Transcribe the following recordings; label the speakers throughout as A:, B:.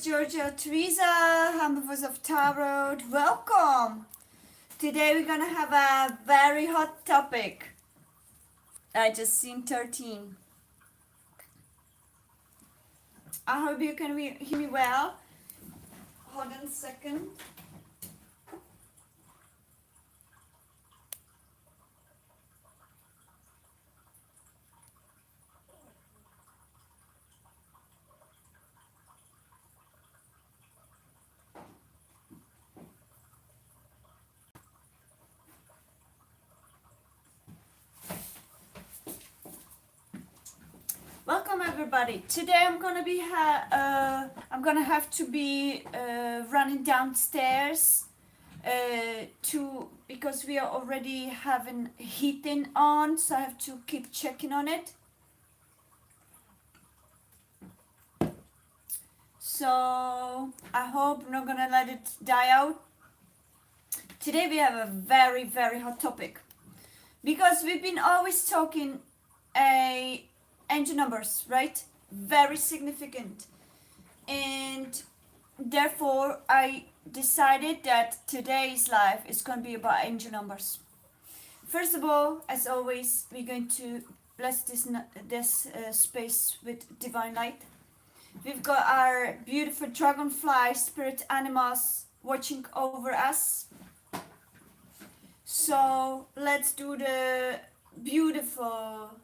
A: is Georgia, Teresa, Humble Voice of Tarot. Welcome! Today we're gonna have a very hot topic. I just seen 13. I hope you can hear me well. Hold on a second. Welcome everybody. Today I'm gonna have to be running downstairs because we are already having heating on, so I have to keep checking on it. So I hope I'm not gonna let it die out. Today we have a very hot topic because we've been always talking angel numbers, right? Very significant, and therefore I decided that today's live is going to be about angel numbers. First of all, as always, we're going to bless this space with divine light. We've got our beautiful dragonfly spirit animals watching over us. So let's do the beautiful,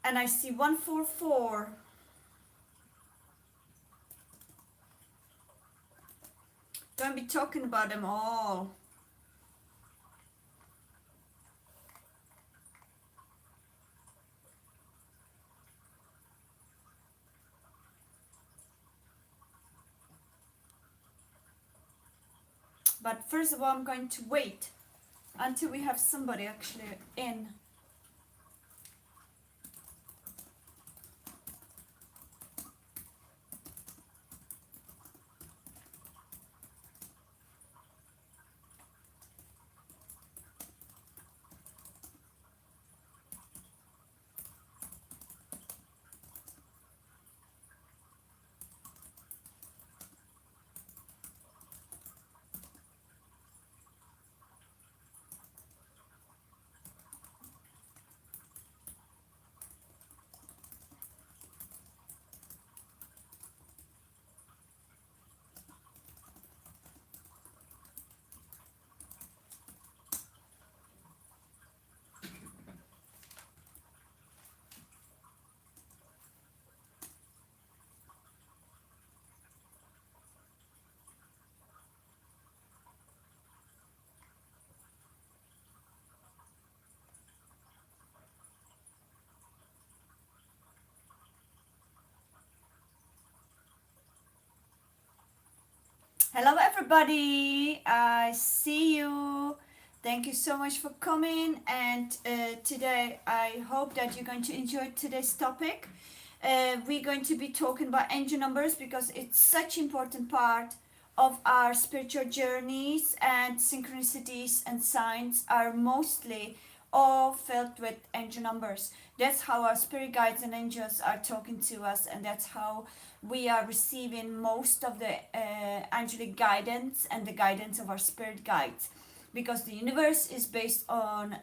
A: and I see 144. Gonna be talking about them all. But first of all, I'm going to wait until we have somebody actually in. Hello everybody, I see you. Thank you so much for coming, and today I hope that you're going to enjoy today's topic. We're going to be talking about angel numbers because it's such an important part of our spiritual journeys, and synchronicities and signs are mostly all filled with angel numbers. That's how our spirit guides and angels are talking to us, and that's how we are receiving most of the angelic guidance and the guidance of our spirit guides, because the universe is based on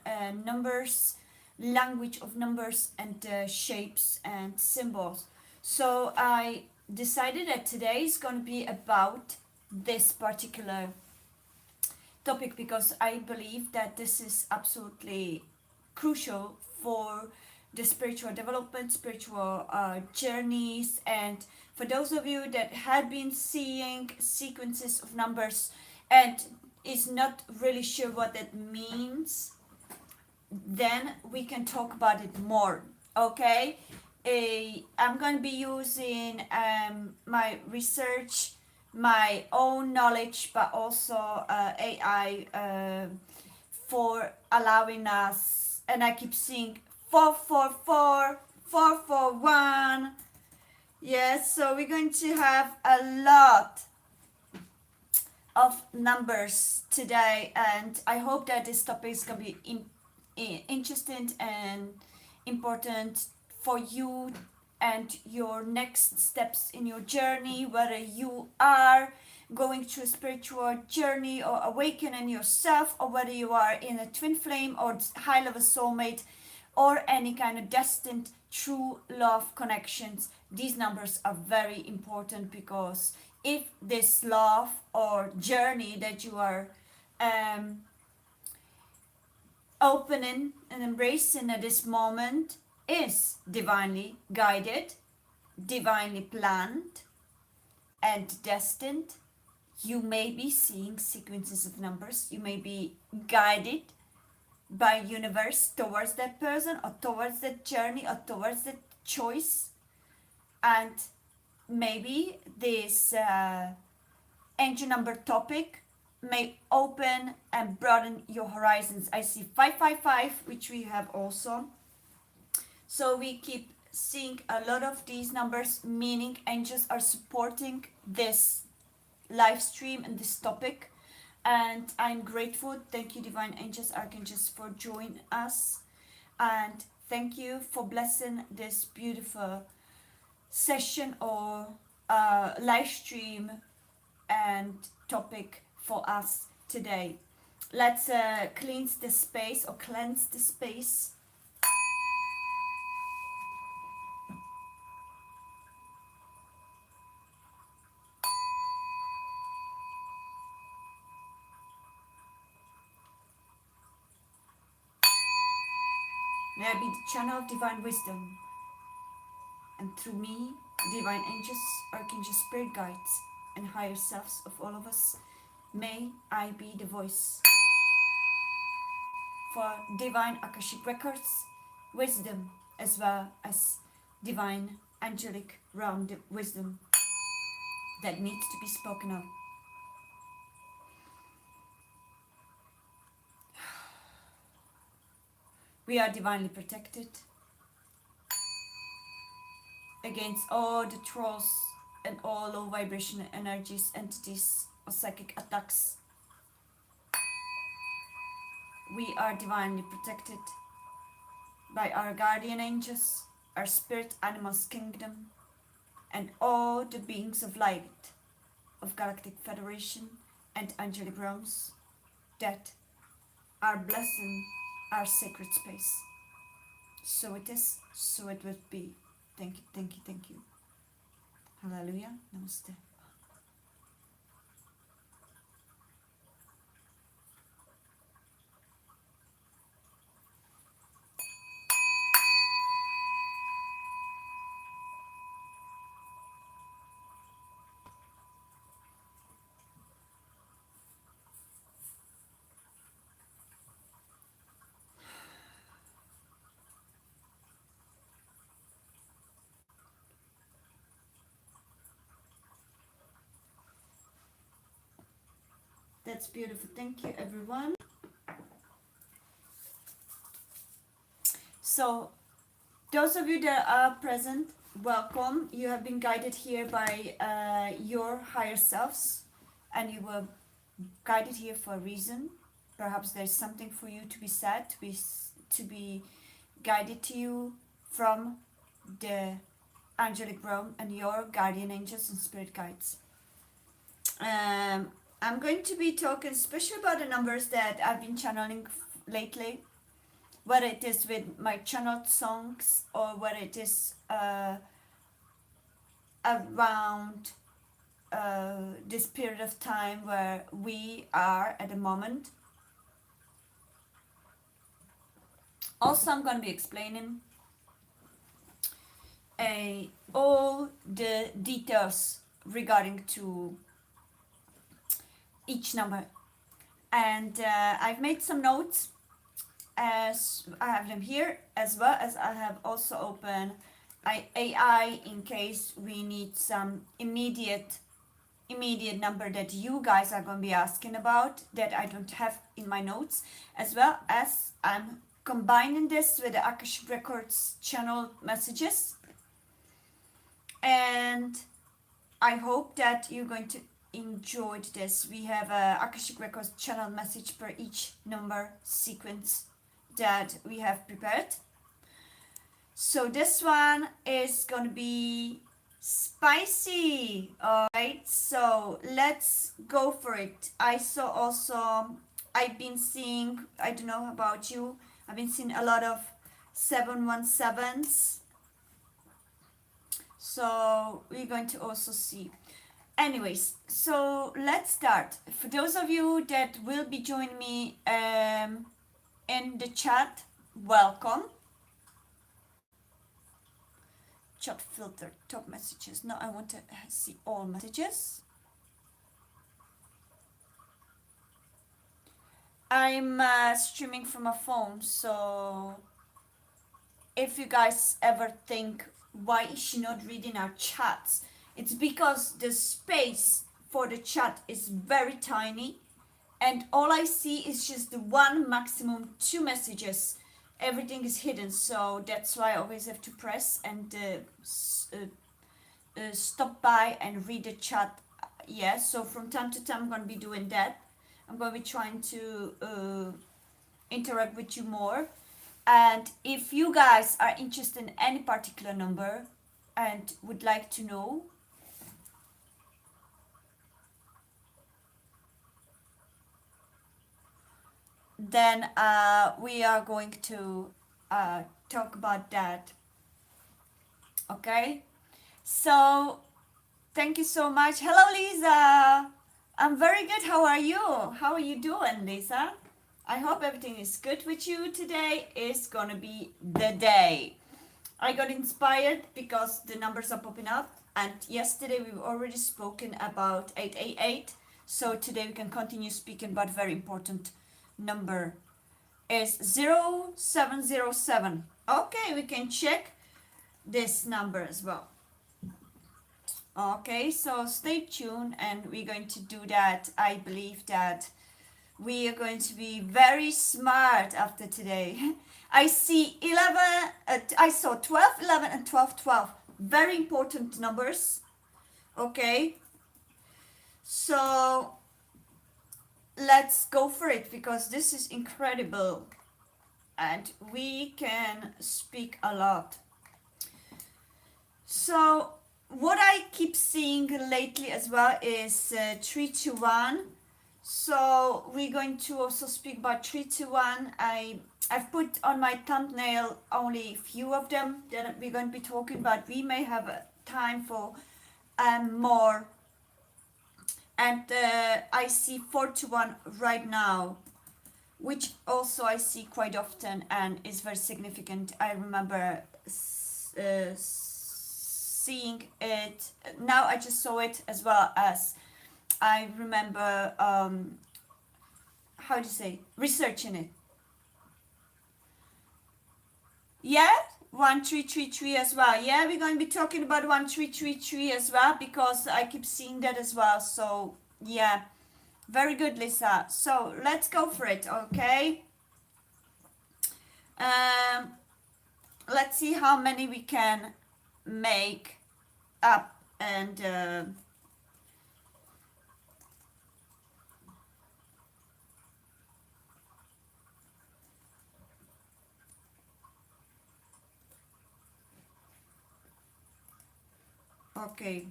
A: numbers, language of numbers, and shapes and symbols. So I decided that today is going to be about this particular topic because I believe that this is absolutely crucial for the spiritual development, spiritual journeys, and for those of you that had been seeing sequences of numbers and is not really sure what that means, then we can talk about it more. Okay, I'm going to be using my research, my own knowledge, but also AI for allowing us, and I keep seeing 444, 441. Yes, so we're going to have a lot of numbers today, and I hope that this topic is going to be interesting and important for you and your next steps in your journey, whether you are going through a spiritual journey or awakening yourself, or whether you are in a twin flame or high level soulmate or any kind of destined true love connections. These numbers are very important, because if this love or journey that you are um, opening and embracing at this moment is divinely guided, divinely planned, and destined, you may be seeing sequences of numbers. You may be guided by universe towards that person or towards that journey or towards that choice. And maybe this angel number topic may open and broaden your horizons. I see 555, which we have also. So we keep seeing a lot of these numbers, meaning angels are supporting this live stream and this topic. And I'm grateful. Thank you, divine angels, archangels, for joining us. And thank you for blessing this beautiful session or live stream and topic for us today. Let's cleanse the space or cleanse the space. May I be the channel of divine wisdom, and through me, divine angels, archangels, spirit guides, and higher selves of all of us, may I be the voice for divine Akashic records, wisdom, as well as divine angelic realm wisdom that needs to be spoken of. We are divinely protected against all the trolls and all low vibration energies, entities, or psychic attacks. We are divinely protected by our guardian angels, our spirit animals kingdom, and all the beings of light of Galactic Federation and angelic realms that are blessing our sacred space. So it is, so it will be. Thank you, thank you, thank you. Hallelujah. Namaste. That's beautiful. Thank you, everyone. So, those of you that are present, welcome. You have been guided here by your higher selves, and you were guided here for a reason. Perhaps there's something for you to be said, to be guided to you from the angelic realm and your guardian angels and spirit guides. I'm going to be talking especially about the numbers that I've been channeling lately, whether it is with my channeled songs or whether it is around this period of time where we are at the moment. Also, I'm going to be explaining all the details regarding to each number, and I've made some notes as I have them here, as well as I have also opened AI in case we need some immediate number that you guys are going to be asking about that I don't have in my notes, as well as I'm combining this with the Akashic Records channel messages, and I hope that you're going to enjoy this. We have a Akashic Records channel message per each number sequence that we have prepared. So this one is gonna be spicy. Alright, so let's go for it. I saw also, I've been seeing, I don't know about you, I've been seeing a lot of 717s. So we're going to also see. Anyways, so let's start. For those of you that will be joining me in the chat, welcome. Chat filter, top messages. No, I want to see all messages. I'm streaming from a phone, so if you guys ever think, why is she not reading our chats? It's because the space for the chat is very tiny, and all I see is just the one, maximum two messages. Everything is hidden, so that's why I always have to press and stop by and read the chat. Yeah, so from time to time I'm going to be doing that. I'm going to be trying to interact with you more. And if you guys are interested in any particular number and would like to know, then we are going to talk about that. Okay? So, thank you so much. Hello, Lisa. I'm very good. How are you? How are you doing, Lisa? I hope everything is good with you. Today is gonna be the day. I got inspired because the numbers are popping up, and yesterday we've already spoken about 888. So today we can continue speaking about very important number is 0707. Okay, we can check this number as well. Okay, so stay tuned and we're going to do that. I believe that we are going to be very smart after today. I see 11, I saw 12, 11 and 12, 12. Very important numbers. Okay, so let's go for it because this is incredible and we can speak a lot. So what I keep seeing lately as well is 321. So we're going to also speak about 321. I've put on my thumbnail only a few of them that we're going to be talking about. We may have time for more. And I see 421 right now, which also I see quite often and is very significant. I remember seeing it. Now I just saw it as well as I remember, how do you say, researching it. Yeah, 1333 as well. Yeah, we're going to be talking about 1333 as well because I keep seeing that as well. So, yeah, very good, Lisa. So, let's go for it, okay? Let's see how many we can make up and okay.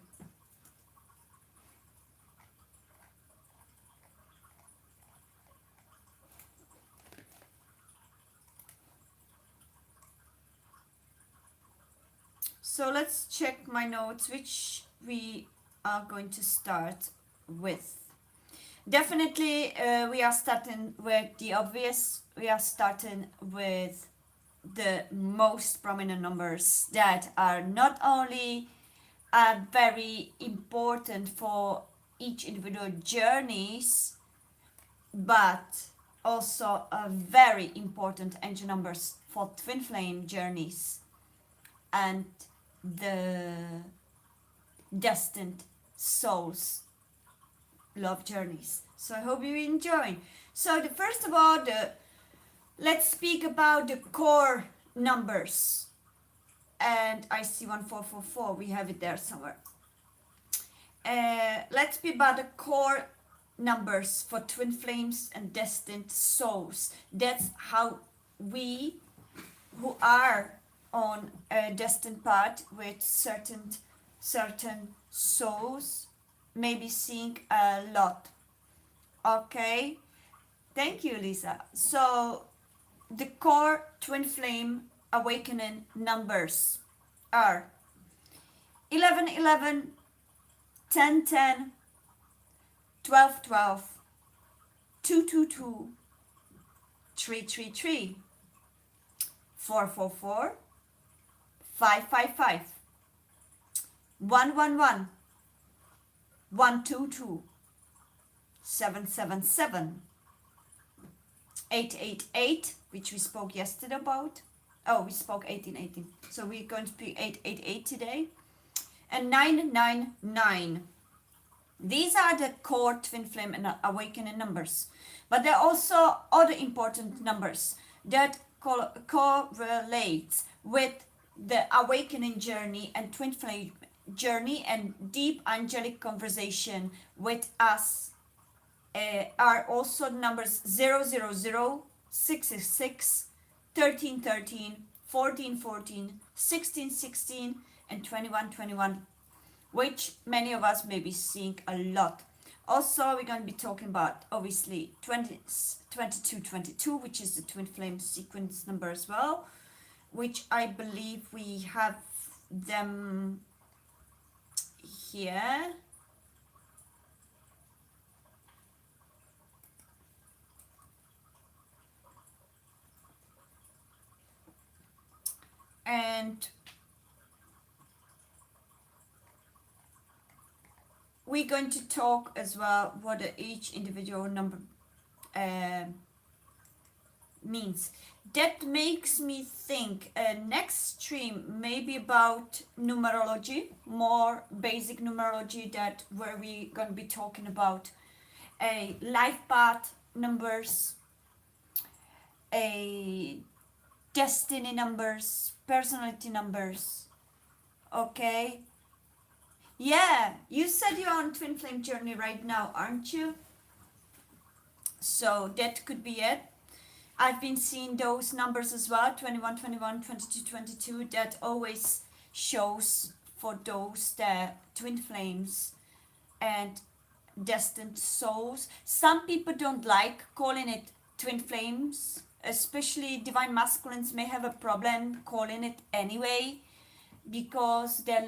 A: So let's check my notes, which we are going to start with. Definitely, we are starting with the obvious. We are starting with the most prominent numbers that are not only very important for each individual journeys, but also very important engine numbers for twin flame journeys and the destined souls love journeys. So I hope you're enjoying. So the first of all, let's speak about the core numbers. And I see 1444. We have it there somewhere. Let's speak about the core numbers for twin flames and destined souls. That's how we who are on a destined path with certain souls, maybe seeing a lot. Okay, thank you, Lisa. So the core twin flame awakening numbers are 11, 11, 10, 10, 12, 12, 2, 2, 2, 3, 3, 3, 4, 4, 4, 5, 5, 5, 1, 1, 1, 1, 2, 2, 7, 7, 7, 8, 8, 8, which we spoke yesterday about. Oh, we spoke 18, 18. So we're going to be 8, 8, 8 today. And 9, 9, 9. These are the core twin flame and awakening numbers. But there are also other important numbers that correlate with the awakening journey and twin flame journey and deep angelic conversation with us. Are also numbers 000, 666, 13 13, 14 14, 16 16, and 21 21, which many of us may be seeing a lot. Also, we're going to be talking about obviously 22 22, which is the twin flame sequence number as well, which I believe we have them here. And we're going to talk as well what each individual number means. That makes me think next stream maybe about numerology, more basic numerology, that where we're going to be talking about a life path numbers, a destiny numbers, personality numbers. Okay, yeah, you said you're on twin flame journey right now, aren't you? So that could be it. I've been seeing those numbers as well, 21 21, 22 22. That always shows for those that twin flames and destined souls. Some people don't like calling it twin flames, especially divine masculines may have a problem calling it anyway, because their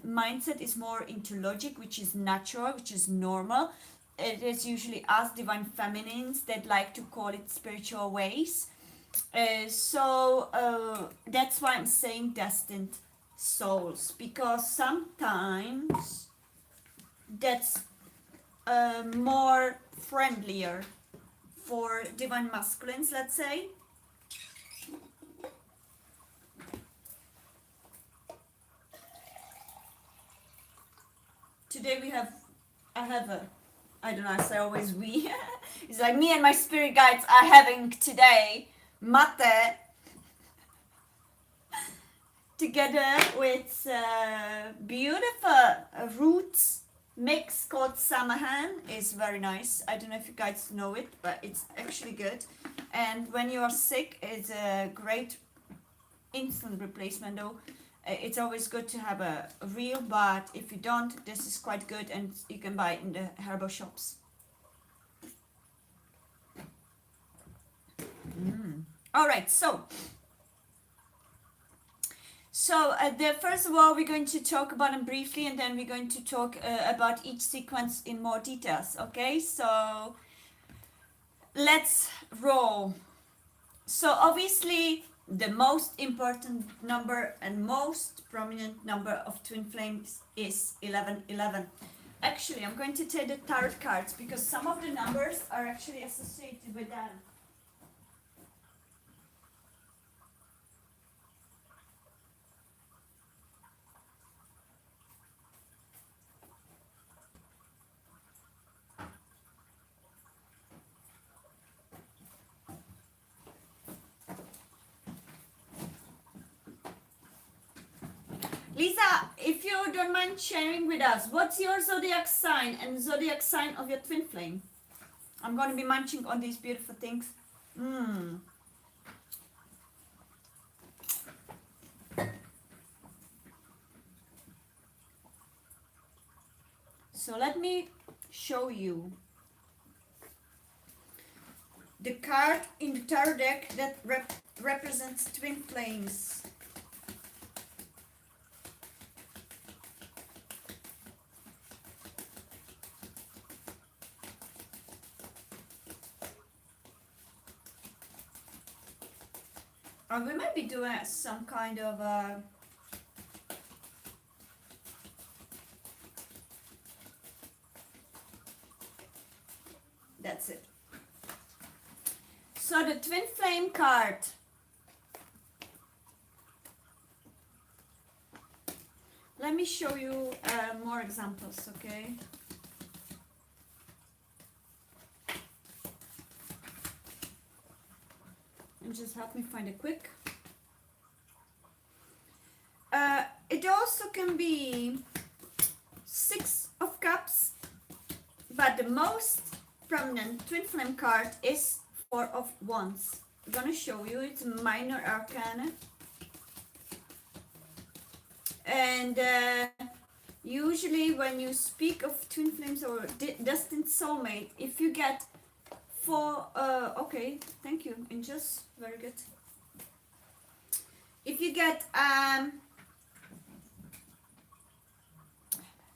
A: mindset is more into logic, which is natural, which is normal. It is usually us divine feminines that like to call it spiritual ways. So that's why I'm saying destined souls, because sometimes that's more friendlier for divine masculines, let's say. Today I don't know, I say always we. It's like me and my spirit guides are having today mate together with beautiful roots mix called samahan. Is very nice. I don't know if you guys know it, but it's actually good. And when you are sick, it's a great instant replacement though. It's always good to have a real, but if you don't, this is quite good and you can buy it in the herbal shops. All right, so the first of all, we're going to talk about them briefly, and then we're going to talk about each sequence in more details. Okay, so let's roll. So obviously, the most important number and most prominent number of twin flames is 1111. Actually, I'm going to take the tarot cards because some of the numbers are actually associated with that. Lisa, if you don't mind sharing with us, what's your zodiac sign and zodiac sign of your twin flame? I'm going to be munching on these beautiful things. So let me show you the card in the tarot deck that represents twin flames. And we might be doing some kind of that's it. So the twin flame card. Let me show you more examples, okay? And just help me find it quick. It also can be Six of Cups, but the most prominent twin flame card is Four of Wands. I'm gonna show you, it's minor arcana. And usually when you speak of twin flames or destined soulmate, if you get four, okay, thank you, Angels, very good. If you get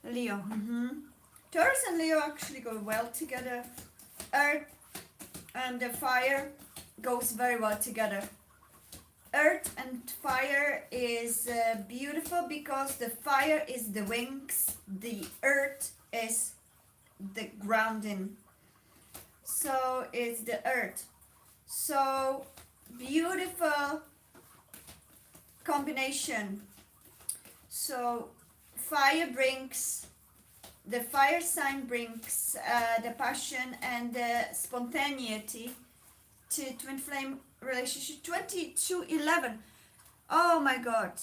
A: Leo, Taurus and Leo actually go well together. Earth and the fire goes very well together. Earth and fire is beautiful because the fire is the wings, the earth is the grounding. So it's the earth. So beautiful combination. So fire brings, the fire sign brings the passion and the spontaneity to twin flame relationship. 2211. Oh my god,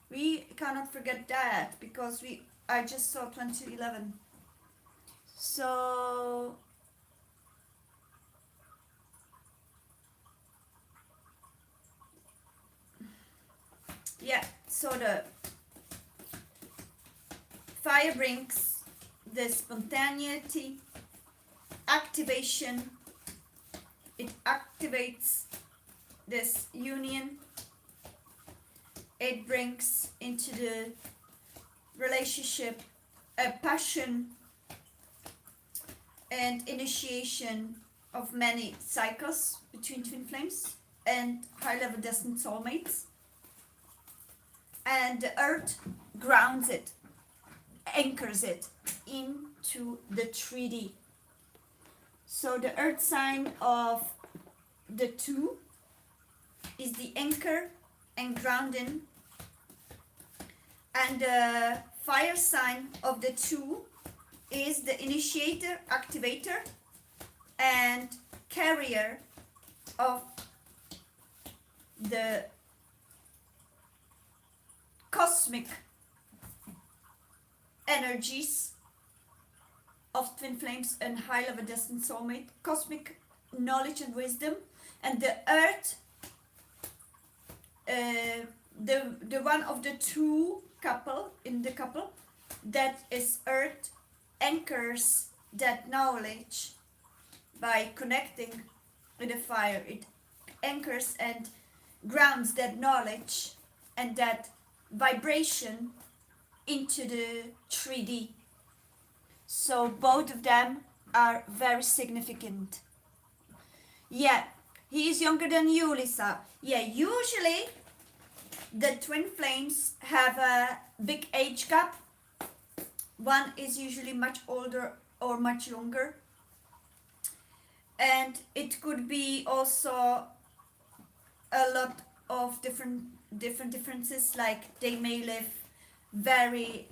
A: we cannot forget that because I just saw 2211. So yeah, so the fire brings the spontaneity, activation. It activates this union. It brings into the relationship a passion and initiation of many cycles between twin flames and high-level destined soulmates. And the earth grounds it, anchors it into the 3D. So the earth sign of the 2 is the anchor and grounding, and the fire sign of the 2 is the initiator, activator, and carrier of the cosmic energies of twin flames and high-level destined soulmate, cosmic knowledge and wisdom. And the earth, the one of the 2 couple in the couple, that is earth, anchors that knowledge by connecting with the fire. It anchors and grounds that knowledge and that vibration into the 3D. So both of them are very significant. Yeah, he is younger than you, Lisa. Yeah, usually the twin flames have a big age gap. One is usually much older or much younger. And it could be also a lot of differences, like they may live very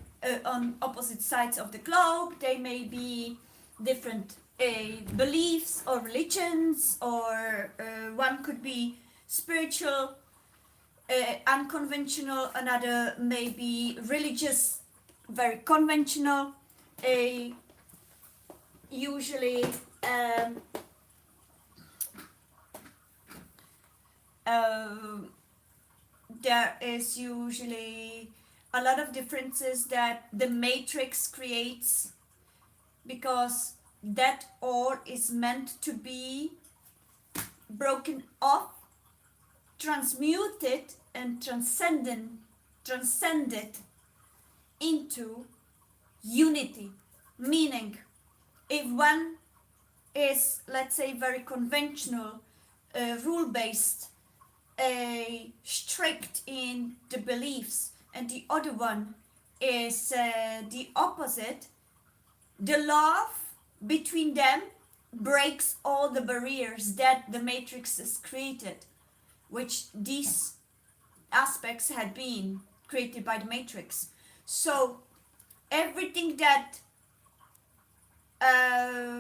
A: on opposite sides of the globe. They may be different beliefs or religions, or one could be spiritual, unconventional, another may be religious, very conventional. Usually there is usually a lot of differences that the matrix creates, because that all is meant to be broken off, transmuted, and transcended into unity. Meaning, if one is, let's say, very conventional, rule based, strict in the beliefs, and the other one is the opposite, the love between them breaks all the barriers that the matrix has created, which these aspects had been created by the matrix. So everything that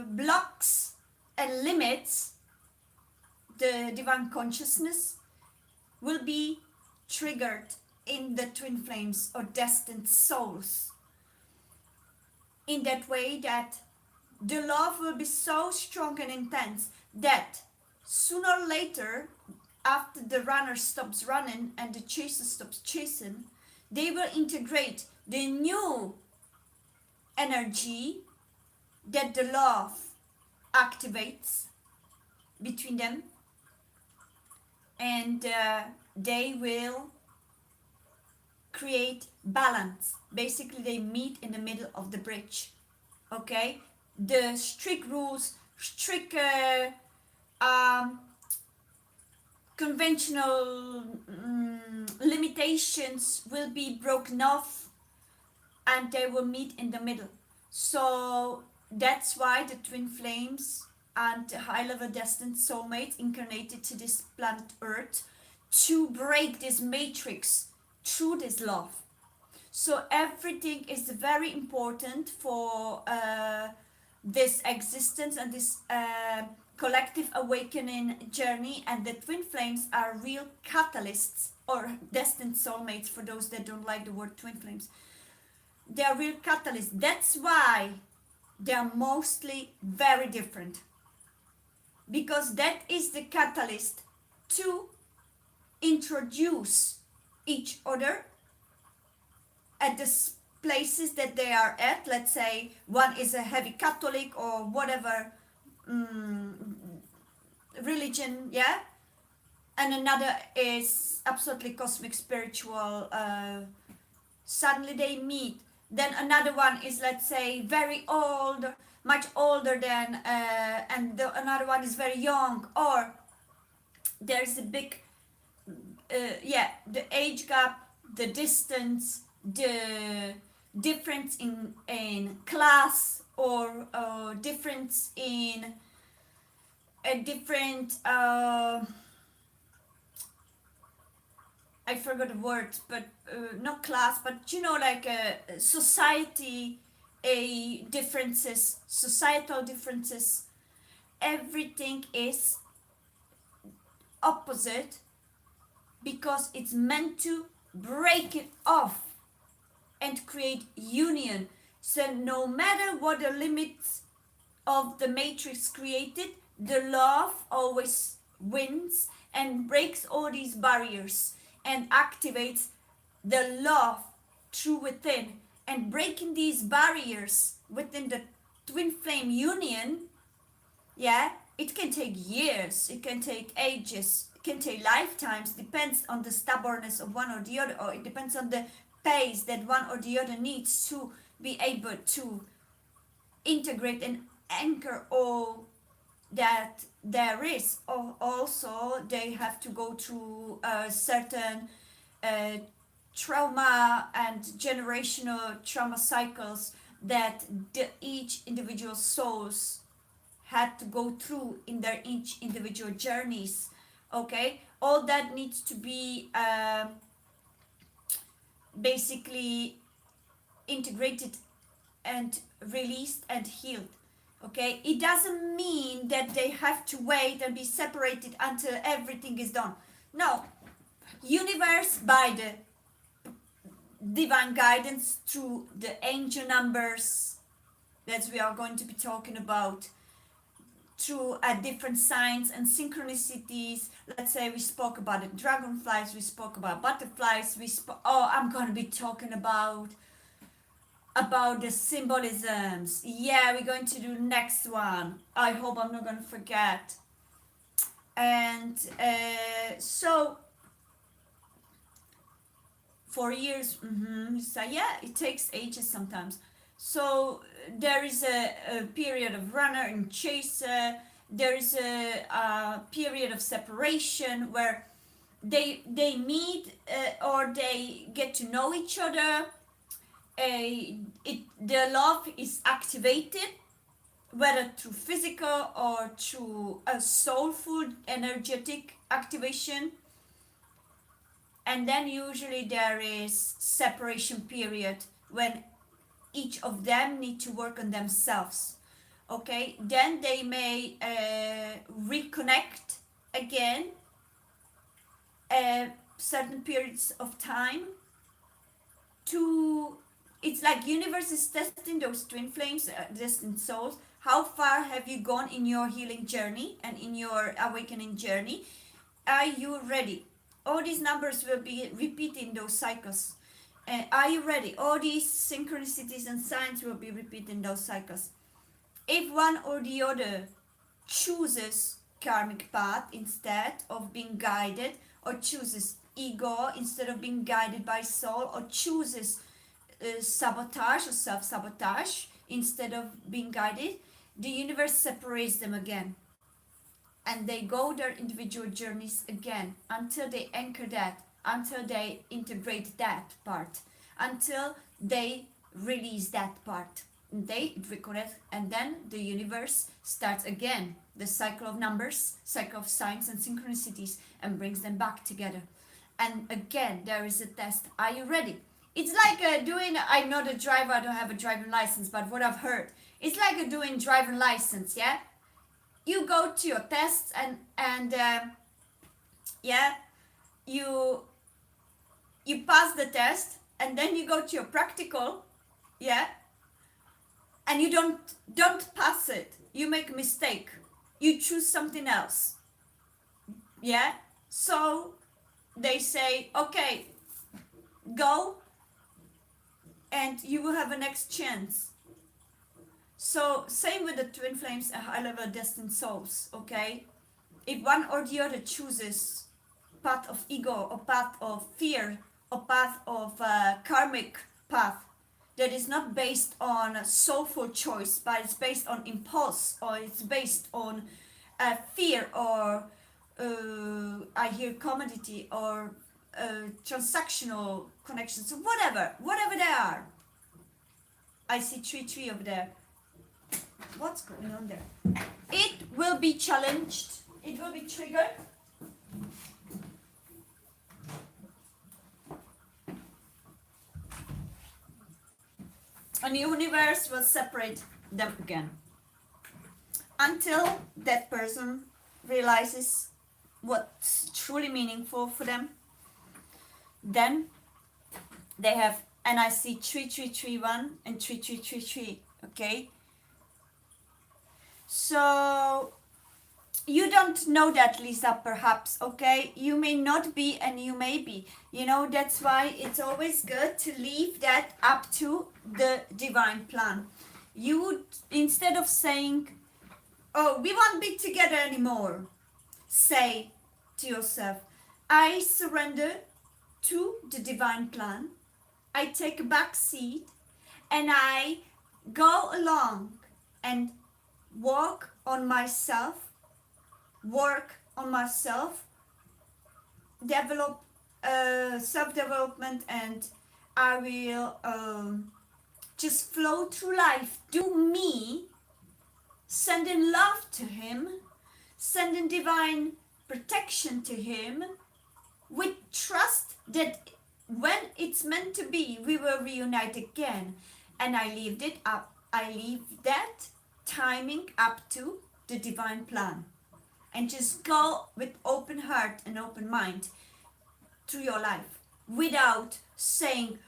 A: blocks and limits the divine consciousness will be triggered in the twin flames or destined souls, in that way that the love will be so strong and intense that sooner or later, after the runner stops running and the chaser stops chasing, they will integrate the new energy that the love activates between them, and they will create balance. Basically, they meet in the middle of the bridge. Okay, the strict rules, strict conventional limitations will be broken off, and they will meet in the middle. So that's why the twin flames and the high level destined soulmates incarnated to this planet Earth to break this matrix through this love. So everything is very important for this existence and this collective awakening journey, and the twin flames are real catalysts, or destined soulmates for those that don't like the word twin flames. They are real catalysts. That's why they are mostly very different, because that is the catalyst to introduce each other at the places that they are at. Let's say one is a heavy Catholic or whatever religion, yeah, and another is absolutely cosmic spiritual. Suddenly they meet. Then another one is, let's say, very old, much older than, and another one is very young, or there's a big, the age gap, the distance, the difference in class, or difference in a different, I forgot the word, but not class, but you know, like society, a differences, societal differences. Everything is opposite, because it's meant to break it off and create union. So no matter what the limits of the matrix created, the love always wins and breaks all these barriers and activates the love through within. And breaking these barriers within the twin flame union, yeah, it can take years, it can take ages, it can take lifetimes, depends on the stubbornness of one or the other, or it depends on the pace that one or the other needs to be able to integrate and anchor all that there is. Or also they have to go through certain trauma and generational trauma cycles that each individual souls had to go through in their each individual journeys. Okay, all that needs to be basically integrated and released and healed. Okay, it doesn't mean that they have to wait and be separated until everything is done. No, universe, by the divine guidance through the angel numbers that we are going to be talking about, through different signs and synchronicities. Let's say we spoke about the dragonflies, we spoke about butterflies, I'm going to be talking about the symbolisms. Yeah, we're going to do next one. I hope I'm not going to forget. And so 4 years, so yeah, it takes ages sometimes. So there is a period of runner and chaser. There is a period of separation where they meet or they get to know each other. The love is activated, whether through physical or through a soulful energetic activation. And then usually there is separation period when each of them need to work on themselves. Okay, then they may reconnect again certain periods of time to, it's like universe is testing those twin flames, distant souls. How far have you gone in your healing journey and in your awakening journey? Are you ready? All these numbers will be repeating those cycles. Are you ready? All these synchronicities and signs will be repeating those cycles. If one or the other chooses karmic path instead of being guided, or chooses ego instead of being guided by soul, or chooses sabotage or self-sabotage instead of being guided, the universe separates them again. And they go their individual journeys again until they anchor that, until they integrate that part, until they release that part. They reconnect, and then the universe starts again the cycle of numbers, cycle of signs and synchronicities, and brings them back together. And again, there is a test. Are you ready? It's like doing, I'm not a driver, I don't have a driving license, but what I've heard, it's like doing driving license, yeah? You go to your tests and yeah, you pass the test, and then you go to your practical, yeah, and you don't pass it. You make a mistake. You choose something else, yeah. So they say, okay, go, and you will have a next chance. So same with the twin flames and high level destined souls, okay? If one or the other chooses path of ego or path of fear or path of karmic path that is not based on a soulful choice, but it's based on impulse, or it's based on fear, or I hear commodity, or transactional connections, so whatever they are. I see 3 over there. What's going on there? It will be challenged. It will be triggered. And the universe will separate them again until that person realizes what's truly meaningful for them. Then they have, and I see 3331 and 3333, okay? So you don't know that, Lisa, perhaps, okay? You may not be and you may be. You know, that's why it's always good to leave that up to the divine plan. You would, instead of saying, oh, we won't be together anymore, say to yourself, I surrender to the divine plan. I take a back seat and I go along and work on myself, develop self-development, and I will just flow through life, do me, sending love to him, sending divine protection to him, with trust that when it's meant to be, we will reunite again. And I leave that timing up to the divine plan, and just go with open heart and open mind through your life without saying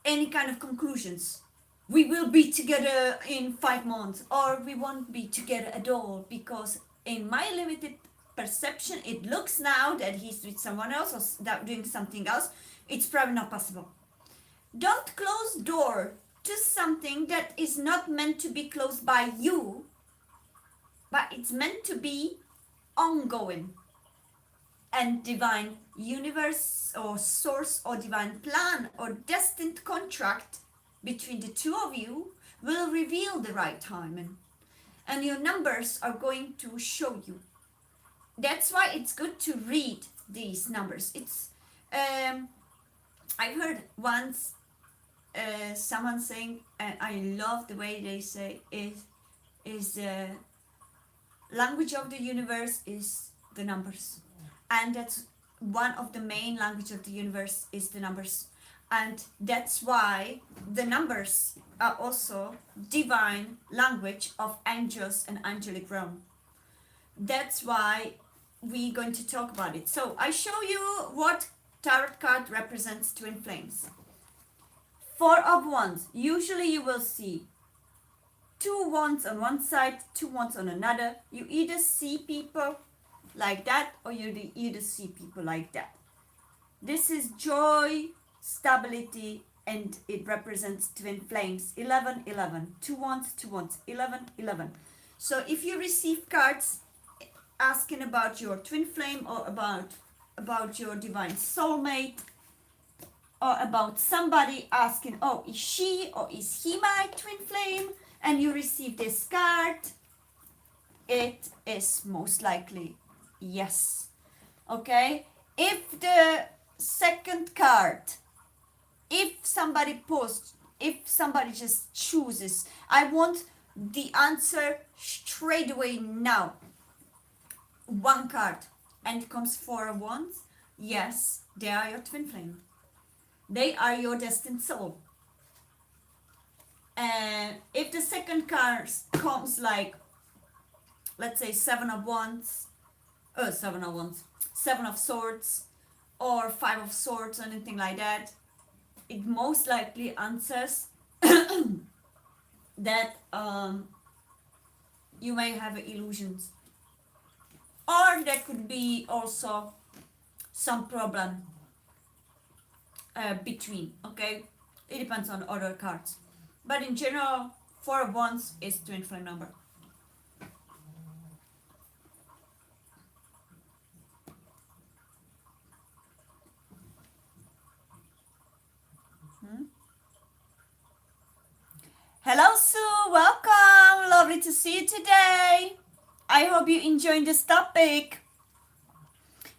A: any kind of conclusions. we will be together in 5 months, or we won't be together at all, because in my limited perception it looks now that he's with someone else or doing something else. It's probably not possible. Don't close door to something that is not meant to be closed by you, but it's meant to be ongoing. And divine universe or source or divine plan or destined contract between the two of you will reveal the right timing, and your numbers are going to show you. That's why it's good to read these numbers. It's I heard once someone saying, and I love the way they say is the language of the universe is the numbers, and that's one of the main language of the universe is the numbers, and that's why the numbers are also divine language of angels and angelic realm. That's why we're going to talk about it. So I show you what tarot card represents twin flames. Four of Wands. Usually you will see two wands on one side, two wands on another. You either see people like that, or you either see people like that. This is joy, stability, and it represents twin flames. 11, 11. Two wands, 11, 11. So if you receive cards asking about your twin flame, or about your divine soulmate, or about somebody asking, oh, is she or is he my twin flame, and you receive this card, it is most likely yes. Okay, if the second card, if somebody posts, if somebody just chooses, I want the answer straight away now, one card, and it comes Four of Wands, yes, they are your twin flame. They are your destined soul. And if the second card comes like, let's say Seven of Swords, or Five of Swords, or anything like that, it most likely answers that you may have illusions, or there could be also some problem between. Okay, it depends on other cards, but in general, Four of Wands is twin flame number. Hello Sue, welcome, lovely to see you today. I hope you enjoying this topic.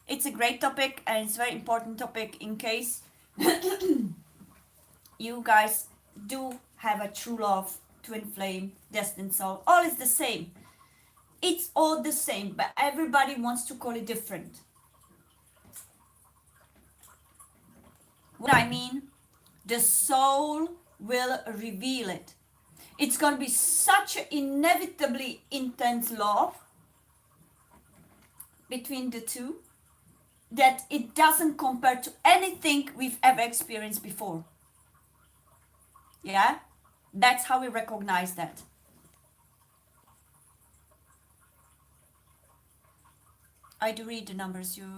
A: It's a great topic, and it's a very important topic in case you guys do have a true love, twin flame, destined soul. All is the same. It's all the same, but everybody wants to call it different. What I mean, the soul will reveal it. It's going to be such an inevitably intense love between the two that it doesn't compare to anything we've ever experienced before. Yeah, that's how we recognize that. I do read the numbers. You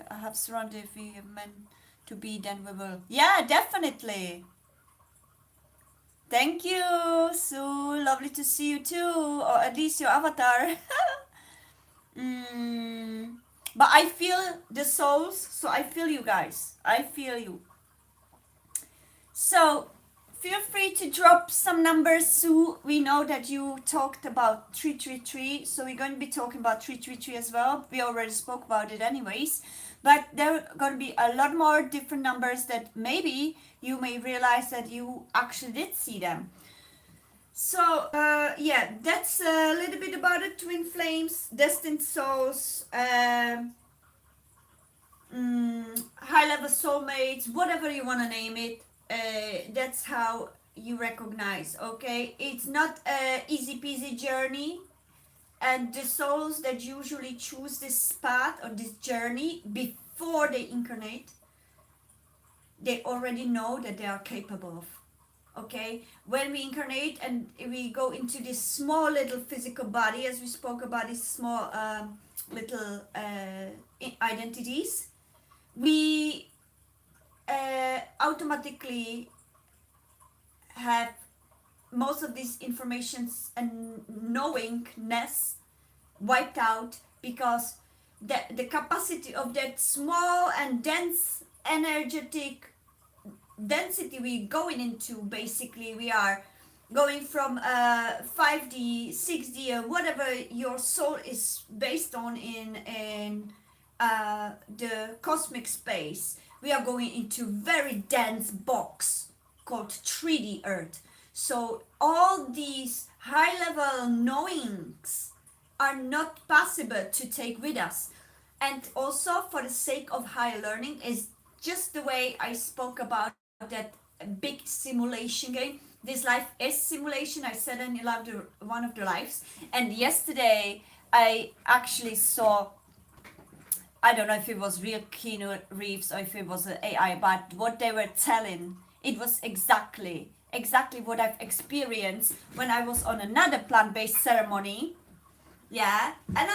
A: have surrounded. If we are meant to be, then we will. Yeah, definitely. Thank you, Sue. Lovely to see you too, or at least your avatar. But I feel the souls, so I feel you guys. I feel you. So feel free to drop some numbers, Sue. We know that you talked about 333, so we're going to be talking about 333 as well. We already spoke about it anyways, but there are going to be a lot more different numbers that maybe you may realize that you actually did see them. So yeah, that's a little bit about it. Twin flames, destined souls, high level soulmates, whatever you want to name it. That's how you recognize. Okay, it's not a easy peasy journey, and the souls that usually choose this path or this journey before they incarnate, they already know that they are capable Okay, when we incarnate and we go into this small little physical body, as we spoke about these small little identities, we automatically have most of these informations and knowingness wiped out, because the capacity of that small and dense energetic density we're going into, basically we are going from 5D 6D whatever your soul is based on in the cosmic space. We are going into very dense box called 3D earth. So all these high level knowings are not possible to take with us. And also, for the sake of higher learning, is just the way I spoke about that big simulation game. This life is simulation. I said in one of the lives. And yesterday I actually saw, I don't know if it was real Keanu Reeves or if it was an AI, but what they were telling, it was exactly what I've experienced when I was on another plant-based ceremony. Yeah, and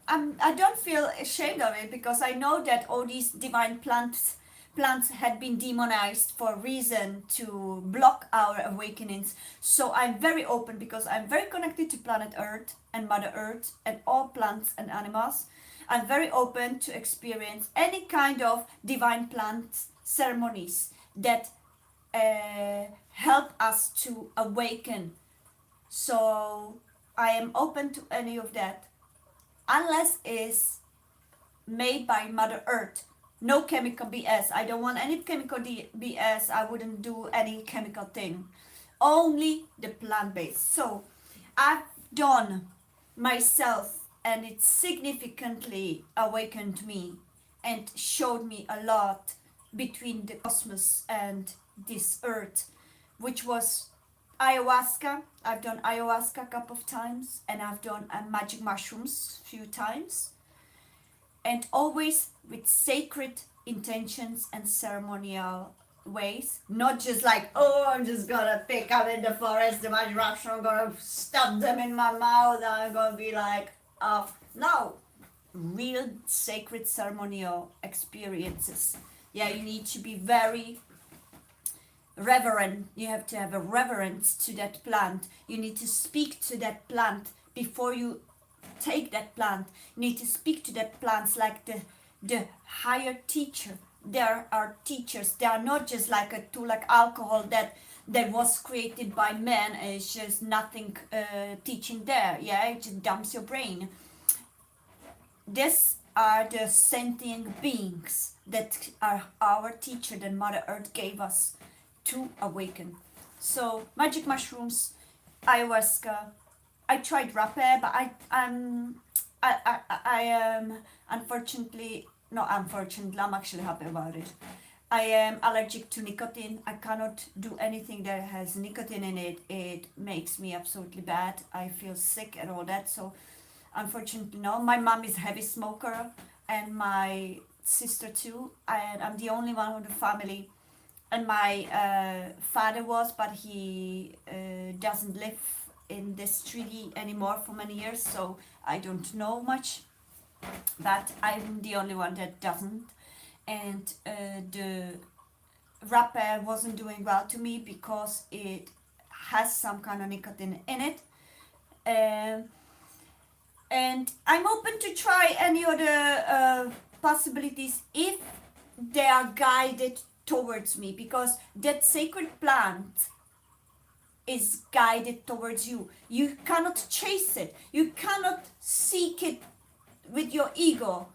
A: I don't feel ashamed of it, because I know that all these divine plants had been demonized for a reason, to block our awakenings. So I'm very open, because I'm very connected to planet Earth and Mother Earth and all plants and animals. I'm very open to experience any kind of divine plant ceremonies that help us to awaken. So I am open to any of that, unless it's made by Mother Earth. No chemical BS. I don't want any chemical BS. I wouldn't do any chemical thing. Only the plant based. So I've done myself, and it significantly awakened me and showed me a lot between the cosmos and this earth, which was ayahuasca. I've done ayahuasca a couple of times, and I've done magic mushrooms a few times, and always with sacred intentions and ceremonial ways, not just like, oh, I'm just gonna pick up in the forest the magic mushroom, I'm gonna stuff them in my mouth, I'm gonna be like, no, real sacred ceremonial experiences. Yeah, you need to be very reverent. You have to have a reverence to that plant. You need to speak to that plant before you take that plant. You need to speak to that plants like the higher teacher. There are teachers. They are not just like a tool, like alcohol that was created by man, and it's just nothing teaching there. Yeah, it just dumps your brain. These are the sentient beings that are our teacher that Mother Earth gave us to awaken. So magic mushrooms, ayahuasca. I tried rapé, but I am unfortunately, not unfortunately, I'm actually happy about it. I am allergic to nicotine. I cannot do anything that has nicotine in it. It makes me absolutely bad. I feel sick and all that. So unfortunately, no. My mom is a heavy smoker, and my sister too. And I'm the only one of the family. And my father was, but he doesn't live in this treaty anymore for many years, so I don't know much. But I'm the only one that doesn't. And the rapper wasn't doing well to me because it has some kind of nicotine in it. Um, and I'm open to try any other possibilities if they are guided towards me, because that sacred plant is guided towards you. You cannot chase it. You cannot seek it with your ego.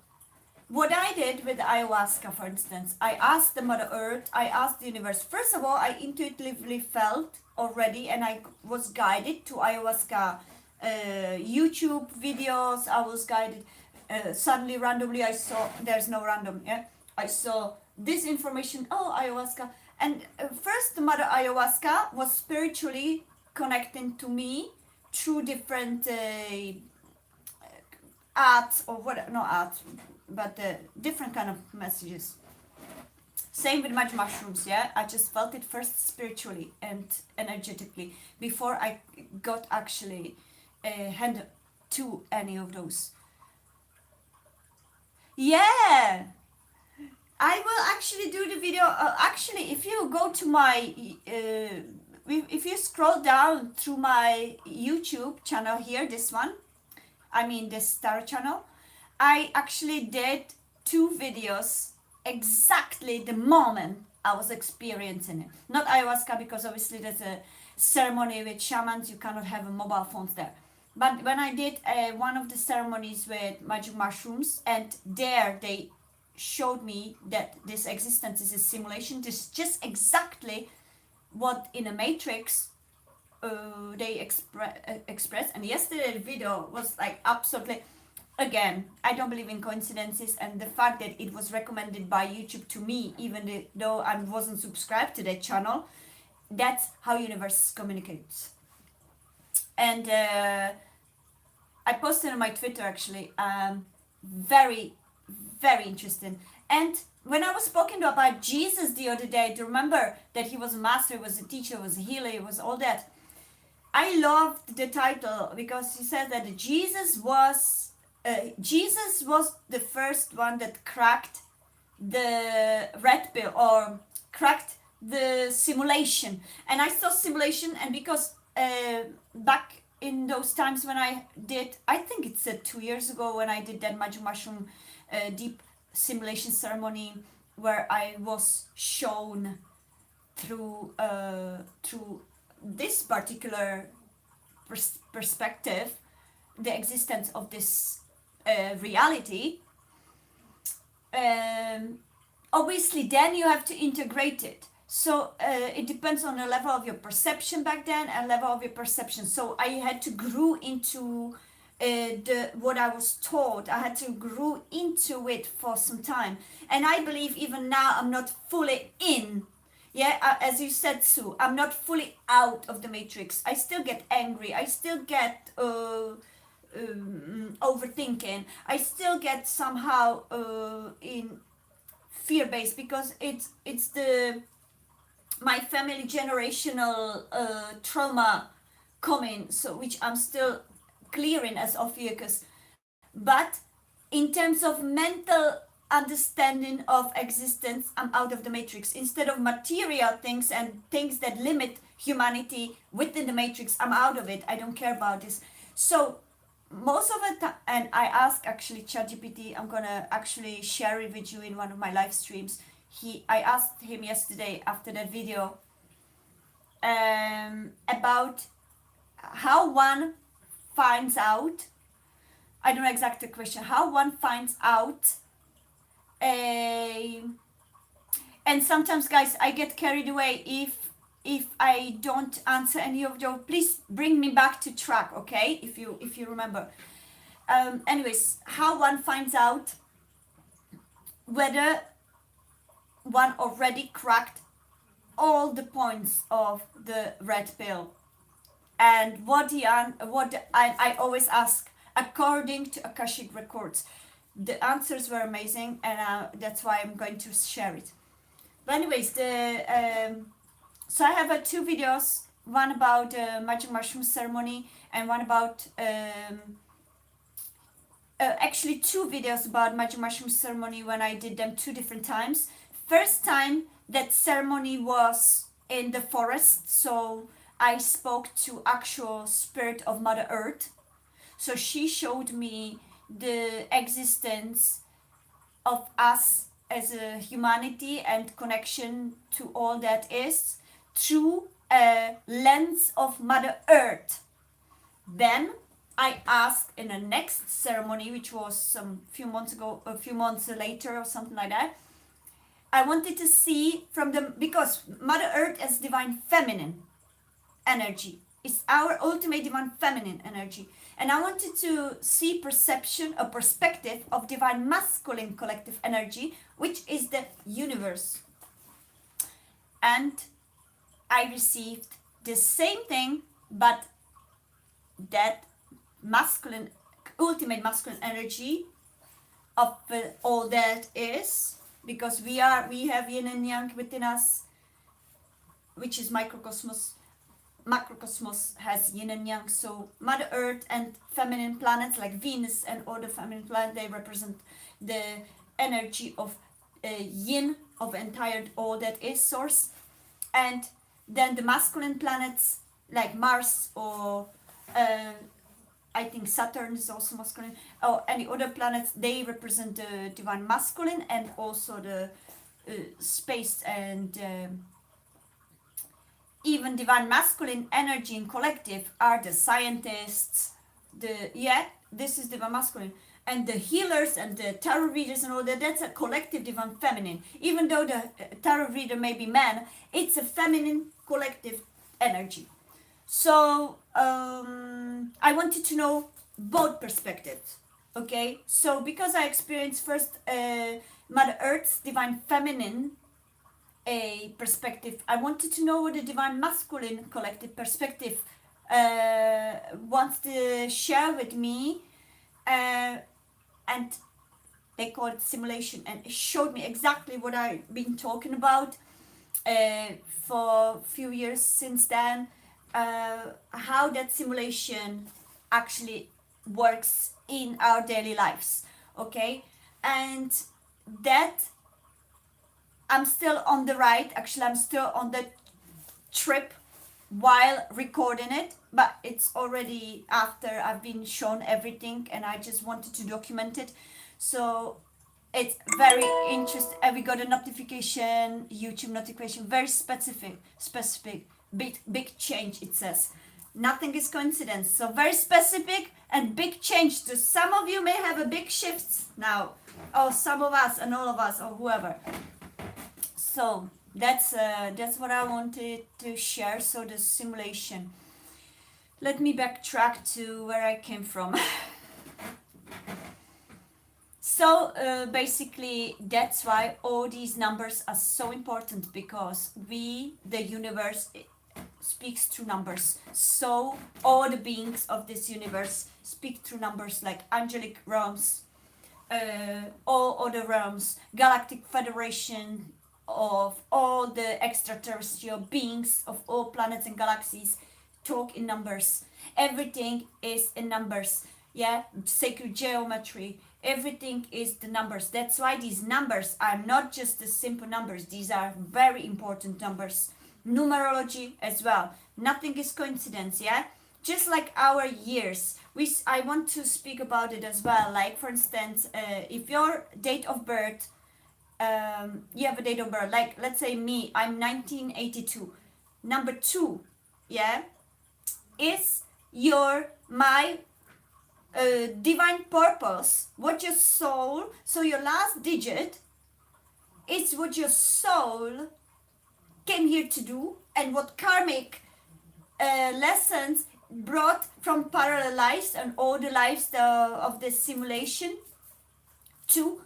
A: What I did with ayahuasca, for instance, I asked the Mother Earth, I asked the universe. First of all, I intuitively felt already, and I was guided to ayahuasca YouTube videos. I was guided. Suddenly, randomly, I saw, there's no random, yeah? I saw this information, oh, ayahuasca. And first, the Mother Ayahuasca was spiritually connecting to me through different arts, or what, not arts, but different kind of messages. Same with magic mushrooms, yeah. I just felt it first spiritually and energetically before I got actually hand to any of those. Yeah, I will actually do the video. Actually, if you go to my, if you scroll down through my YouTube channel here, this one, I mean this star channel, I actually did 2 videos exactly the moment I was experiencing it. Not ayahuasca, because obviously there's a ceremony with shamans, you cannot have a mobile phones there. But when I did one of the ceremonies with magic mushrooms, and there they showed me that this existence is a simulation. This is just exactly what in a matrix they express. And yesterday the video was like absolutely, again, I don't believe in coincidences, and the fact that it was recommended by YouTube to me, even though I wasn't subscribed to that channel, that's how universe communicates. And I posted on my Twitter actually, very, very interesting. And when I was speaking about Jesus the other day, do you remember that he was a master, he was a teacher, he was a healer, he was all that? I loved the title because he said that Jesus was the first one that cracked the red pill, or cracked the simulation. And I saw simulation, and because back in those times when I did, I think it's 2 years ago, when I did that magic mushroom deep simulation ceremony, where I was shown through this particular perspective the existence of this reality. Obviously then you have to integrate it, so it depends on the level of your perception back then and level of your perception. So I had to grow into the what I was taught. I had to grow into it for some time, and I believe even now I'm not fully in. Yeah, as you said, Sue, I'm not fully out of the matrix. I still get angry, I still get overthinking, I still get somehow in fear based, because it's the my family generational trauma coming, so which I'm still clearing as Ophiuchus. But in terms of mental understanding of existence, I'm out of the matrix. Instead of material things and things that limit humanity within the matrix, I'm out of it. I don't care about this. So most of the time, and I ask actually ChatGPT, I'm gonna actually share it with you in one of my live streams. I asked him yesterday after that video about how one finds out, I don't know exactly the question, how one finds out and sometimes, guys, I get carried away. If I don't answer any of your, please bring me back to track, okay, if you remember. Anyways, how one finds out whether one already cracked all the points of the red pill. And I always ask, according to Akashic records. The answers were amazing, and that's why I'm going to share it. But anyways, so I have 2 videos, one about magic mushroom ceremony, and one about actually 2 videos about magic mushroom ceremony when I did them 2 different times. First time that ceremony was in the forest, so I spoke to actual spirit of Mother Earth. So she showed me the existence of us as a humanity and connection to all that is through a lens of Mother Earth. Then I asked in the next ceremony, which was some few months ago, a few months later or something like that, I wanted to see from them, because Mother Earth as divine feminine energy is our ultimate divine feminine energy, and I wanted to see a perspective of divine masculine collective energy, which is the universe. And I received the same thing, but that ultimate masculine energy of all that is because we have yin and yang within us, which is microcosmos. Macrocosmos has yin and yang. So Mother Earth and feminine planets like Venus and all the feminine planets, they represent the energy of yin, of entire all that is source. And then the masculine planets like Mars or I think Saturn is also masculine, or any other planets, they represent the divine masculine, and also the space and even divine masculine energy in collective are the scientists, this is divine masculine, and the healers and the tarot readers and all that, that's a collective divine feminine. Even though the tarot reader may be man, it's a feminine collective energy. So I wanted to know both perspectives. Okay, so because I experienced first Mother Earth's divine feminine a perspective, I wanted to know what the divine masculine collective perspective wants to share with me, and they call it simulation, and it showed me exactly what I've been talking about for a few years since then, how that simulation actually works in our daily lives. Okay, and that I'm still on the ride. Actually, I'm still on the trip while recording it, but it's already after I've been shown everything, and I just wanted to document it. So it's very interesting. We got a notification, YouTube notification, very specific, big change. It says nothing is coincidence. So very specific and big change. So some of you may have a big shift now, or some of us and all of us, or whoever. So that's what I wanted to share. So the simulation. Let me backtrack to where I came from. So basically, that's why all these numbers are so important, because the universe, speaks through numbers. So all the beings of this universe speak through numbers, like angelic realms, all other realms, galactic federation of all the extraterrestrial beings of all planets and galaxies talk in numbers. Everything is in numbers. Yeah, sacred geometry, everything is the numbers. That's why these numbers are not just the simple numbers. These are very important numbers. Numerology as well. Nothing is coincidence, yeah? Just like our years. I want to speak about it as well. Like, for instance, if your date of birth, you have a date of birth, like, let's say me, I'm 1982. Number 2, yeah, is my divine purpose, what your soul, so your last digit is what your soul came here to do, and what karmic lessons brought from parallel lives and all the lives of this simulation to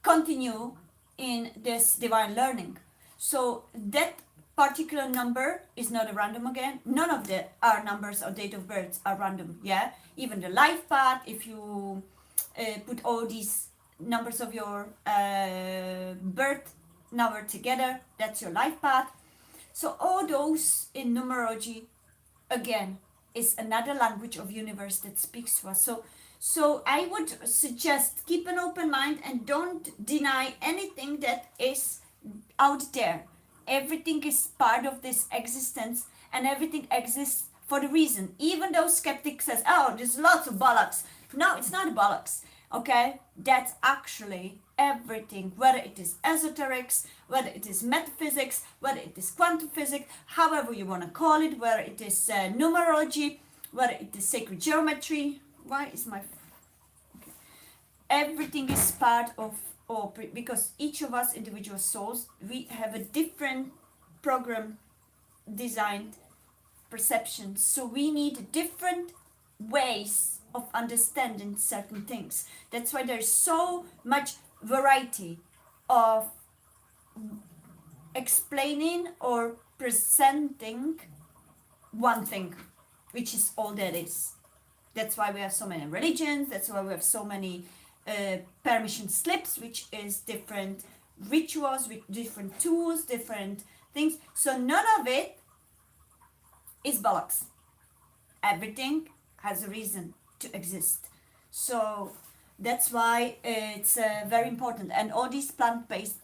A: continue in this divine learning. So that particular number is not a random again. None of our numbers or date of births are random, yeah? Even the life path, if you put all these numbers of your birth number together, that's your life path. So all those in numerology, again, is another language of universe that speaks to us. So I would suggest keep an open mind and don't deny anything that is out there. Everything is part of this existence, and everything exists for the reason. Even though skeptics says, oh, there's lots of bollocks. No, it's not bollocks. Okay, that's actually everything, whether it is esoterics, whether it is metaphysics, whether it is quantum physics, however you want to call it, whether it is numerology, whether it is sacred geometry. Why is my... Okay. Everything is part of all, because each of us individual souls, we have a different program designed perception. So we need different ways of understanding certain things. That's why there's so much variety of explaining or presenting one thing, which is all that is. That's why we have so many religions. That's why we have so many permission slips, which is different rituals, with different tools, different things. So none of it is bollocks. Everything has a reason to exist. So that's why it's very important. And all these plant-based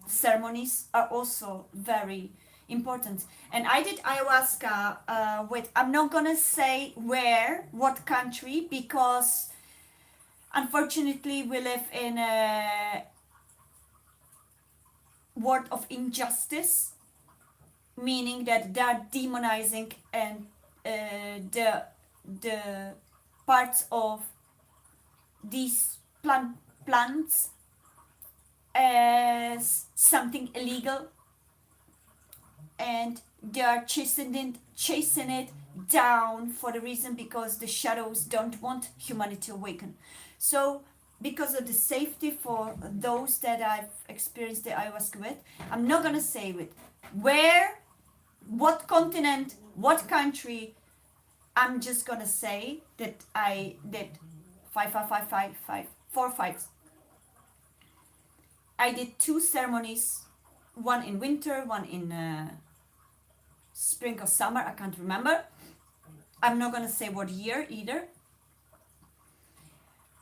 A: ceremonies are also very important. And I did ayahuasca with, I'm not gonna say where, what country, because unfortunately we live in a world of injustice, meaning that they are demonizing and the parts of these plants as something illegal, and they are chasing it down for the reason because the shadows don't want humanity to awaken. So because of the safety for those that I've experienced the ayahuasca with, I'm not gonna say with where, what continent, what country. I'm just gonna say that I did 4 5. I did 2 ceremonies, one in winter, one in spring or summer, I can't remember. I'm not gonna say what year either.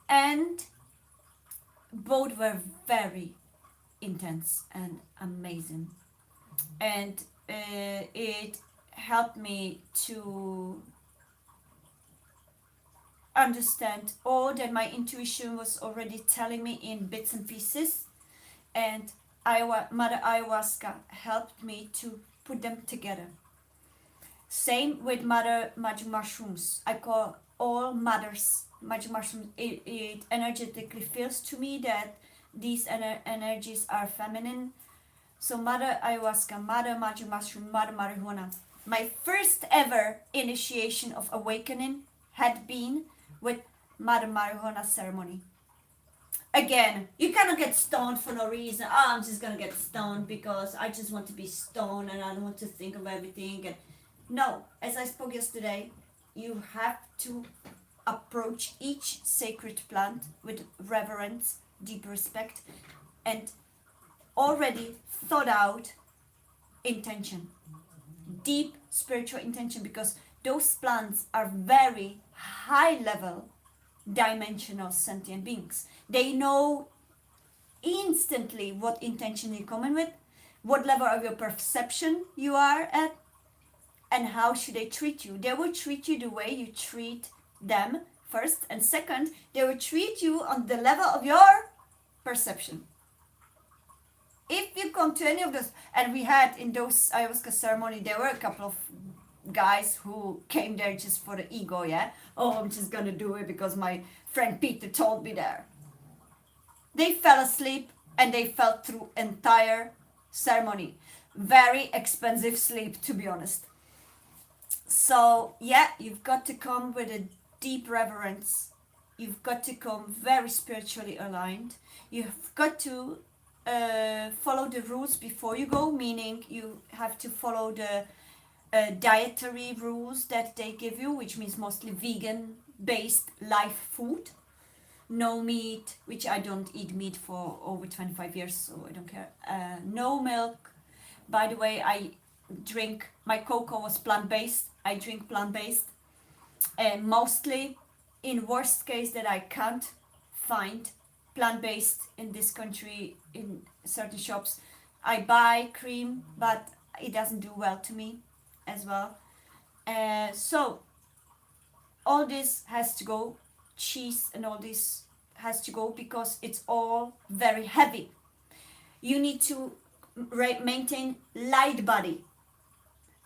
A: And both were very intense and amazing. And it helped me to understand all that my intuition was already telling me in bits and pieces. And Mother Ayahuasca helped me to put them together. Same with magic mushrooms. I call all mothers magic mushrooms. It energetically feels to me that these energies are feminine. So Mother Ayahuasca, Mother Magic Mushroom, Mother Marijuana. My first ever initiation of awakening had been with Mother Marijuana ceremony. Again, you cannot get stoned for no reason. Oh, I'm just gonna get stoned because I just want to be stoned and I don't want to think of everything. And no, as I spoke yesterday, you have to approach each sacred plant with reverence, deep respect, and already thought out intention, deep spiritual intention, because those plants are very high level dimensional sentient beings. They know instantly what intention you're coming with, what level of your perception you are at, and how should they treat you. They will treat you the way you treat them first, and second, they will treat you on the level of your perception. If you come to any of those, and we had in those ayahuasca ceremony, there were a couple of guys who came there just for the ego, yeah? Oh, I'm just gonna do it because my friend Peter told me there. They fell asleep and they fell through entire ceremony. Very expensive sleep, to be honest. So yeah, you've got to come with a deep reverence. You've got to come very spiritually aligned. You've got to follow the rules before you go, meaning you have to follow the dietary rules that they give you, which means mostly vegan based live food. No meat, which I don't eat meat for over 25 years, so I don't care. No milk. By the way, I drink, my cocoa was plant-based. I drink plant-based. And mostly, in worst case that I can't find plant-based in this country in certain shops, I buy cream, but it doesn't do well to me as well. So all this has to go, cheese and all this has to go, because it's all very heavy. You need to maintain light body,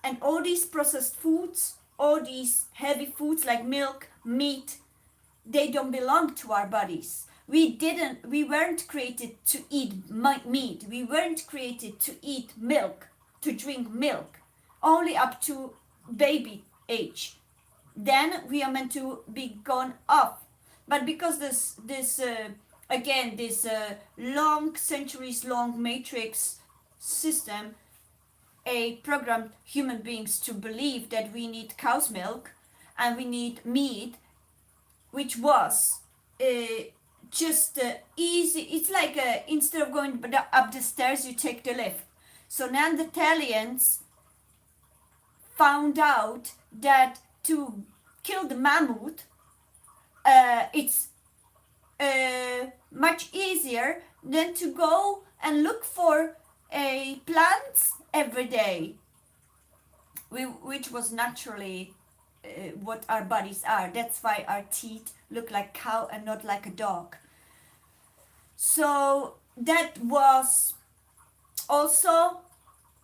A: and all these processed foods, all these heavy foods like milk, meat, they don't belong to our bodies. We weren't created to eat meat. We weren't created to eat milk, to drink milk, only up to baby age. Then we are meant to be gone off. But because this long, centuries long matrix system, programmed human beings to believe that we need cow's milk and we need meat, which was just easy. It's like instead of going up the stairs, you take the lift. So Neanderthalians found out that to kill the mammoth, it's much easier than to go and look for plants every day, which was naturally what our bodies are. That's why our teeth look like cow and not like a dog. So that was also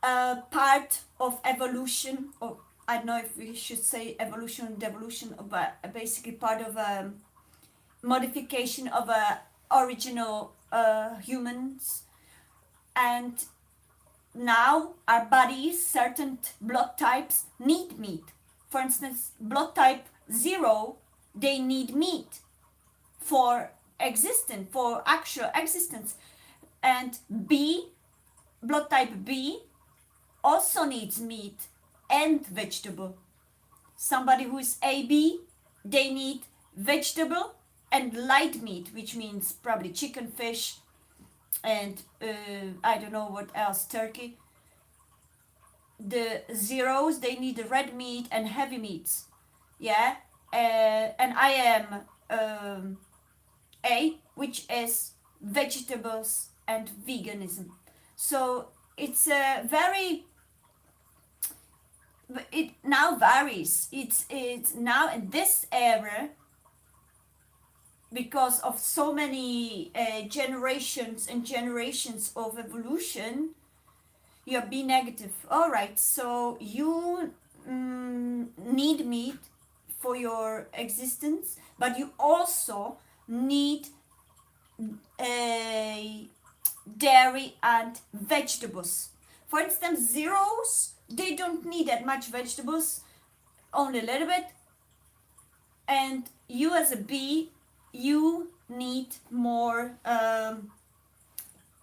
A: a part of evolution, or I don't know if we should say evolution, devolution, but basically part of a modification of a original humans. And now our bodies, certain blood types need meat. For instance, blood type 0, they need meat for existence, for actual existence. And blood type B also needs meat and vegetable. Somebody who is AB, they need vegetable and light meat, which means probably chicken, fish, and I don't know what else, turkey. The zeros, they need the red meat and heavy meats. Yeah, and I am A, which is vegetables and veganism. So it's a very, it now varies. It's now in this era, because of so many generations and generations of evolution. You're B negative. All right, so you need meat for your existence, but you also need dairy and vegetables. For instance, zeros, they don't need that much vegetables, only a little bit. And you as a B, you need more.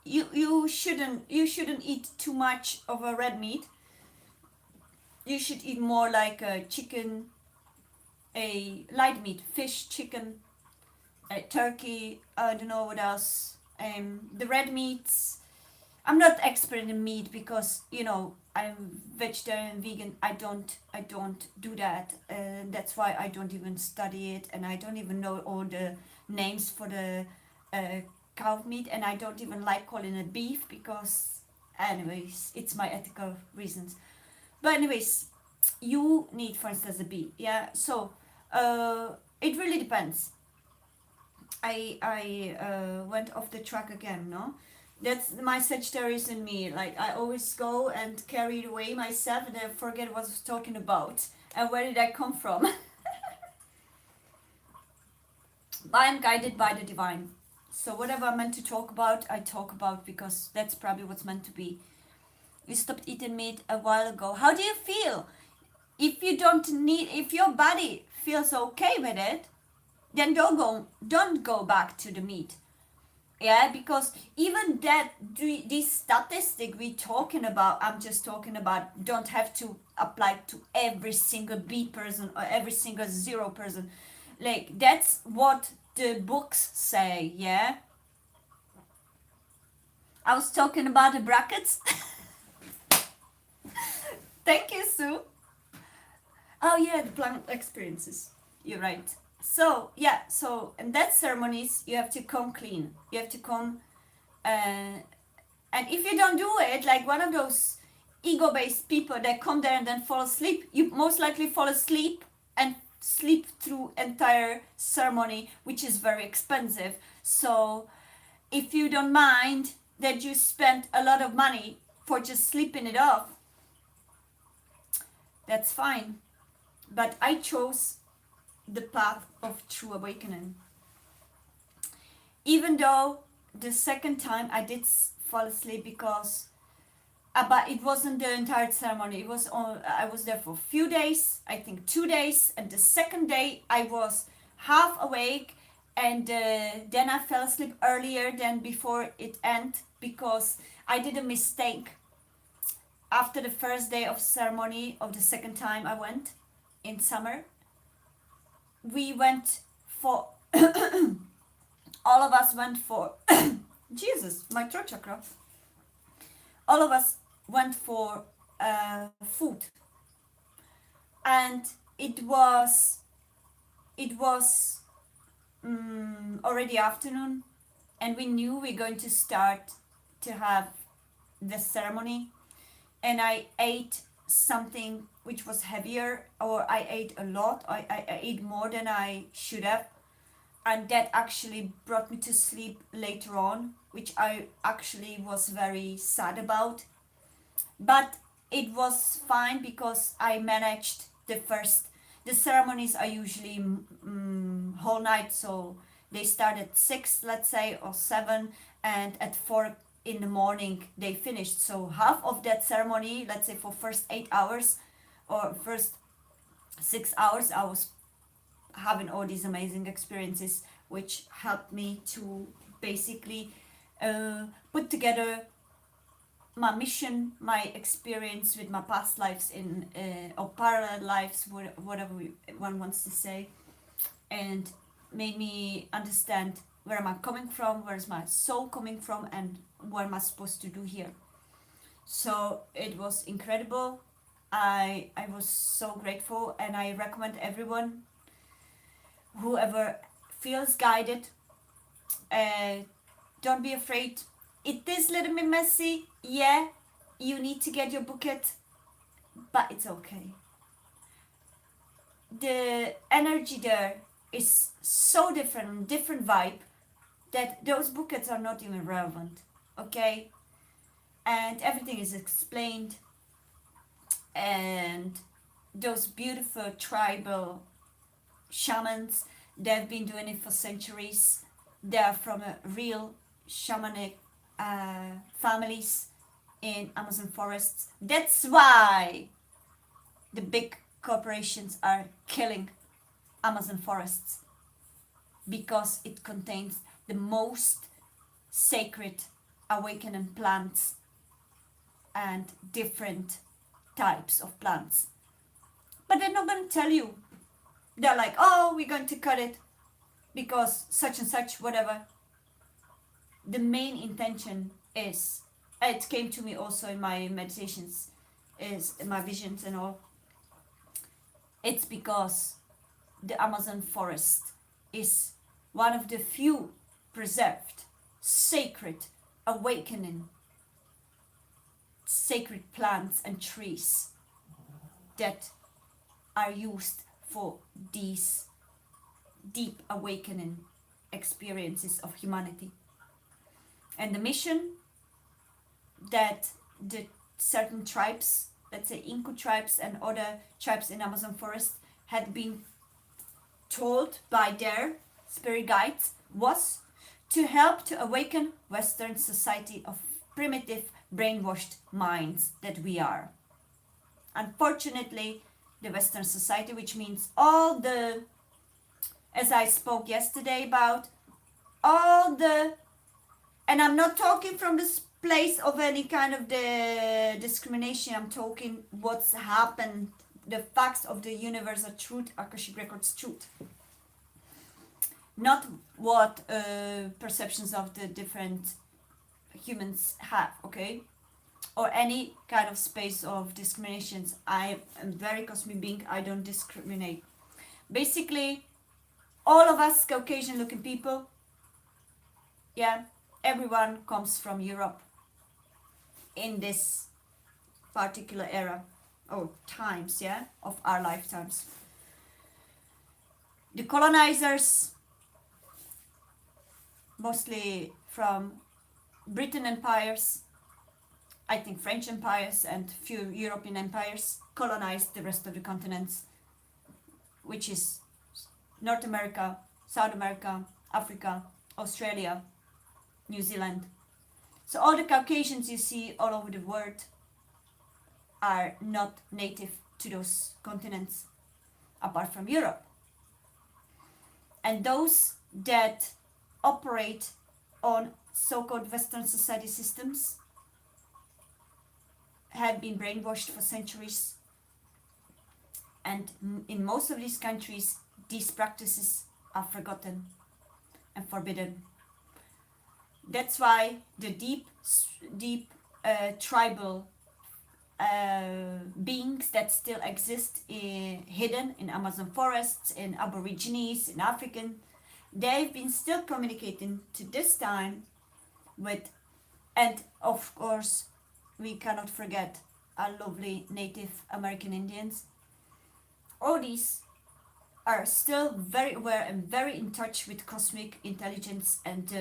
A: You shouldn't eat too much of a red meat. You should eat more like a chicken, a light meat, fish, chicken, turkey. I don't know what else. The red meats. I'm not expert in meat because I'm vegetarian, vegan. I don't do that. That's why I don't even study it, and I don't even know all the names for the cow meat, and I don't even like calling it beef because, anyways, it's my ethical reasons. But anyways, you need, for instance, a bee. Yeah. So it really depends. I went off the track again. No. That's my Sagittarius in me. Like I always go and carry it away myself, and I forget what I was talking about and where did I come from. I am guided by the divine. So whatever I'm meant to talk about, I talk about because that's probably what's meant to be. You stopped eating meat a while ago. How do you feel? If your body feels okay with it, then don't go back to the meat. Yeah, because even that, this statistic we talking about, I'm just talking about, don't have to apply to every single B person or every single zero person. Like, that's what the books say, yeah? I was talking about the brackets. Thank you, Sue. Oh yeah, the plant experiences. You're right. So yeah, so in that ceremonies you have to come clean. You have to come, and if you don't do it, like one of those ego-based people that come there and then fall asleep, you most likely fall asleep and sleep through entire ceremony, which is very expensive. So if you don't mind that you spent a lot of money for just sleeping it off, that's fine. But I chose the path of true awakening. Even though the second time I did fall asleep because but it wasn't the entire ceremony. It was I was there for a few days, I think 2 days, and the second day I was half awake, and then I fell asleep earlier than before it ended because I did a mistake. After the first day of ceremony of the second time I went in summer, we went for all of us went for Jesus, my throat chakra. All of us went for food, and it was already afternoon, and we knew we are going to start to have the ceremony, and I ate something which was heavier, or I ate a lot. I ate more than I should have, and that actually brought me to sleep later on, which I actually was very sad about. But it was fine because I managed the ceremonies are usually whole night, so they start at 6, let's say, or 7, and at 4 in the morning they finished. So half of that ceremony, let's say for first 8 hours or first 6 hours, I was having all these amazing experiences, which helped me to basically put together my mission, my experience with my past lives in or parallel lives, whatever one wants to say, and made me understand where am I coming from, where is my soul coming from, and what am I supposed to do here. So it was incredible. I was so grateful, and I recommend everyone, whoever feels guided, uh, don't be afraid. It is a little bit messy, yeah, you need to get your bouquet, but it's okay. The energy there is so different vibe, that those bouquets are not even relevant, okay? And everything is explained, and those beautiful tribal shamans, they've been doing it for centuries. They're from a real shamanic families in Amazon forests. That's why the big corporations are killing Amazon forests, because it contains the most sacred awakening plants and different types of plants. But they're not going to tell you. They're like, oh, we're going to cut it because such and such, whatever. The main intention is, it came to me also in my meditations, is in my visions and all. It's because the Amazon forest is one of the few preserved, sacred, awakening, sacred plants and trees that are used for these deep awakening experiences of humanity. And the mission that the certain tribes, let's say Inca tribes and other tribes in Amazon forest, had been told by their spirit guides, was to help to awaken Western society of primitive brainwashed minds that we are. Unfortunately, the Western society, which means all the, as I spoke yesterday about, all the, and I'm not talking from this place of any kind of the discrimination, I'm talking what's happened, the facts of the universal truth, Akashic Records truth. Not what perceptions of the different humans have, okay? Or any kind of space of discriminations. I am very cosmic being, I don't discriminate. Basically, all of us Caucasian looking people, yeah, everyone comes from Europe in this particular era or times, yeah, of our lifetimes. The colonizers, mostly from Britain empires, I think French empires and few European empires, colonized the rest of the continents, which is North America, South America, Africa, Australia, New Zealand. So all the Caucasians you see all over the world are not native to those continents, apart from Europe. And those that operate on so-called Western society systems have been brainwashed for centuries, and in most of these countries these practices are forgotten and forbidden. That's why the deep tribal beings that still exist hidden in Amazon forests, in Aborigines, in African, they've been still communicating to this time with, and of course, we cannot forget our lovely Native American Indians. All these are still very aware and very in touch with cosmic intelligence and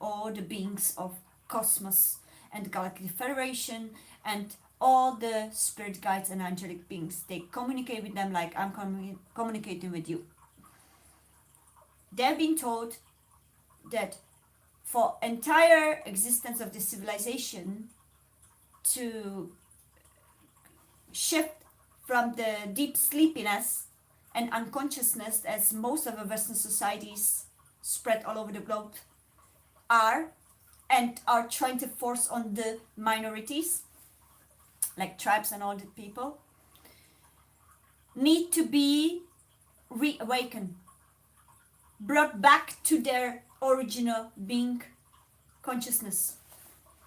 A: all the beings of cosmos and Galactic Federation and all the spirit guides and angelic beings. They communicate with them like I'm communicating with you. They've been told that for entire existence of the civilization to shift from the deep sleepiness and unconsciousness as most of the Western societies spread all over the globe are, and are trying to force on the minorities like tribes and all the people, need to be reawakened, brought back to their original being consciousness,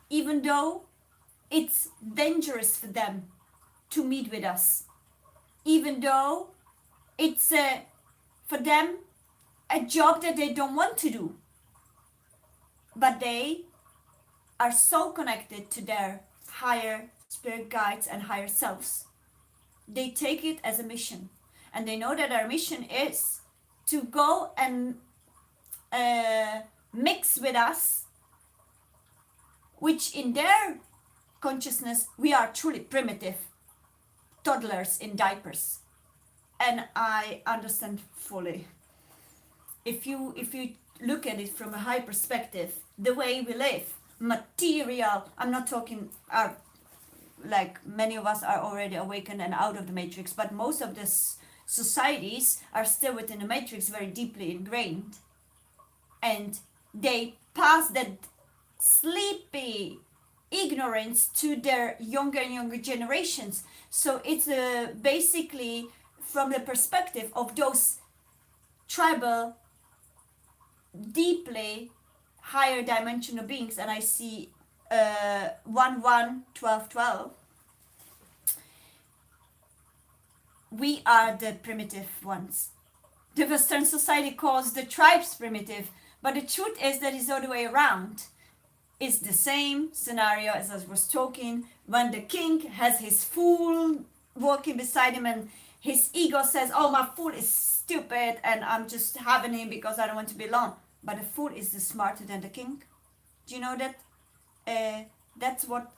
A: even though it's dangerous for them to meet with us, even though it's for them a job that they don't want to do, but they are so connected to their higher spirit guides and higher selves. They take it as a mission, and they know that our mission is to go and mix with us, which in their consciousness we are truly primitive toddlers in diapers. And I understand fully. If you look at it from a high perspective, the way we live, material, I'm not talking like many of us are already awakened and out of the matrix, but most of the societies are still within the matrix, very deeply ingrained, and they pass that sleepy ignorance to their younger and younger generations. So it's basically from the perspective of those tribal, deeply higher dimensional beings, and I see 1 1 12 12. We are the primitive ones. The Western society calls the tribes primitive, but the truth is that it's all the way around. It's the same scenario as I was talking when the king has his fool walking beside him and his ego says, oh, my fool is stupid and I'm just having him because I don't want to be alone. But the fool is the smarter than the king. Do you know that? That's what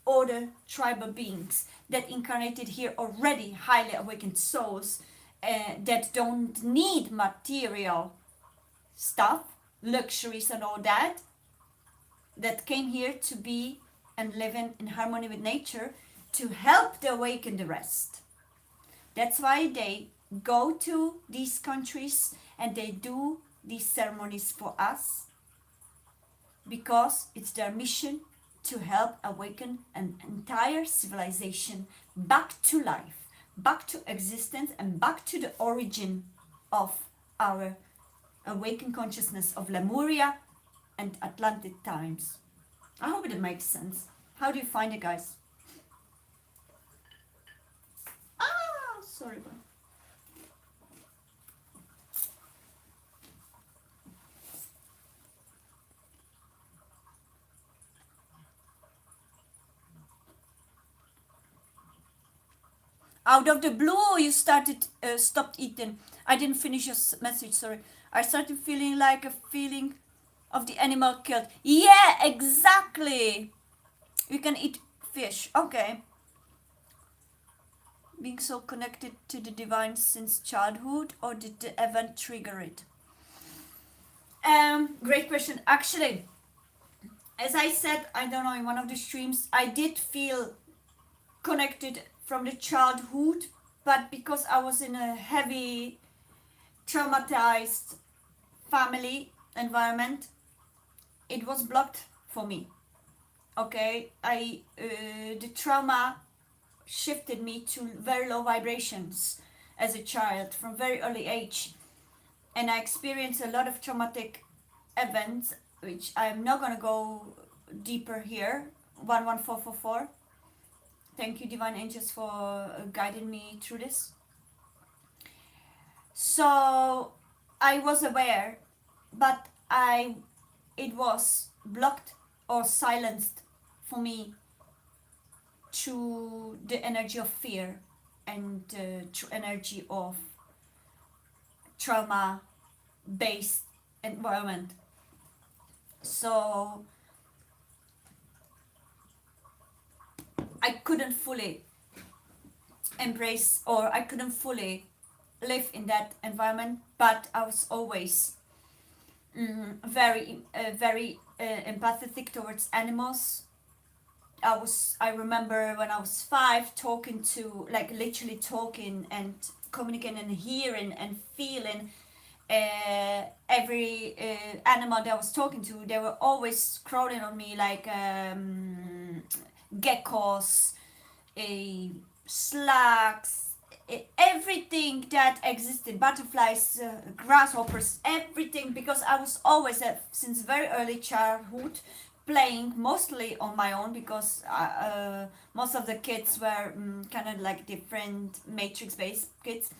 A: all the tribal beings that incarnated here already, highly awakened souls that don't need material stuff, luxuries and all that, that came here to be and live in harmony with nature, to help to awaken the rest. That's why they go to these countries and they do these ceremonies for us, because it's their mission to help awaken an entire civilization back to life, back to existence, and back to the origin of our awakened consciousness of Lemuria and Atlantic times. I hope it makes sense. How do you find it, guys? Sorry about out of the blue you stopped eating. I didn't finish your message, sorry. I started feeling like a feeling of the animal killed. Yeah, exactly. You can eat fish. Okay. Being so connected to the divine since childhood, or did the event trigger it? Great question. Actually, as I said, I don't know, in one of the streams, I did feel connected from the childhood, but because I was in a heavy traumatized family environment, it was blocked for me. Okay, the trauma shifted me to very low vibrations as a child from very early age, and I experienced a lot of traumatic events which I'm not gonna go deeper here. 11444. Thank you, divine angels, for guiding me through this. So I was aware, but it was blocked or silenced for me through the energy of fear and through energy of trauma based environment. So I couldn't fully embrace, or I couldn't fully live in that environment, but I was always very empathetic towards animals. I remember when I was 5 talking to, like literally talking and communicating and hearing and feeling every animal that I was talking to. They were always crawling on me like geckos, slugs, everything that existed, butterflies, grasshoppers, everything, because I was always since very early childhood playing mostly on my own, because most of the kids were kind of like different matrix based kids,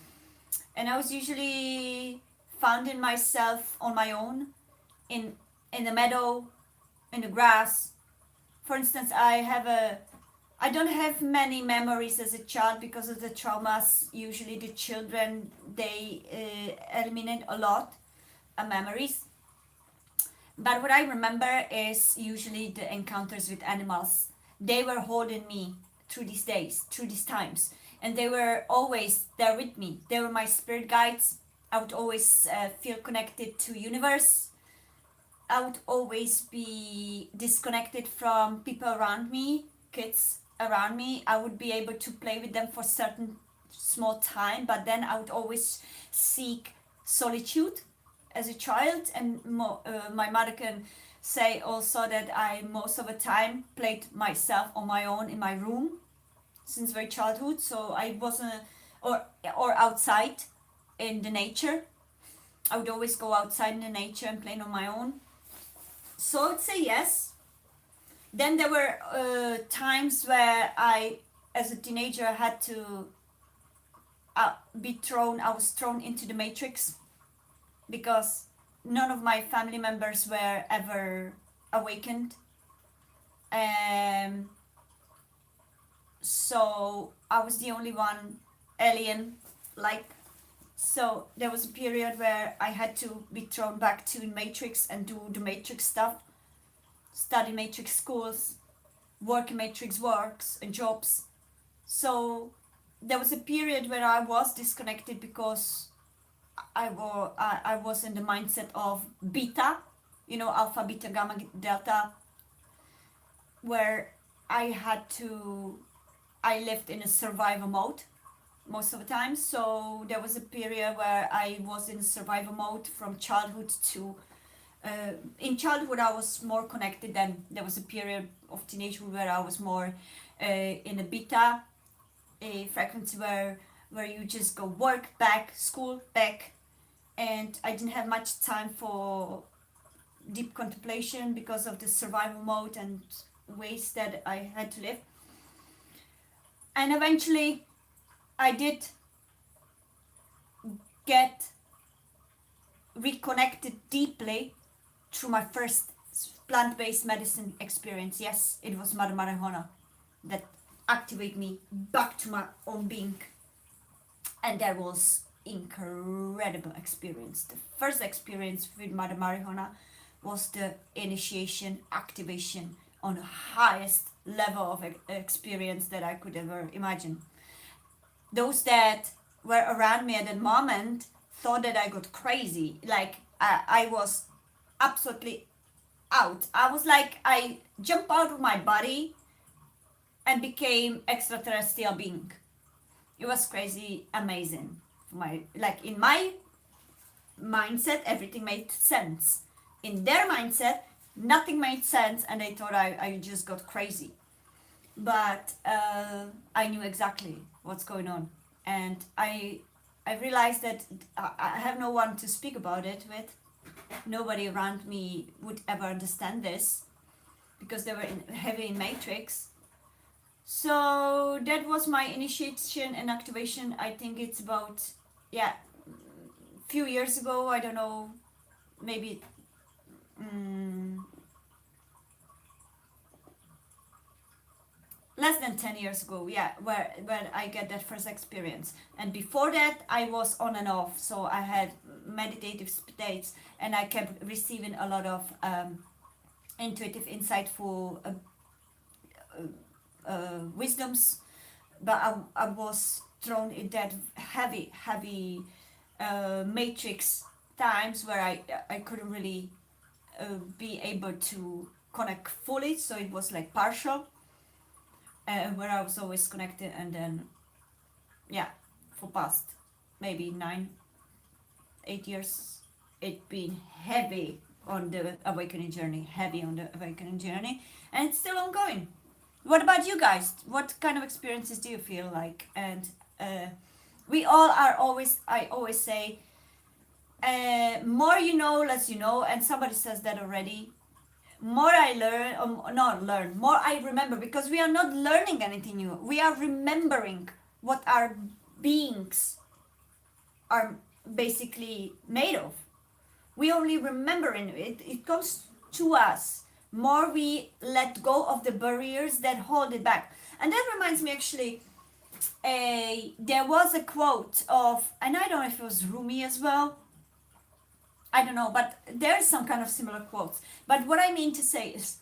A: and I was usually finding myself on my own in the meadow, in the grass. For instance, I don't have many memories as a child because of the traumas. Usually the children, they eliminate a lot of memories. But what I remember is usually the encounters with animals. They were holding me through these days, through these times. And they were always there with me. They were my spirit guides. I would always feel connected to universe. I would always be disconnected from people around me, kids around me. I would be able to play with them for certain small time, but then I would always seek solitude as a child. And my mother can say also that I most of the time played myself on my own in my room since very childhood. So I wasn't, or outside in the nature. I would always go outside in the nature and play on my own. So I would say yes. Then there were times where I, as a teenager, had to I was thrown into the matrix because none of my family members were ever awakened. So I was the only one alien, like. So there was a period where I had to be thrown back to matrix and do the matrix stuff, study matrix schools, work in matrix works and jobs. So there was a period where I was disconnected because I was in the mindset of beta, alpha, beta, gamma, delta, where I lived in a survival mode most of the time. So there was a period where I was in survival mode from childhood to in childhood I was more connected. Then there was a period of teenagehood where I was more in a beta, a frequency where you just go work, back, school, back, and I didn't have much time for deep contemplation because of the survival mode and ways that I had to live. And eventually I did get reconnected deeply through my first plant-based medicine experience. Yes, it was Mother Marijuana that activated me back to my own being. And that was incredible experience. The first experience with Mother Marijuana was the initiation, activation on the highest level of experience that I could ever imagine. Those that were around me at that moment thought that I got crazy. Like I was absolutely out. I was like, I jumped out of my body and became extraterrestrial being. It was crazy, amazing. In my mindset, everything made sense. In their mindset, nothing made sense, and they thought I just got crazy. But I knew exactly what's going on, and I realized that I have no one to speak about it with, Nobody around me would ever understand this because they were heavy in matrix. So that was my initiation and activation. I think it's about, yeah, few years ago. I don't know, maybe less than 10 years ago, yeah, where when I get that first experience. And before that I was on and off, so I had meditative states and I kept receiving a lot of intuitive, insightful wisdoms, but I was thrown in that heavy matrix times where I couldn't really be able to connect fully, so it was like partial, where I was always connected. And then, yeah, for past maybe 9 8 years, it been heavy on the awakening journey, and it's still ongoing. What about you guys? What kind of experiences do you feel like? And uh, we all are always, I always say, more you know, less you know, and somebody says that already. More I learn, not learn, more I remember, because we are not learning anything new. We are remembering what our beings are basically made of. We only remembering it. It comes to us. More we let go of the barriers that hold it back. And that reminds me, actually, there was a quote of, and I don't know if it was Rumi as well, I don't know, but there's some kind of similar quotes. But what I mean to say is,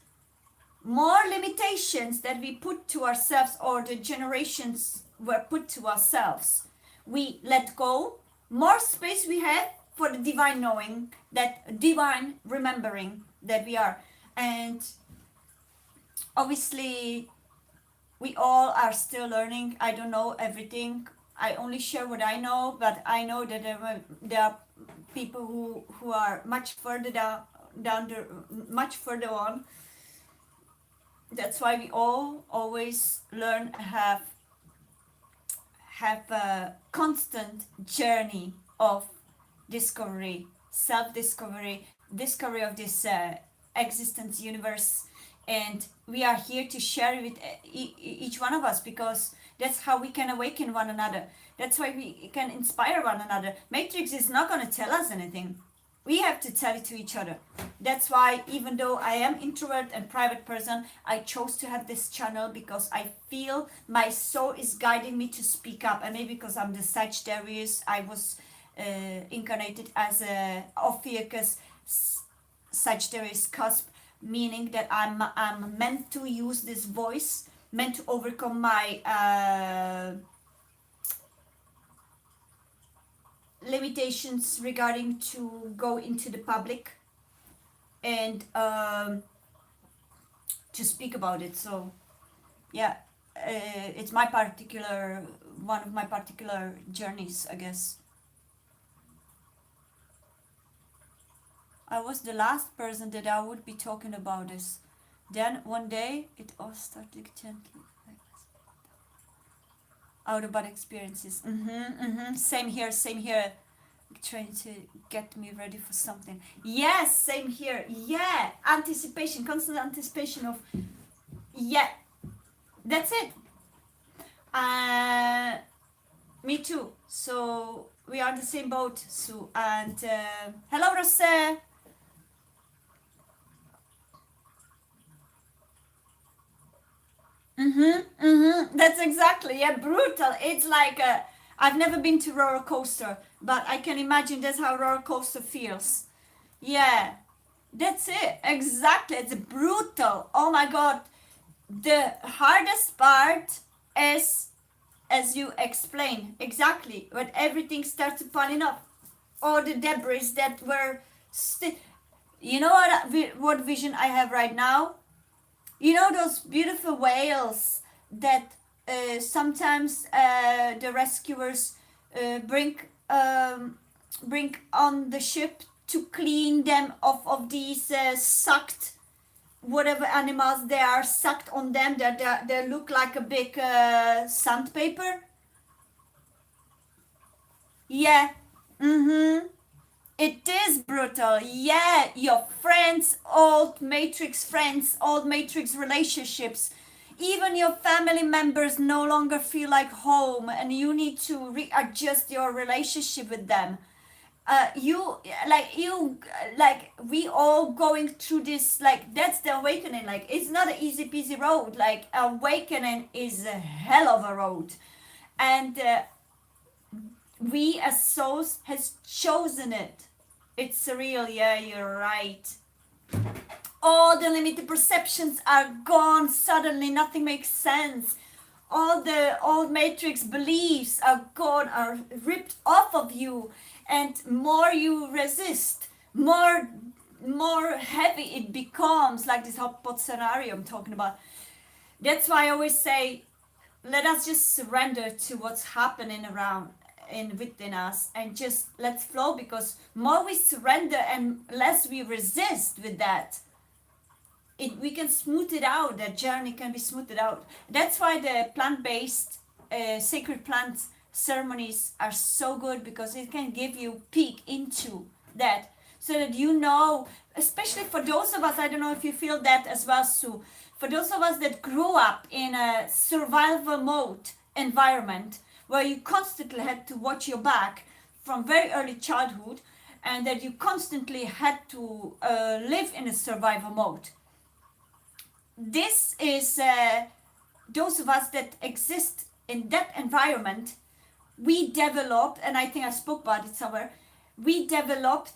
A: more limitations that we put to ourselves, or the generations were put to ourselves, we let go, more space we have for the divine knowing, that divine remembering that we are. And obviously we all are still learning. I don't know everything. I only share what I know, but I know that there are people who are much further down the much further on. That's why we all always learn, have a constant journey of discovery, self-discovery, discovery of this existence, universe. And we are here to share with each one of us, because that's how we can awaken one another. That's why we can inspire one another. Matrix is not going to tell us anything. We have to tell it to each other. That's why, even though I am introvert and private person, I chose to have this channel, because I feel my soul is guiding me to speak up. And maybe because I'm the Sagittarius, I was incarnated as a Ophiuchus Sagittarius cusp, meaning that I'm meant to use this voice, meant to overcome my limitations regarding to go into the public, and to speak about it. So yeah, it's my particular, one of my particular journeys, I guess. I was the last person that I would be talking about this. Then one day it all started gently. Out of body experiences. Same here, same here. Trying to get me ready for something. Yes, same here. Yeah, anticipation, constant anticipation of, yeah, that's it. Me too. So we are in the same boat, Sue. And hello, Rose. That's exactly, yeah, brutal. It's like I've never been to roller coaster, but I can imagine that's how roller coaster feels. Yeah, that's it. Exactly. It's brutal. Oh my god. The hardest part is, as you explain, exactly, when everything starts piling up, all the debris that were you know what vision I have right now? You know those beautiful whales that sometimes the rescuers bring bring on the ship to clean them of these sucked, whatever animals they are, sucked on them, that they look like a big sandpaper. Yeah. Mm-hmm. It is brutal. Yeah, your friends, old Matrix friends, old Matrix relationships, even your family members no longer feel like home, and you need to readjust your relationship with them. You, we all going through this, like, that's the awakening. Like, it's not an easy peasy road. Like, awakening is a hell of a road. And we as souls has chosen it. It's surreal. Yeah, you're right. All the limited perceptions are gone. Suddenly nothing makes sense. All the old matrix beliefs are gone, are ripped off of you. And more you resist, more heavy it becomes, like this hot pot scenario I'm talking about. That's why I always say, let us just surrender to what's happening around in within us, and just let's flow, because more we surrender and less we resist with that, we can smooth it out. That journey can be smoothed out. That's why the plant-based sacred plants ceremonies are so good, because it can give you peek into that, so that you know, especially for those of us, I don't know if you feel that as well, Sue, for those of us that grew up in a survival mode environment, where you constantly had to watch your back from very early childhood, and that you constantly had to live in a survival mode. This is those of us that exist in that environment. We developed, and I think I spoke about it somewhere, we developed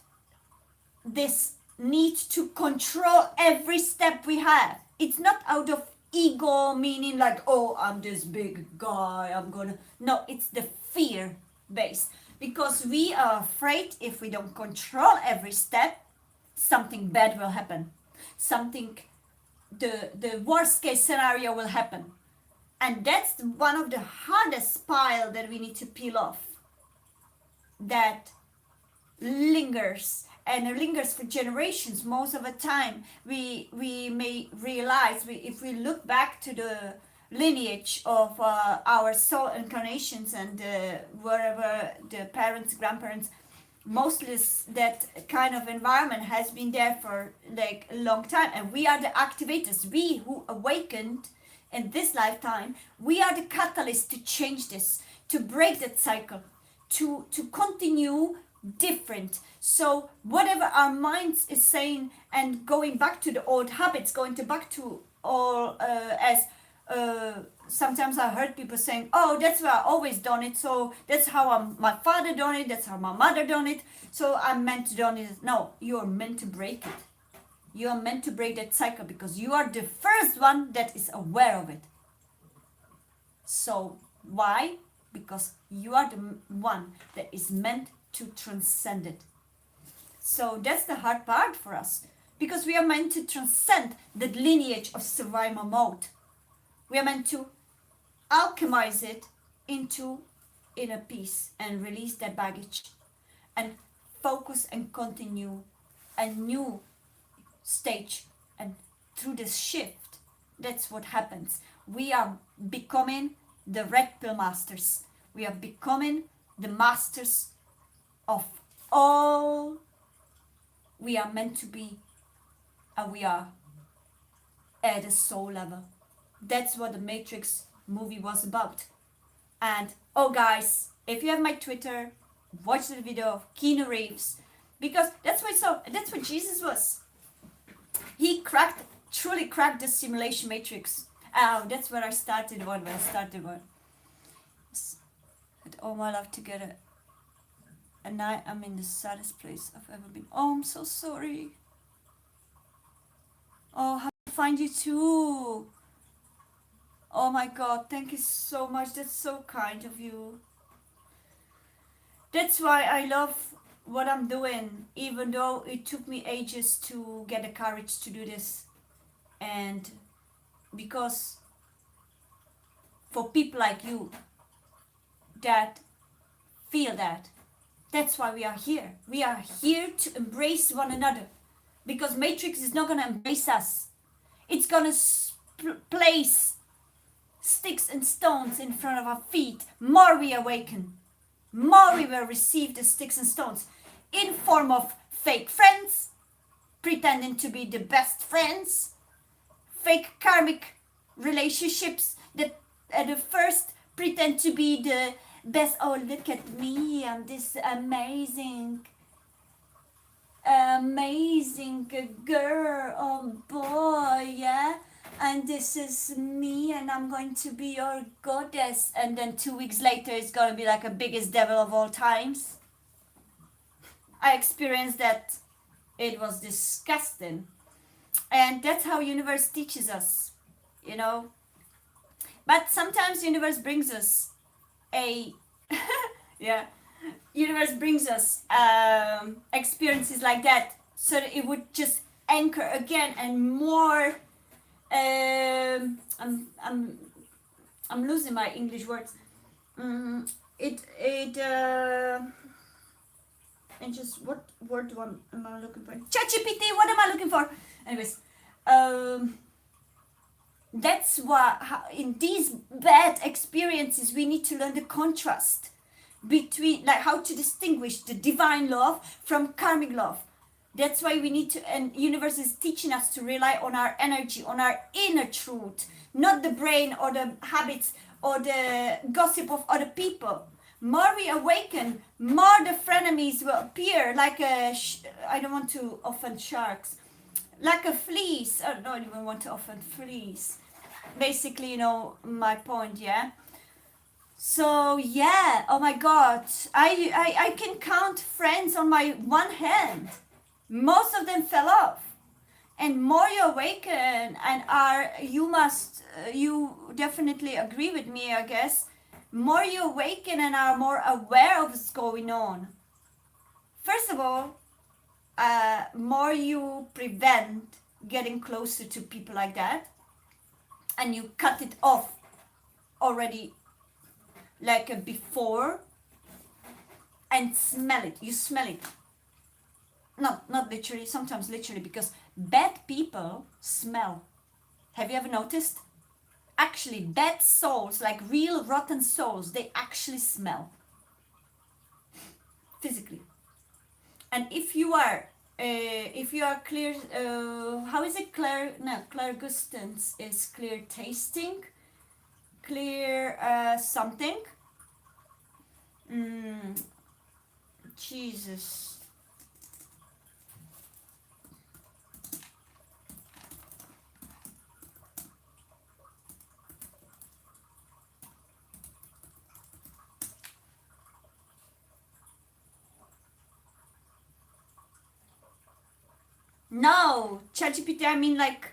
A: this need to control every step we have. It's not out of ego, meaning like, oh, I'm this big guy, I'm gonna, no, it's the fear base, because we are afraid if we don't control every step, something bad will happen, something, the worst case scenario will happen. And that's one of the hardest pile that we need to peel off, that lingers, and it lingers for generations. Most of the time we may realize, if we look back to the lineage of our soul incarnations, and wherever the parents, grandparents, mostly that kind of environment has been there for like a long time, and we are the activators. We who awakened in this lifetime, we are the catalyst to change this, to break that cycle, to continue different. So whatever our minds is saying, and going back to the old habits, going to back to all as sometimes I heard people saying, oh, that's why I always done it, so that's how my father done it, that's how my mother done it, so I'm meant to done it. No, you're meant to break it. You're meant to break that cycle, because you are the first one that is aware of it. So why? Because you are the one that is meant to transcend it. So that's the hard part for us, because we are meant to transcend the lineage of survival mode. We are meant to alchemize it into inner peace, and release that baggage, and focus and continue a new stage. And through this shift, that's what happens. We are becoming the red pill masters. We are becoming the masters of all we are meant to be, and we are at a soul level. That's what the Matrix movie was about. And oh guys, if you have my Twitter, watch the video of Keanu Reeves, because that's what Jesus was. He truly cracked the simulation matrix. Oh, that's where I started one. With all my life together, and now I'm in the saddest place I've ever been. Oh, I'm so sorry. Oh, how to find you too. Oh my God, thank you so much. That's so kind of you. That's why I love what I'm doing, even though it took me ages to get the courage to do this. And because for people like you that feel that, that's why we are here. We are here to embrace one another, because Matrix is not going to embrace us. It's going to place sticks and stones in front of our feet. More we awaken, more we will receive the sticks and stones. in form of fake friends, pretending to be the best friends, fake karmic relationships that at the first pretend to be the best. Oh, look at me, I'm this amazing girl, oh boy, yeah, and this is me, and I'm going to be your goddess, and then 2 weeks later it's going to be like a biggest devil of all times. I experienced that. It was disgusting, and that's how universe teaches us, you know. But sometimes universe brings us a yeah, universe brings us experiences like that, so that it would just anchor again and more. I'm losing my English words. It and just what word one am I looking for? ChatGPT. What am I looking for? Anyways, that's why in these bad experiences we need to learn the contrast between, like, how to distinguish the divine love from karmic love. That's why we need to, and universe is teaching us to rely on our energy, on our inner truth, not the brain or the habits or the gossip of other people. More we awaken, more the frenemies will appear, like a I don't want to offend sharks, like a fleece. I don't even want to offend fleece. Basically, you know my point, yeah. So yeah, oh my god, I can count friends on my one hand. Most of them fell off, and more you awaken and are, you must, you definitely agree with me, I guess. More you awaken and are more aware of what's going on. First of all, more you prevent getting closer to people like that, and you cut it off already, like a before, and smell it. You smell it. Not literally, sometimes literally, because bad people smell. Have you ever noticed? Actually, bad souls, like real rotten souls, they actually smell. Physically. And if you are clear, how is it clear? No, clairgustance is clear tasting, clear something. Jesus. No, ChatGPT, I mean like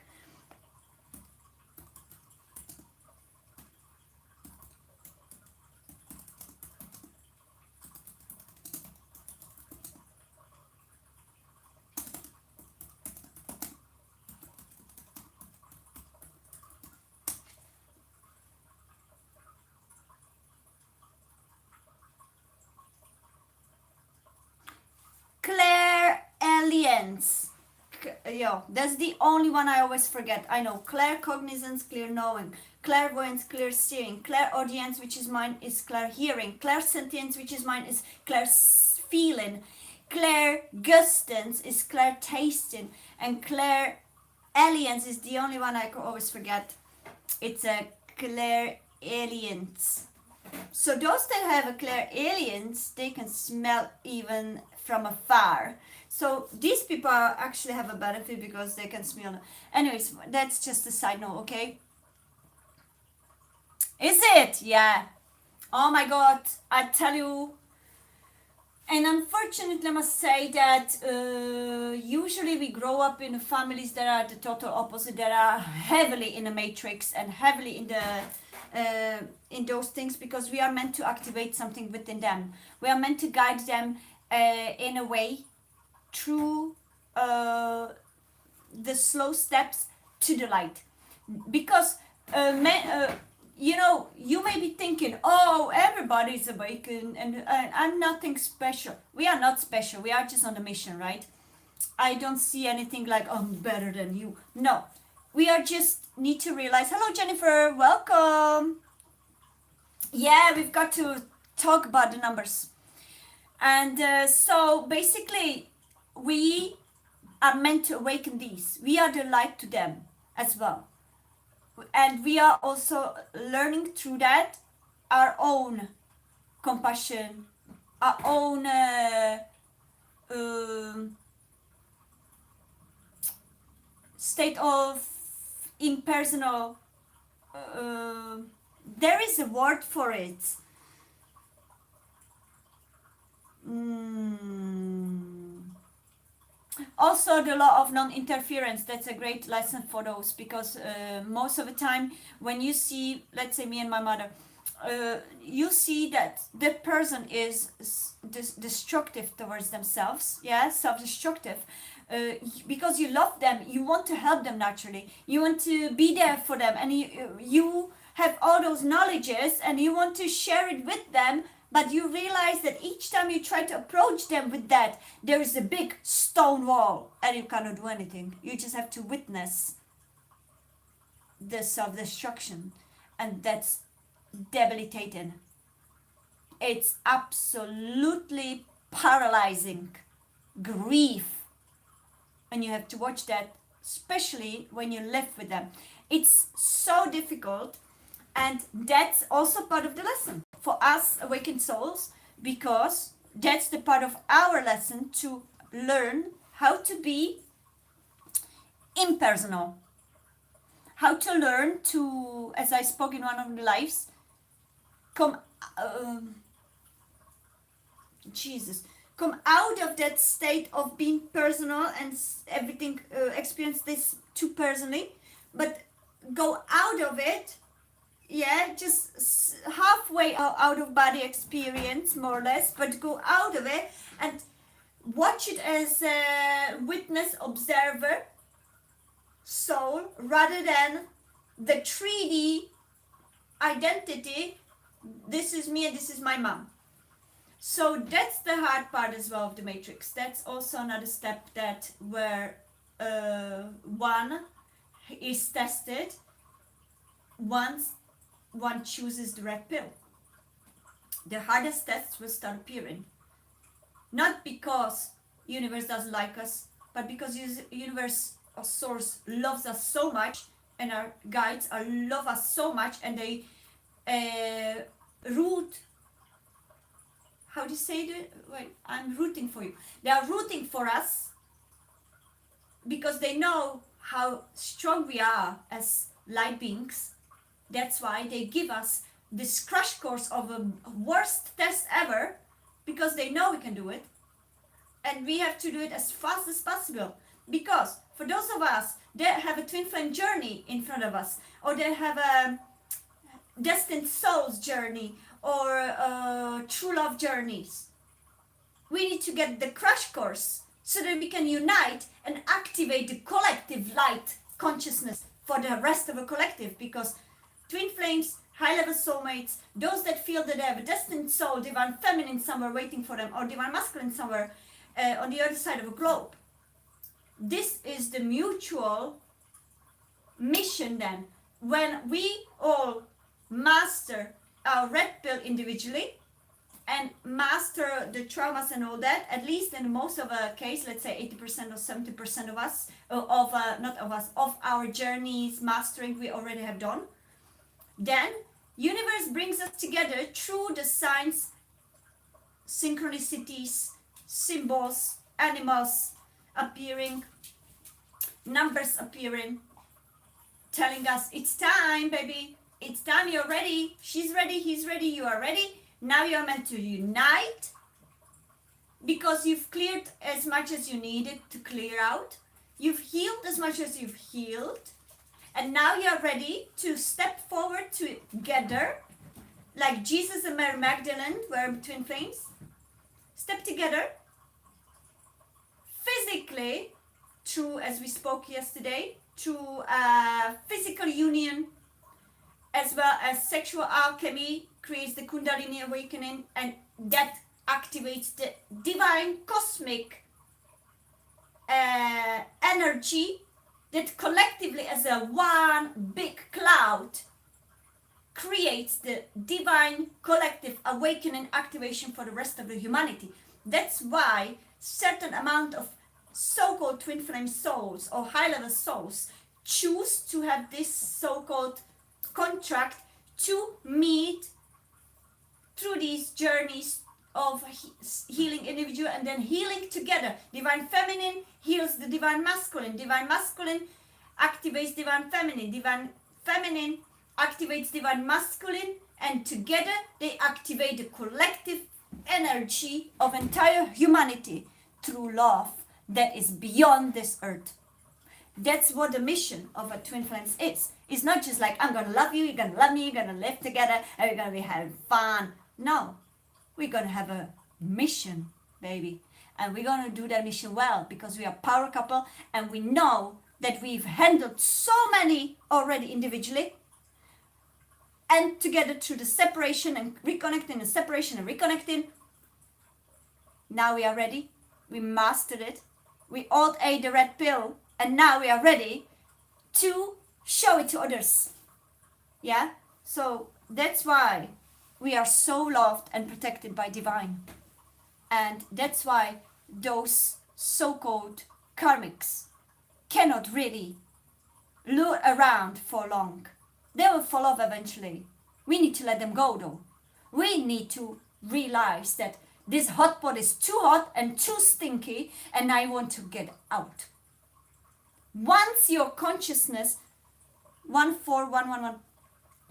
A: Claire aliens. Yo, that's the only one I always forget. I know clair cognizance, clear knowing, clairvoyance, clear seeing, clairaudience, which is mine, is clair hearing, clairsentience, which is mine, is clair feeling, clair gustance is clair tasting, and clair aliens is the only one I can always forget. It's a clair aliens. So those that have a clair aliens, they can smell even from afar. So these people actually have a benefit because they can smell. Anyways, that's just a side note, okay? Is it? Yeah. Oh my god, I tell you. And unfortunately, I must say that usually we grow up in families that are the total opposite, that are heavily in the matrix and heavily in those things, because we are meant to activate something within them. We are meant to guide them in a way through the slow steps to the light. Because you know, you may be thinking, oh, everybody's awakened and I'm nothing special. We are not special. We are just on a mission, right? I don't see anything like, oh, I'm better than you. No, we are just need to realize. Hello, Jennifer. Welcome. Yeah, we've got to talk about the numbers. And so basically, we are meant to awaken these. We are the light to them as well. And we are also learning through that our own compassion, our own um, state of impersonal. Uh, there is a word for it. Mm. Also, the law of non-interference, that's a great lesson for those, because most of the time when you see, let's say me and my mother, you see that the person is destructive towards themselves, yeah, self-destructive, because you love them, you want to help them naturally, you want to be there for them, and you have all those knowledges and you want to share it with them, but you realize that each time you try to approach them with that, there is a big stone wall and you cannot do anything. You just have to witness the self-destruction, and that's debilitating. It's absolutely paralyzing grief, and you have to watch that, especially when you live with them. It's so difficult, and that's also part of the lesson for us awakened souls, because that's the part of our lesson, to learn how to be impersonal, how to learn to, as I spoke in one of the lives, come Jesus, come out of that state of being personal and everything, experience this too personally, but go out of it, yeah, just halfway out of body experience, more or less, but go out of it and watch it as a witness, observer, soul, rather than the 3D identity. This is me and this is my mom. So that's the hard part as well of the matrix. That's also another step that where one is tested once one chooses the red pill. The hardest tests will start appearing. Not because universe doesn't like us, but because universe or source loves us so much, and our guides love us so much, and they root. How do you say it? Wait, I'm rooting for you. They are rooting for us because they know how strong we are as light beings. That's why they give us this crash course of a worst test ever, because they know we can do it. And we have to do it as fast as possible. Because for those of us that have a twin flame journey in front of us, or they have a destined souls journey, or true love journeys, we need to get the crash course so that we can unite and activate the collective light consciousness for the rest of a collective. Because twin flames, high level soulmates, those that feel that they have a destined soul, divine feminine somewhere waiting for them, or divine masculine somewhere on the other side of a globe, this is the mutual mission. Then when we all master our red pill individually and master the traumas and all that, at least in most of a case, let's say 80% or 70% of us, of our journeys mastering we already have done, then universe brings us together through the signs, synchronicities, symbols, animals appearing, numbers appearing, telling us it's time, baby, it's time, you're ready, she's ready, he's ready, you are ready. Now you're meant to unite, because you've cleared as much as you needed to clear out. You've healed as much as you've healed. And now you're ready to step forward together, like Jesus and Mary Magdalene were twin flames. Step together physically through, as we spoke yesterday, through physical union, as well as sexual alchemy creates the Kundalini awakening, and that activates the divine cosmic energy that collectively as a one big cloud creates the divine collective awakening activation for the rest of the humanity. That's why certain amount of so-called twin flame souls or high-level souls choose to have this so-called contract to meet through these journeys of healing individual and then healing together. Divine feminine heals the divine masculine activates divine feminine activates divine masculine, and together they activate the collective energy of entire humanity through love that is beyond this earth. That's what the mission of a twin flames is. It's not just like, I'm gonna love you, you're gonna love me, you're gonna live together, and we're gonna be having fun. No, we're gonna have a mission, baby. And we're gonna do that mission well because we are a power couple and we know that we've handled so many already individually and together through the separation and reconnecting and separation and reconnecting. Now we are ready. We mastered it. We all ate the red pill and now we are ready to show it to others. Yeah? So that's why we are so loved and protected by divine. And that's why those so-called karmics cannot really lure around for long. They will fall off eventually. We need to let them go though. We need to realize that this hot pot is too hot and too stinky and I want to get out. Once your consciousness, 14111,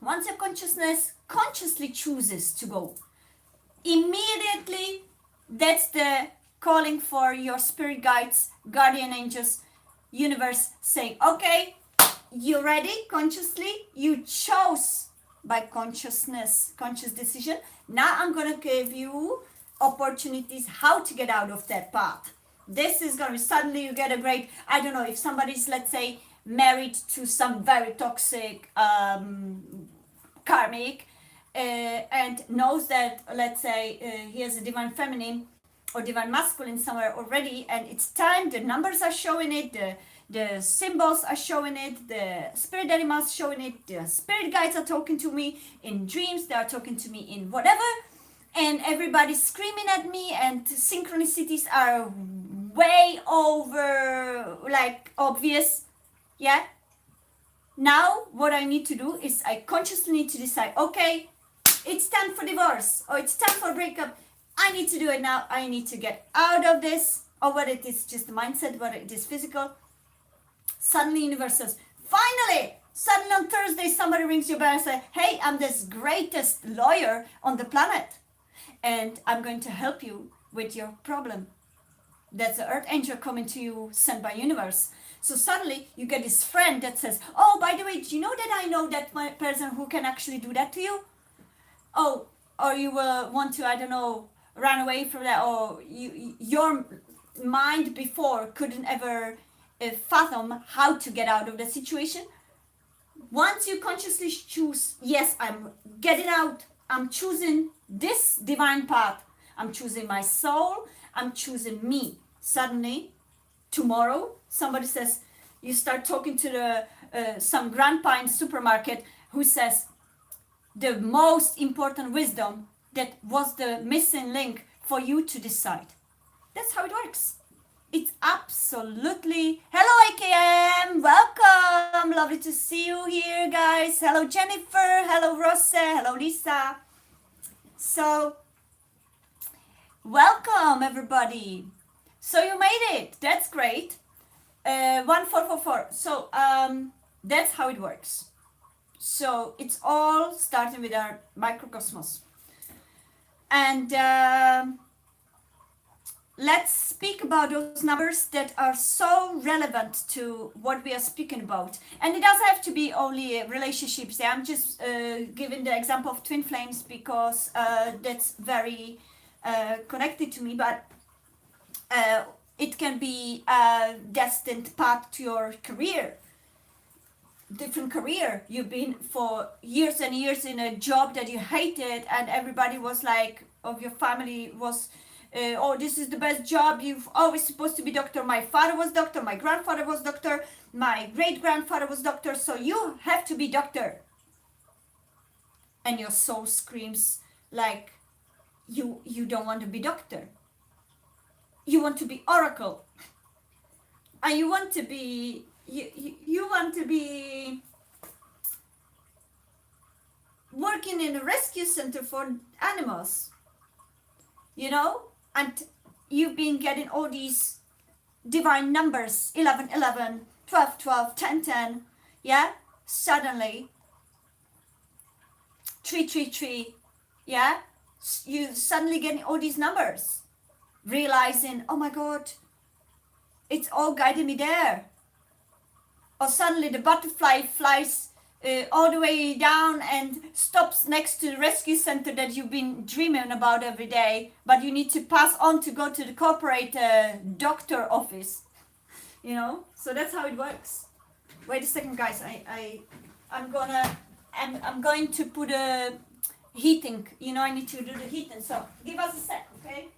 A: once your consciousness consciously chooses to go, immediately that's the calling for your spirit guides, guardian angels, universe saying, okay, you ready consciously? You chose by consciousness, conscious decision. Now I'm going to give you opportunities how to get out of that path. This is going to be suddenly you get a great, I don't know, if somebody's, let's say, married to some very toxic karmic and knows that, let's say, he has a divine feminine or divine masculine somewhere already, and it's time, the numbers are showing it, the symbols are showing it, the spirit animals showing it, the spirit guides are talking to me in dreams, they are talking to me in whatever, and everybody's screaming at me, and synchronicities are way over, like, obvious, yeah? Now, what I need to do is I consciously need to decide, okay, it's time for divorce, or it's time for breakup. I need to do it now. I need to get out of this, or whether it is just the mindset, whether it is physical. Suddenly universe says, finally, suddenly on Thursday, somebody rings your bell and says, hey, I'm this greatest lawyer on the planet, and I'm going to help you with your problem. That's the earth angel coming to you, sent by universe. So suddenly you get this friend that says, oh, by the way, do you know that I know that my person who can actually do that to you? Oh, or you will want to, I don't know, run away from that, or your mind before couldn't ever fathom how to get out of the situation. Once you consciously choose, yes, I'm getting out, I'm choosing this divine path, I'm choosing my soul, I'm choosing me. Suddenly, tomorrow, somebody says, you start talking to the some grandpa in the supermarket who says, the most important wisdom that was the missing link for you to decide. That's how it works. It's absolutely... Hello AKM, welcome, lovely to see you here guys. Hello Jennifer, hello Rose, hello Lisa. So, welcome everybody. So you made it, that's great. 1444, so that's how it works. So it's all starting with our microcosmos. And let's speak about those numbers that are so relevant to what we are speaking about. And it doesn't have to be only relationships. I'm just giving the example of twin flames because that's very connected to me. But it can be a destined path to your career. Different career. You've been for years and years in a job that you hated, and everybody was like, of your family was, oh, this is the best job, you've always supposed to be doctor. My father was doctor, my grandfather was doctor, my great grandfather was doctor, so you have to be doctor. And your soul screams like you don't want to be doctor. You want to be oracle, and you want to be you want to be working in a rescue center for animals, you know, and you've been getting all these divine numbers, 11 11, 12 12, 10 10, yeah, suddenly 3 3 3, yeah, you suddenly getting all these numbers, realizing, oh my god, it's all guiding me there. Or suddenly the butterfly flies all the way down and stops next to the rescue center that you've been dreaming about every day, but you need to pass on to go to the corporate doctor office, you know. So that's how it works. Wait a second, guys. I'm going to put a heating. You know, I need to do the heating. So give us a sec, okay?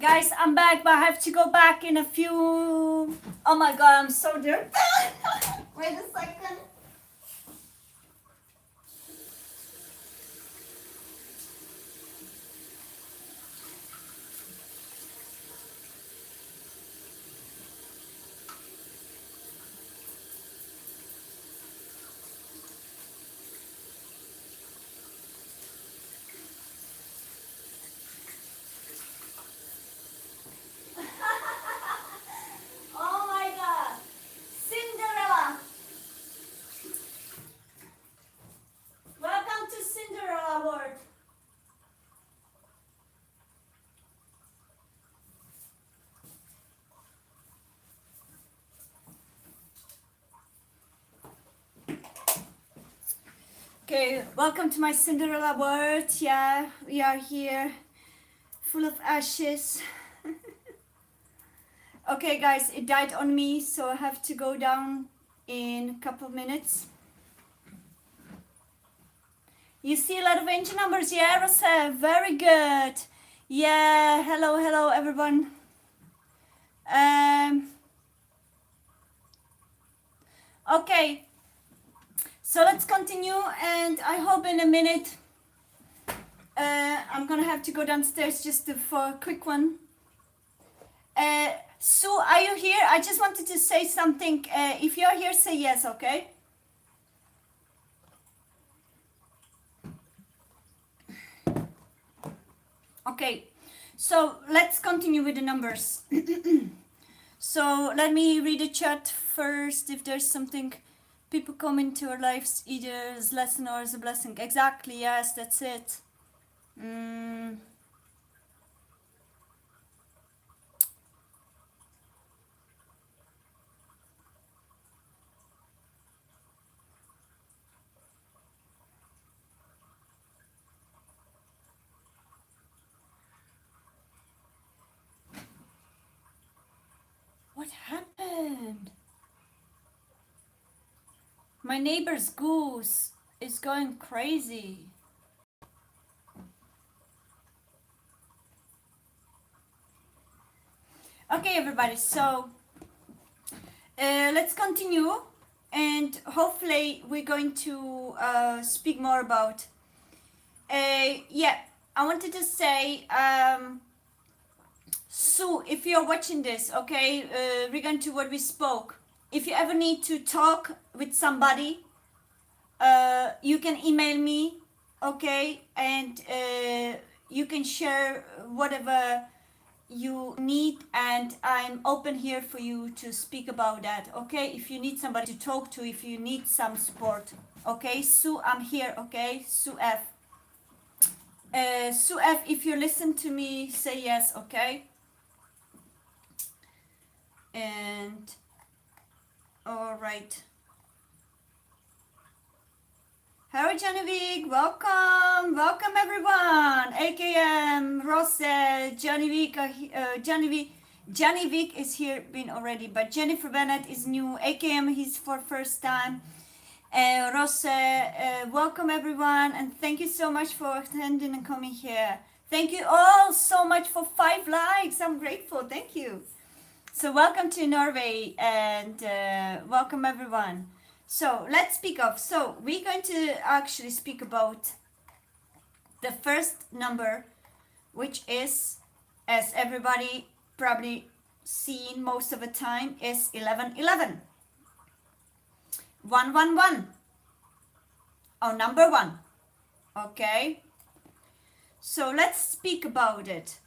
A: Guys, I'm back, but I have to go back in a few. Oh my god, I'm so dirty. Wait a second. Oh my god. Cinderella. Welcome to Cinderella world. Okay, welcome to my Cinderella world. Yeah, we are here, full of ashes. Okay, guys, it died on me, so I have to go down in a couple of minutes. You see a lot of angel numbers, yeah, Rosa? Very good. Yeah, hello, everyone. Okay, so let's continue, and I hope in a minute I'm gonna have to go downstairs just for a quick one. Sue, are you here? I just wanted to say something. If you're here, say yes, okay? Okay, so let's continue with the numbers. So let me read the chat first. If there's something, people come into our lives either as a lesson or as a blessing. Exactly, yes, that's it. What happened? My neighbor's goose is going crazy. Okay, everybody, so let's continue, and hopefully we're going to speak more about yeah, I wanted to say Sue, if you're watching this, okay, regarding to what we spoke, if you ever need to talk with somebody, you can email me, okay, and you can share whatever you need, and I'm open here for you to speak about that, okay? If you need somebody to talk to, if you need some support, okay? Sue, I'm here, okay? Sue F. Sue F, if you listen to me, say yes, okay? And all right. Hello, Genevieve. Welcome everyone. AKM, Rose, Genevieve, Genevieve is here, been already, but Jennifer Bennett is new. AKM, he's for first time. Rose, welcome everyone, and thank you so much for attending and coming here. Thank you all so much for 5 likes. I'm grateful. Thank you. So welcome to Norway, and welcome everyone. So let's speak of. So we're going to actually speak about the first number, which is, as everybody probably seen most of the time, is 1111. 111. Oh, number 1. Okay. So let's speak about it.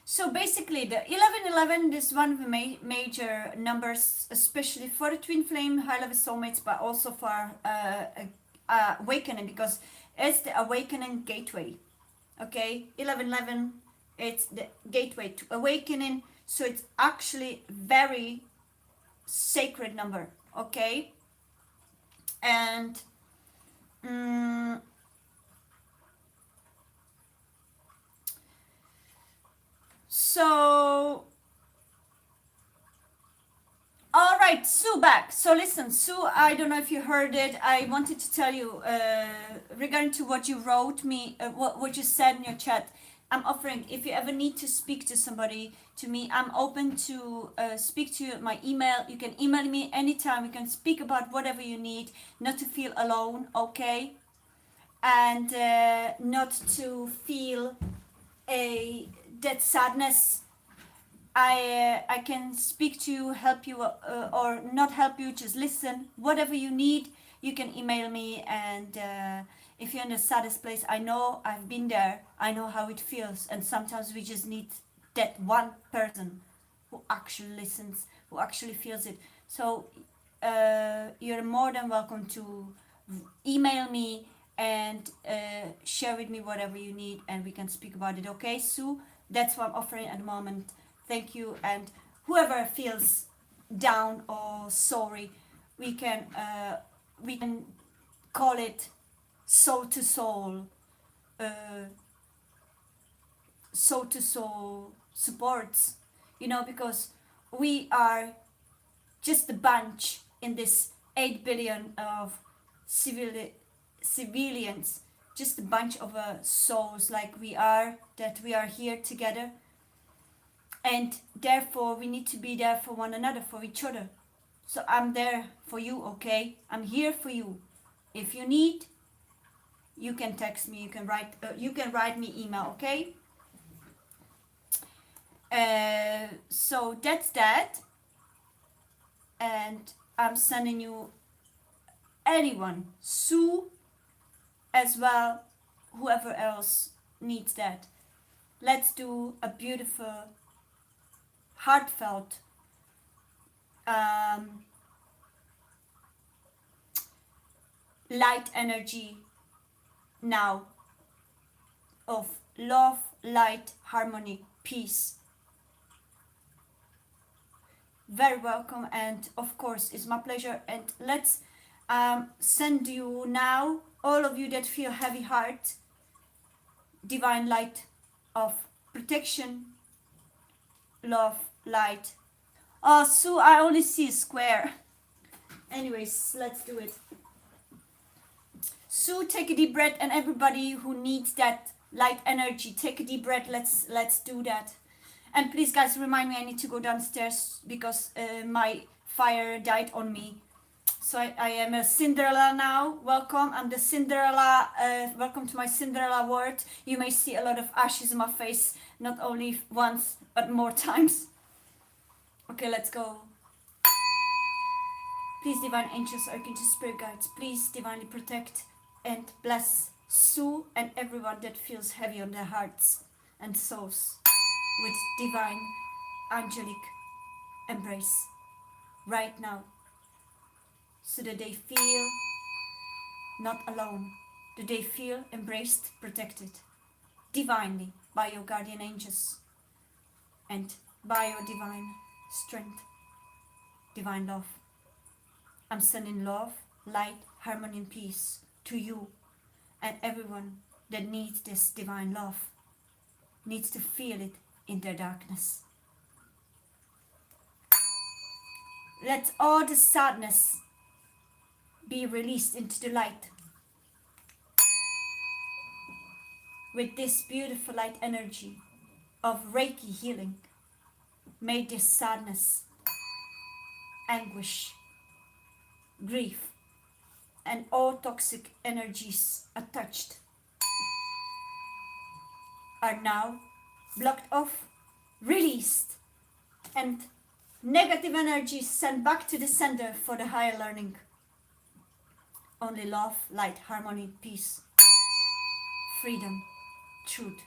A: So basically, the 1111 is one of the major numbers, especially for the twin flame, high level soulmates, but also for awakening, because it's the awakening gateway. Okay, 1111, it's the gateway to awakening. So it's actually very sacred number. Okay, and so all right, right, Sue back. So listen, Sue, I don't know if you heard it. I wanted to tell you regarding to what you wrote me, what you said in your chat. I'm offering, if you ever need to speak to somebody, to me, I'm open to speak to you at my email. You can email me anytime. We can speak about whatever you need, not to feel alone, okay? And not to feel a that sadness. I can speak to you, help you, or not help you, just listen. Whatever you need, you can email me. And if you're in the saddest place, I know, I've been there. I know how it feels. And sometimes we just need that one person who actually listens, who actually feels it. So you're more than welcome to email me and share with me whatever you need, and we can speak about it. Okay, Sue? That's what I'm offering at the moment. Thank you. And whoever feels down or sorry, we can call it soul to soul, uh, soul to soul supports. You know, because we are just a bunch in this 8 billion of civilians, just a bunch of souls like we are, that we are here together, and therefore we need to be there for one another, for each other. So I'm there for you, okay? I'm here for you. If you need, you can text me, you can write me email, okay? So that's that. And I'm sending you anyone, Sue as well, whoever else needs that. Let's do a beautiful, heartfelt light energy now of love, light, harmony, peace. Very welcome, and of course it's my pleasure. And let's send you now, all of you that feel heavy heart, divine light of protection, love, light. Oh, Sue, I only see a square. Anyways, let's do it. Sue, take a deep breath, and everybody who needs that light energy, take a deep breath. Let's do that. And please, guys, remind me I need to go downstairs because my fire died on me. So I am a Cinderella now. Welcome. I'm the Cinderella. Welcome to my Cinderella world. You may see a lot of ashes in my face, not only once, but more times. Okay, let's go. Please, divine angels, archangels, spirit guides, please divinely protect and bless Sue and everyone that feels heavy on their hearts and souls with divine angelic embrace right now, so that they feel not alone, that they feel embraced, protected divinely by your guardian angels and by your divine strength, divine love. I'm sending love, light, harmony, and peace to you and everyone that needs this divine love, needs to feel it in their darkness. Let all the sadness be released into the light with this beautiful light energy of Reiki healing. May this sadness, anguish, grief, and all toxic energies attached are now blocked off, released, and negative energies sent back to the center for the higher learning. Only love, light, harmony, peace, freedom, truth,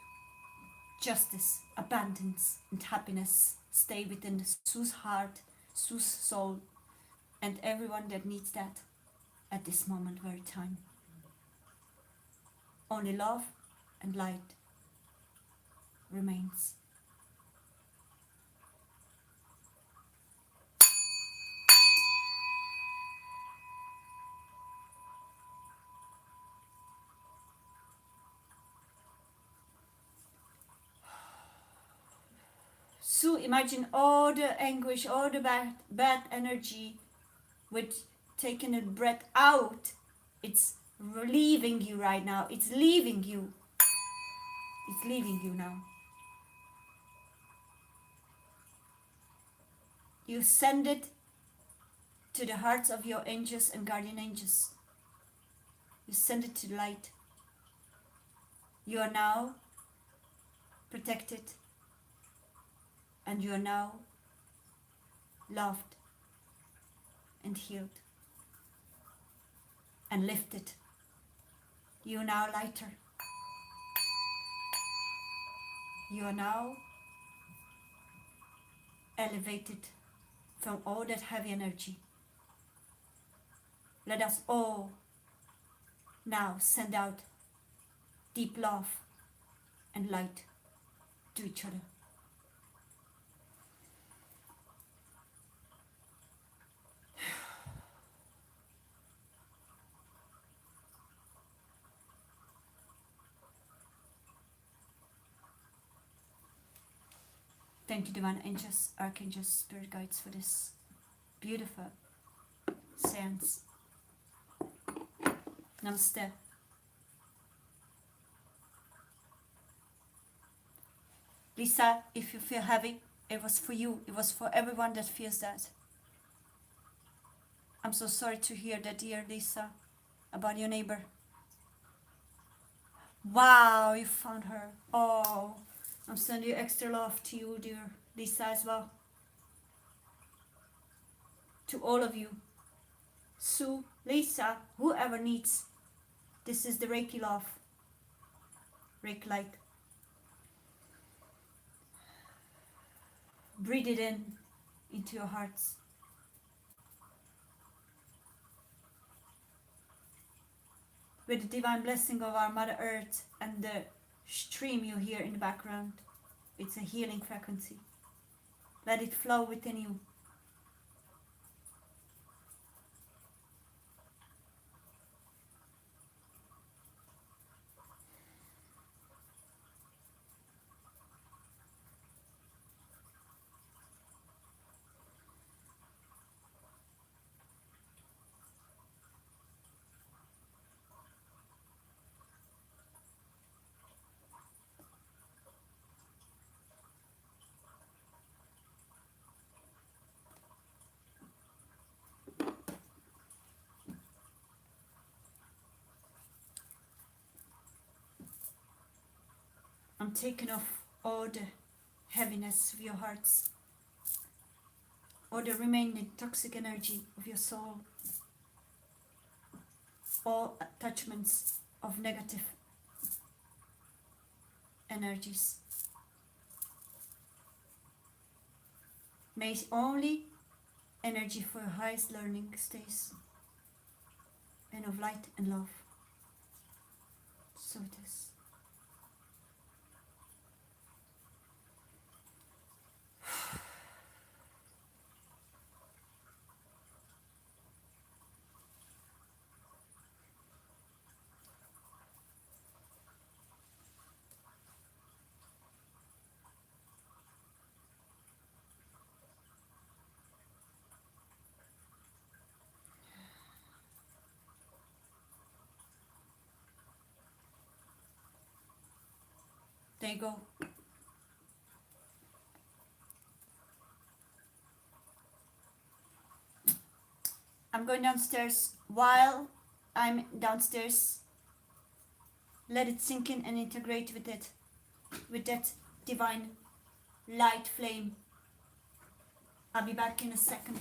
A: justice, abundance, and happiness stay within Sue's heart, Sue's soul, and everyone that needs that at this moment, very time. Only love and light remains. So imagine all the anguish, all the bad energy with taking a breath out. It's leaving you right now. It's leaving you. It's leaving you now. You send it to the hearts of your angels and guardian angels. You send it to light. You are now protected, and you are now loved and healed and lifted. You are now lighter. You are now elevated from all that heavy energy. Let us all now send out deep love and light to each other. Thank you, divine angels, archangels, spirit guides, for this beautiful seance. Namaste. Lisa, if you feel heavy, it was for you. It was for everyone that feels that. I'm so sorry to hear that, dear Lisa, about your neighbor. Wow, you found her. Oh, I'm sending extra love to you, dear Lisa, as well. To all of you. Sue, Lisa, whoever needs. This is the Reiki love. Reiki light. Breathe it in into your hearts. With the divine blessing of our Mother Earth and the stream you hear in the background, it's a healing frequency. Let it flow within you. I'm taking off all the heaviness of your hearts, all the remaining toxic energy of your soul, all attachments of negative energies. May only energy for your highest learning stays, and of light and love. So it is. There you go. I'm going downstairs. While I'm downstairs, let it sink in and integrate with it, with that divine light flame. I'll be back in a second.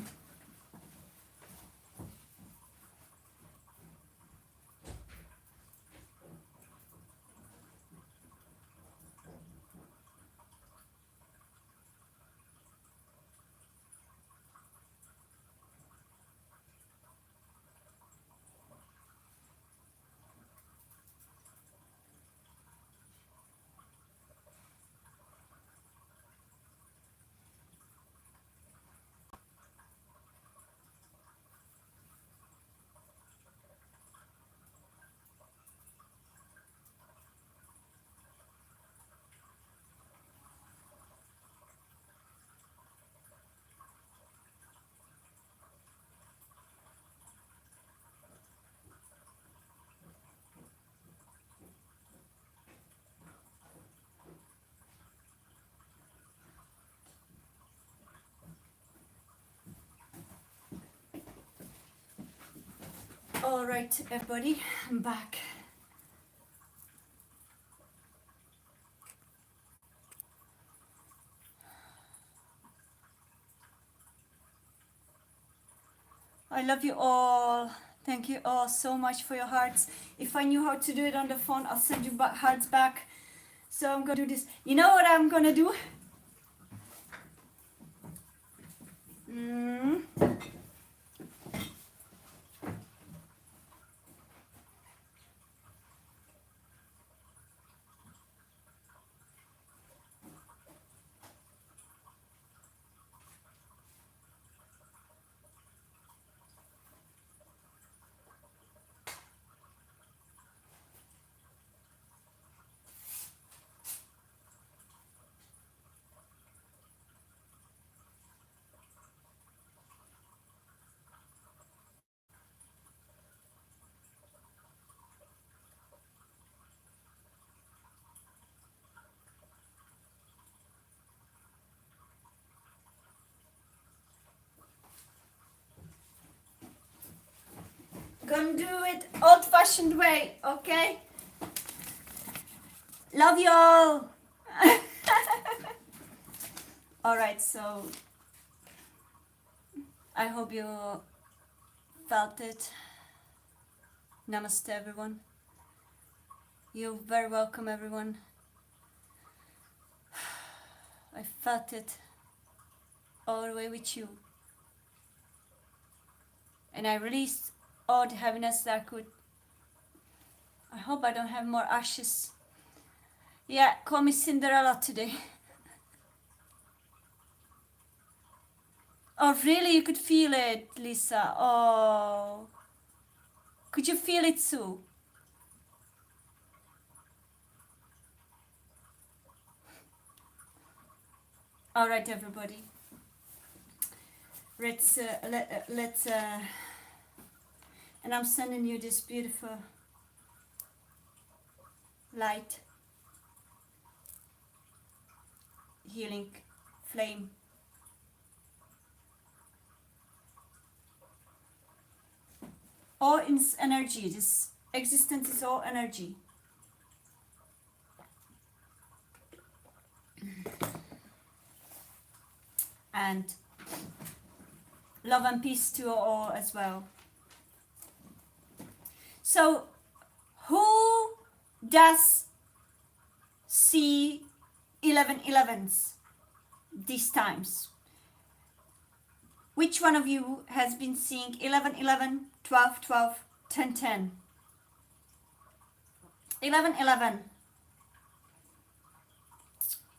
A: All right, everybody, I'm back. I love you all. Thank you all so much for your hearts. If I knew how to do it on the phone, I'll send you hearts back. So I'm gonna do this. You know what I'm gonna do? Gonna do it old-fashioned way, okay? Love you all. All right, so I hope you felt it. Namaste, everyone. You're very welcome, everyone. I felt it all the way with you. And I released all the heaviness that I could. I hope I don't have more ashes. Yeah, call me Cinderella today. Oh, really? You could feel it, Lisa. Oh. Could you feel it too? All right, everybody. Let's and I'm sending you this beautiful light, healing flame. All is energy. This existence is all energy. And love and peace to all as well. So, who does see 11/11s these times? Which one of you has been seeing 11/11, 12/12, 10/10? 11/11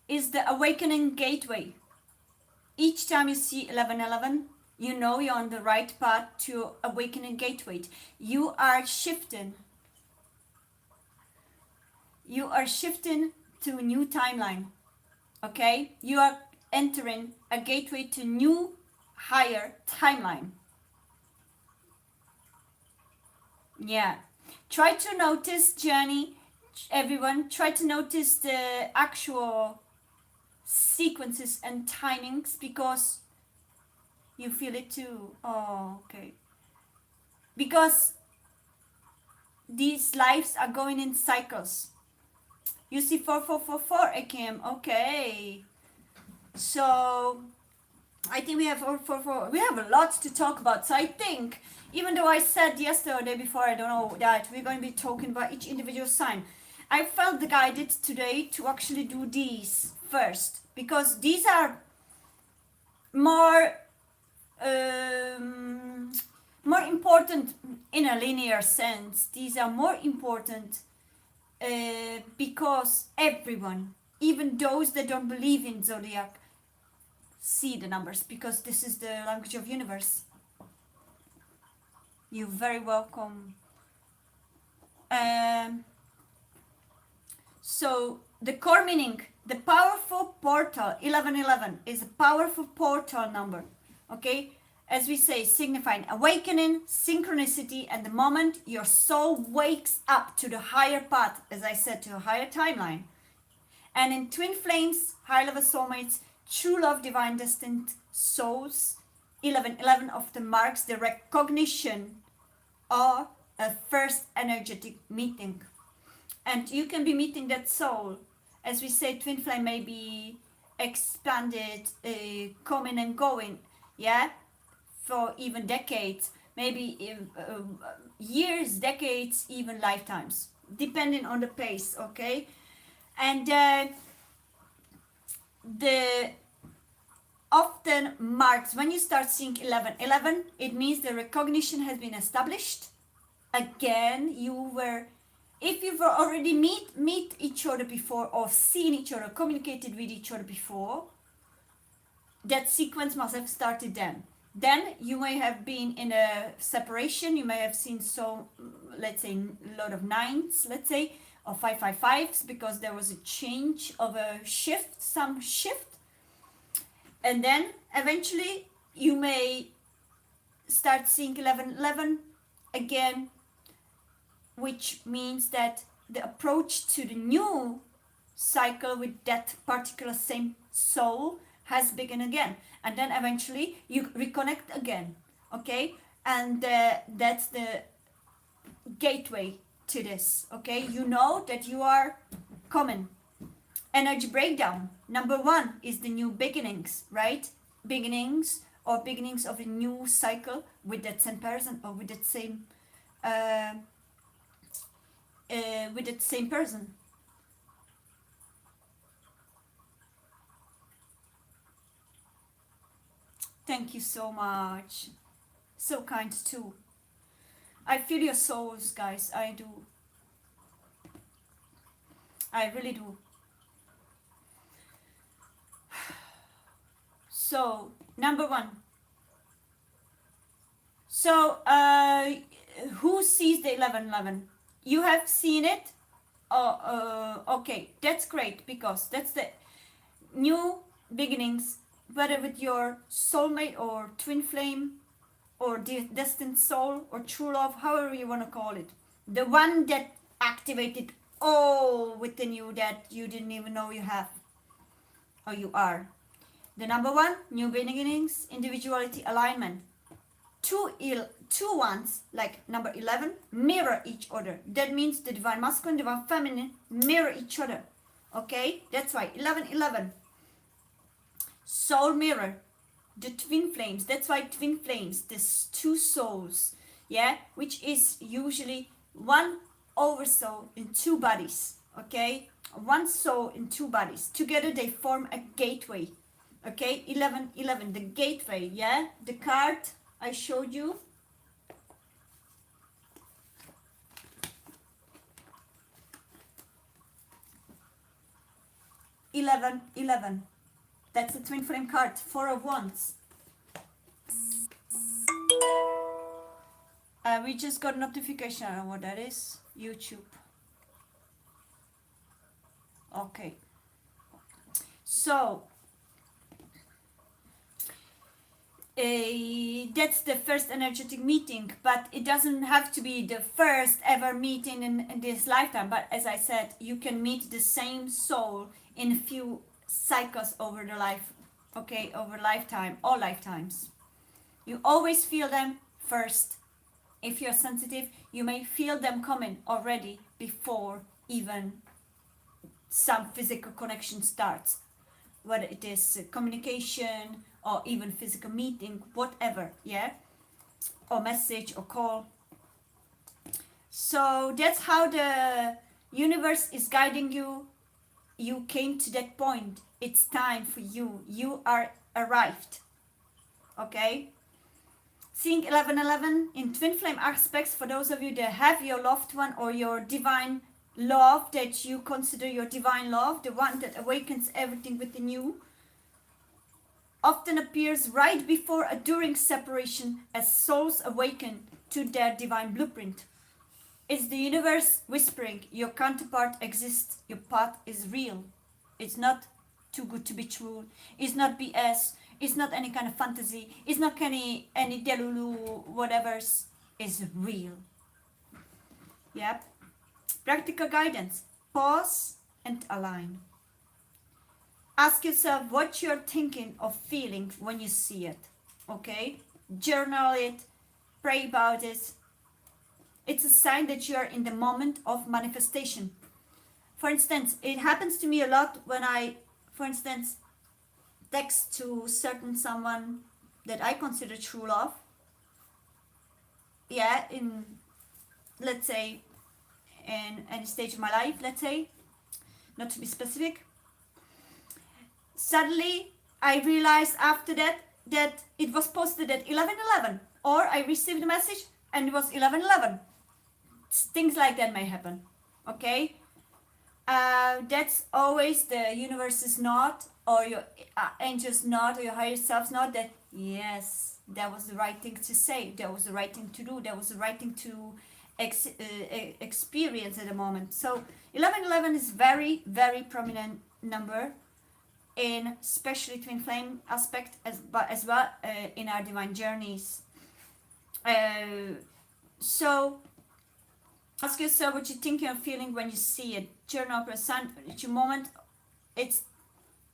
A: is the awakening gateway. Each time you see 11/11, you know you're on the right path to awakening gateway. You are shifting. You are shifting to a new timeline. Okay? You are entering a gateway to new, higher timeline. Yeah. Try to notice, Jenny, everyone, try to notice the actual sequences and timings, because you feel it too. Oh, okay. Because these lives are going in cycles. You see 4444 again. Okay. So I think we have 444. We have a lot to talk about. So I think, even though I said yesterday or the day before, I don't know, that we're going to be talking about each individual sign, I felt guided today to actually do these first, because these are more more important in a linear sense. These are more important because everyone, even those that don't believe in zodiac, see the numbers, because this is the language of universe. You're very welcome. So the core meaning, the powerful portal, 11/11 is a powerful portal number. Okay, as we say, signifying awakening, synchronicity, and the moment your soul wakes up to the higher path, as I said, to a higher timeline. And in twin flames, high level soulmates, true love, divine destined souls, 11/11 often marks the recognition or a first energetic meeting. And you can be meeting that soul. As we say, twin flame may be expanded, coming and going, yeah, for even decades, maybe years, decades, even lifetimes, depending on the pace, okay? And the often marks when you start seeing 11, it means the recognition has been established. Again, if you've already meet each other before, or seen each other, communicated with each other before, that sequence must have started then you may have been in a separation, you may have seen, so let's say, a lot of nines, let's say, or 555s, because there was a change of a shift, some shift. And then eventually you may start seeing 11 again, which means that the approach to the new cycle with that particular same soul has begun again. And then eventually you reconnect again, okay? And that's the gateway to this, okay? You know that you are common. Energy breakdown. Number 1 is the new beginnings, right? Beginnings, or beginnings of a new cycle with that same person, or with that same person. Thank you so much. So kind too. I feel your souls, guys. I do. I really do. So, number 1. So, who sees the 11? You have seen it? Oh, okay. That's great, because that's the new beginnings, whether with your soulmate or twin flame or destined soul or true love, however you want to call it. The one that activated all within you that you didn't even know you have or you are. The number 1, new beginnings, individuality, alignment. Two ones, like number 11, mirror each other. That means the divine masculine, divine feminine mirror each other. Okay, that's why 11. Soul mirror, the twin flames. That's why twin flames, there's 2 souls, yeah, which is usually one oversoul in 2 bodies, okay? One soul in 2 bodies. Together they form a gateway, okay? 11, the gateway, yeah? The card I showed you. 11. That's the twin flame card, 4 of Wands. We just got notification. I don't know what that is. YouTube. Okay. So, that's the first energetic meeting, but it doesn't have to be the first ever meeting in this lifetime. But as I said, you can meet the same soul in a few cycles over the life, okay, over lifetime, all lifetimes. You always feel them first. If you're sensitive, you may feel them coming already before even some physical connection starts, whether it is communication or even physical meeting, whatever, yeah, or message or call. So that's how the universe is guiding you. You came to that point. It's time for you. You are arrived. Okay? Seeing 11 in twin flame aspects, for those of you that have your loved one or your divine love, that you consider your divine love, the one that awakens everything within you, often appears right before or during separation as souls awaken to their divine blueprint. It's the universe whispering, your counterpart exists, your path is real. It's not too good to be true. It's not BS. It's not any kind of fantasy. It's not any delulu whatever's. It's real. Yep. Practical guidance. Pause and align. Ask yourself what you're thinking or feeling when you see it. Okay? Journal it. Pray about it. It's a sign that you are in the moment of manifestation. For instance, it happens to me a lot when I, for instance, text to certain someone that I consider true love. Yeah, in, let's say, in any stage of my life, let's say, not to be specific. Suddenly, I realized after that that it was posted at 11:11, or I received a message and it was 11:11. Things like that may happen. Okay, that's always the universe's nod, or your angel's nod, or your higher self's nod, that yes, that was the right thing to say, that was the right thing to do, that was the right thing to experience at the moment. So 11:11 is very, very prominent number in especially twin flame aspect, as well in our divine journeys. So ask yourself what you think you're feeling when you see it. Journal per sun, it's your moment. It's,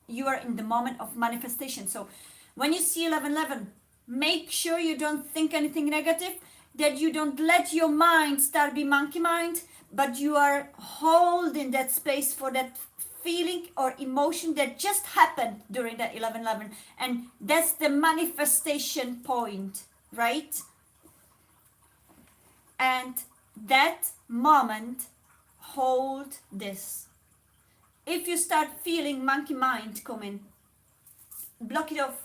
A: you are in the moment of manifestation. So when you see 11:11, make sure you don't think anything negative, that you don't let your mind start be monkey mind, but you are holding that space for that feeling or emotion that just happened during that 11:11, and that's the manifestation point, right? And that moment, hold this. If you start feeling monkey mind coming, block it off,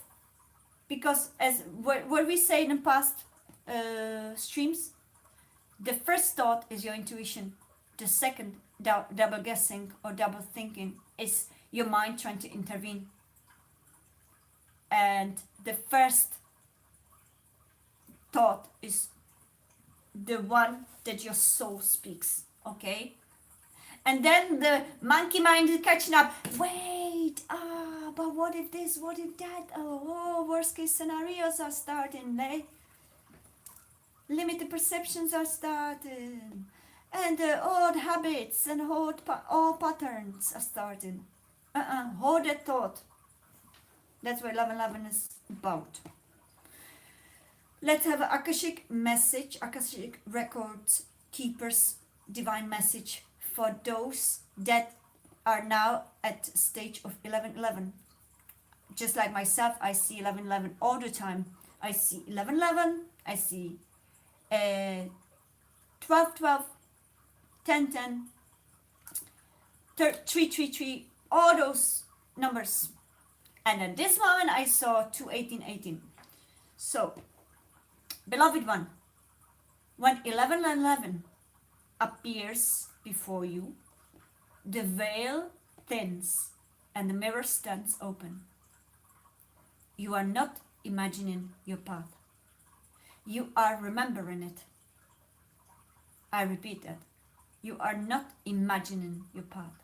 A: because as what we say in the past streams, the first thought is your intuition, the second, double guessing or double thinking, is your mind trying to intervene, and the first thought is the one that your soul speaks. Okay, and then the monkey mind is catching up. Wait, but what if this, what if that? Oh, worst case scenarios are starting. Limited perceptions are starting, and old habits and old patterns are starting. Hold that thought. That's what 11:11 is about. Let's have an Akashic message, Akashic records keepers, divine message for those that are now at stage of 11:11. Just like myself, I see 11:11 all the time. I see 11:11, I see 12:12, 10:10, 3:33, all those numbers. And at this moment I saw 2:18:18. So, beloved one, when 11:11 appears before you, the veil thins and the mirror stands open. You are not imagining your path. You are remembering it. I repeat that. You are not imagining your path.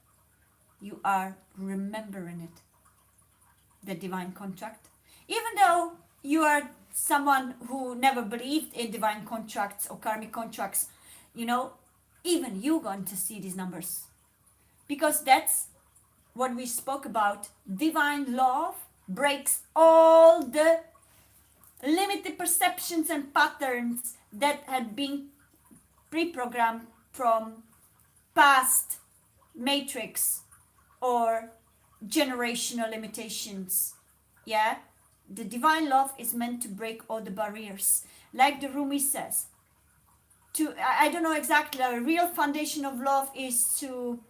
A: You are remembering it. The divine contract. Even though you are someone who never believed in divine contracts or karmic contracts, even you're going to see these numbers. Because that's what we spoke about. Divine love breaks all the limited perceptions and patterns that had been pre-programmed from past matrix or generational limitations. Yeah, the divine love is meant to break all the barriers, like the Rumi says. I don't know exactly, the real foundation of love is to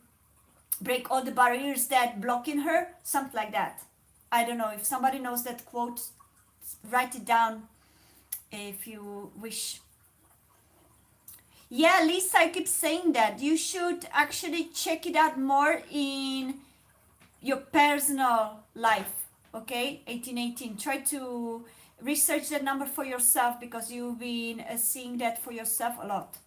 A: break all the barriers that block in her, something like that. I don't know, if somebody knows that quote, write it down if you wish. Yeah, Lisa, I keep saying that you should actually check it out more in your personal life. Okay, 1818, try to research that number for yourself, because you've been seeing that for yourself a lot.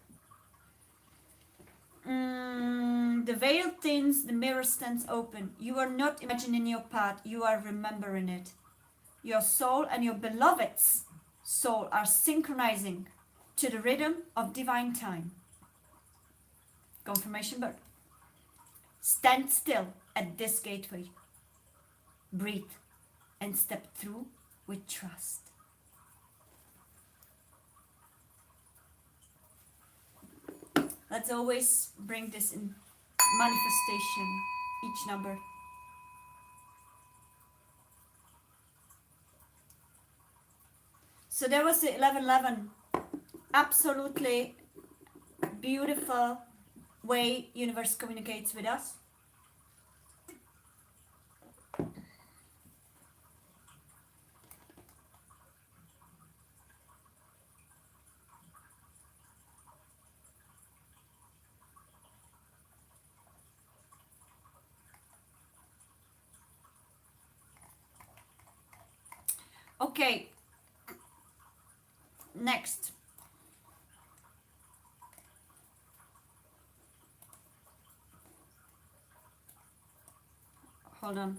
A: The veil thins, the mirror stands open. You are not imagining your path, you are remembering it. Your soul and your beloved's soul are synchronizing to the rhythm of divine time. Confirmation bird. Stand still at this gateway. Breathe and step through with trust. Let's always bring this in manifestation, each number. So there was the 1111. Absolutely beautiful way universe communicates with us. Okay, next. Hold on.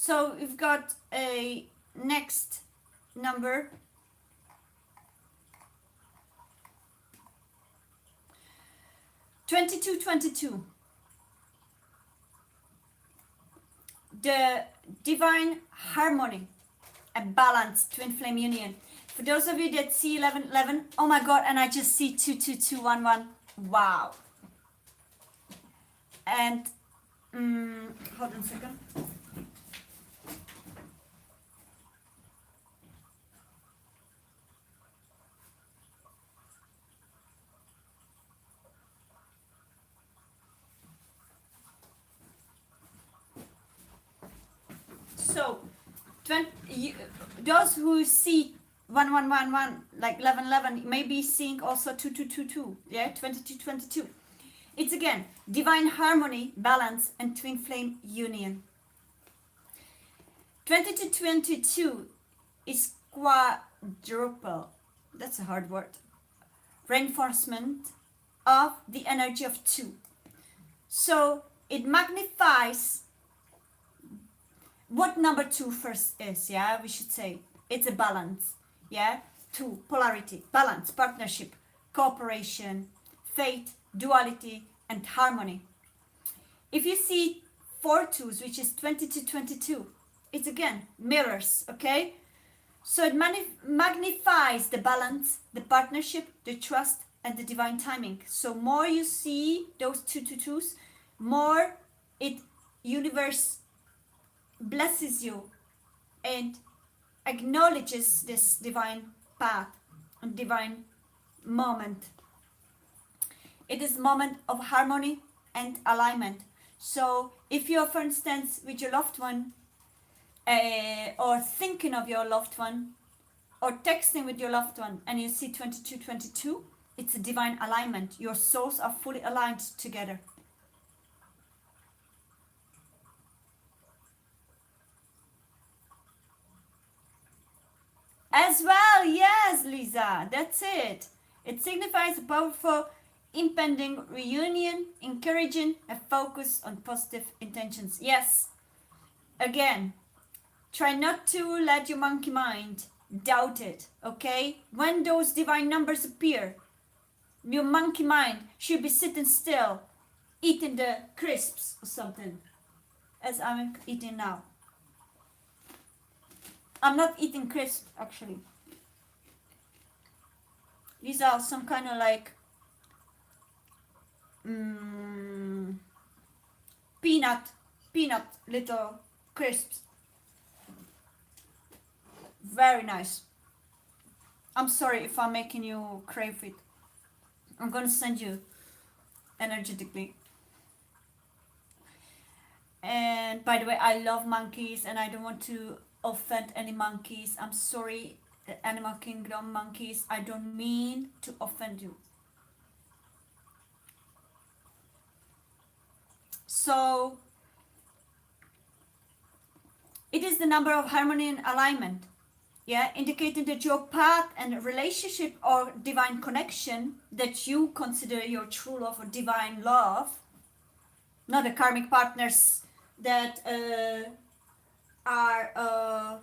A: So we've got a next number. 2222. The divine harmony, a balanced twin flame union. For those of you that see 1111, oh my god, and I just see 22211. Wow. And hold on a second. So, those who see 1111, like 1111, may be seeing also 2222, yeah, 2222. It's again divine harmony, balance, and twin flame union. 2222 is quadruple. That's a hard word. Reinforcement of the energy of two. So it magnifies what number two first is, yeah, we should say. It's a balance, yeah? Two, polarity, balance, partnership, cooperation, fate, duality, and harmony. If you see four twos, which is 2222, it's again mirrors, okay? So it magnifies the balance, the partnership, the trust, and the divine timing. So more you see those 222s, more it universe blesses you and acknowledges this divine path and divine moment. It is a moment of harmony and alignment. So if you're, for instance, with your loved one, or thinking of your loved one, or texting with your loved one, and you see 2222, it's a divine alignment. Your souls are fully aligned together. As well, yes, Lisa, that's it. It signifies a powerful impending reunion, encouraging a focus on positive intentions. Yes, again, try not to let your monkey mind doubt it, okay? When those divine numbers appear, your monkey mind should be sitting still, eating the crisps or something, as I'm eating now. I'm not eating crisps, actually. These are some kind of like peanut little crisps. Very nice. I'm sorry if I'm making you crave it. I'm gonna send you energetically. And by the way, I love monkeys and I don't want to offend any monkeys. I'm sorry, the Animal Kingdom monkeys. I don't mean to offend you. So it is the number of harmony and alignment. Yeah, indicating that your path and relationship or divine connection that you consider your true love or divine love, not the karmic partners that are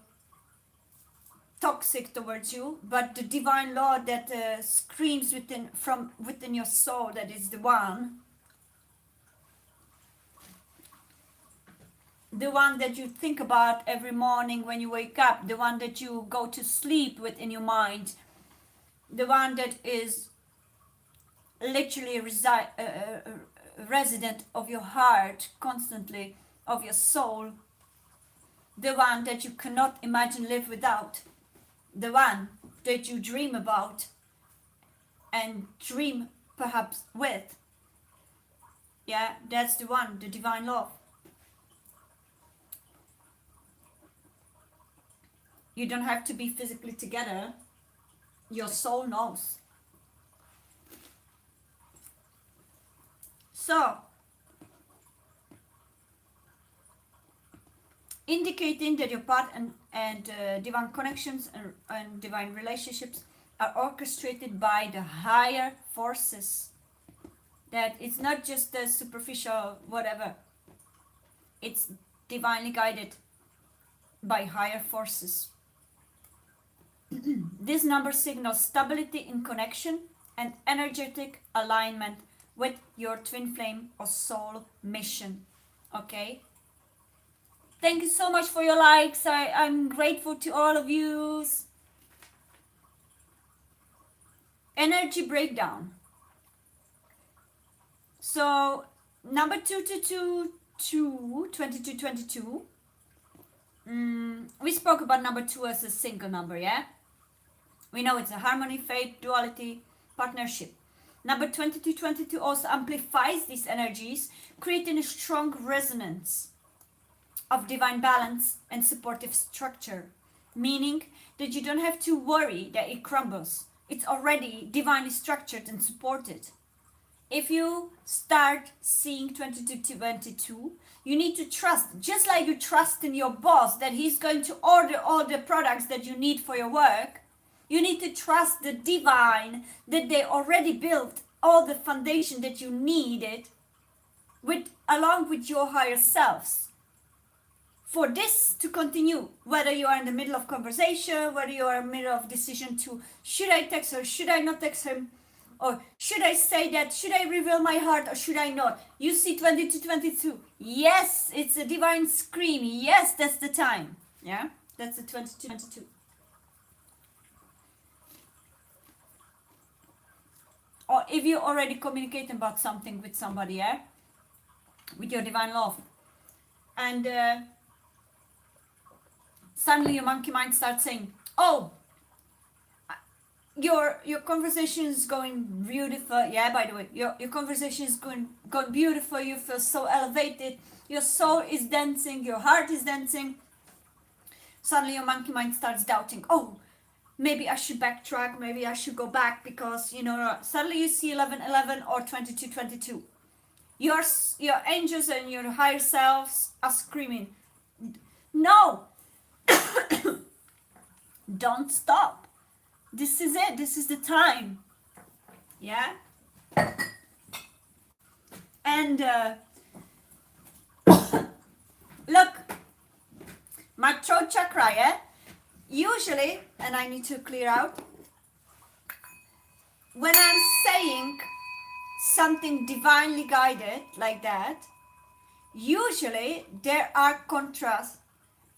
A: toxic towards you, but the divine law that screams within your soul, that is the one that you think about every morning when you wake up, the one that you go to sleep with in your mind, the one that is literally resident of your heart constantly, of your soul, the one that you cannot imagine live without, the one that you dream about and dream perhaps with. Yeah, that's the one, the divine love. You don't have to be physically together. Your soul knows. So, indicating that your path and divine connections and divine relationships are orchestrated by the higher forces. That it's not just the superficial whatever. It's divinely guided by higher forces. This number signals stability in connection and energetic alignment with your twin flame or soul mission. Okay? Thank you so much for your likes. I'm grateful to all of you. Energy breakdown. So, number 2222, we spoke about number 2 as a single number, yeah? We know it's a harmony, fate, duality, partnership. Number 2222 also amplifies these energies, creating a strong resonance of divine balance and supportive structure, meaning that you don't have to worry that it crumbles. It's already divinely structured and supported. If you start seeing 2222, you need to trust, just like you trust in your boss that he's going to order all the products that you need for your work. You need to trust the divine that they already built all the foundation that you needed along with your higher selves. For this to continue, whether you are in the middle of conversation, whether you are in the middle of decision to should I text her, should I not text him, or should I say that, should I reveal my heart or should I not? You see 2222. Yes, it's a divine scream. Yes, that's the time. Yeah, that's the 2222. Or if you already communicate about something with somebody, yeah, with your divine love, and suddenly your monkey mind starts saying, oh, your conversation is going beautiful. Yeah, by the way, your conversation is going beautiful. You feel so elevated. Your soul is dancing. Your heart is dancing. Suddenly your monkey mind starts doubting. Oh, maybe I should backtrack. Maybe I should go back because, suddenly you see 1111 or 2222. Your angels and your higher selves are screaming, no, don't stop. This is it. This is the time. Yeah? And look, my throat chakra, yeah? Usually, and I need to clear out, when I'm saying something divinely guided like that, usually there are contrast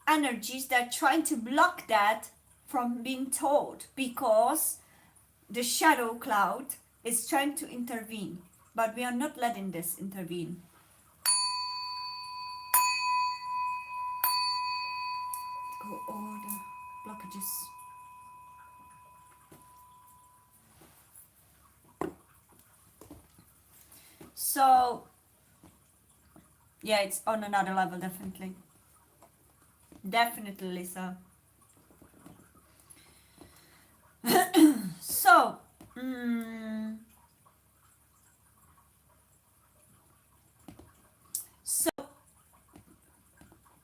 A: energies that are trying to block that from being told because the shadow cloud is trying to intervene, but we are not letting this intervene. Go all the blockages. So, yeah, it's on another level, definitely. Definitely, Lisa. So, so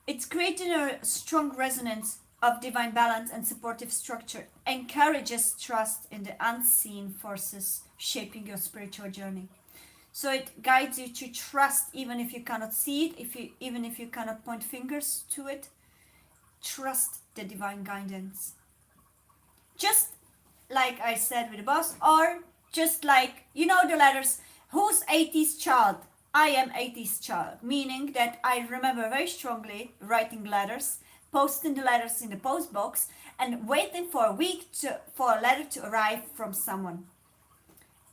A: it's creating a strong resonance of divine balance and supportive structure encourages trust in the unseen forces shaping your spiritual journey. So it guides you to trust even if you cannot see it, even if you cannot point fingers to it. Trust the divine guidance. Just like I said with the boss, or just like, you know, the letters, who's 80s child? I am 80s child, meaning that I remember very strongly writing letters, posting the letters in the post box, and waiting for a week for a letter to arrive from someone.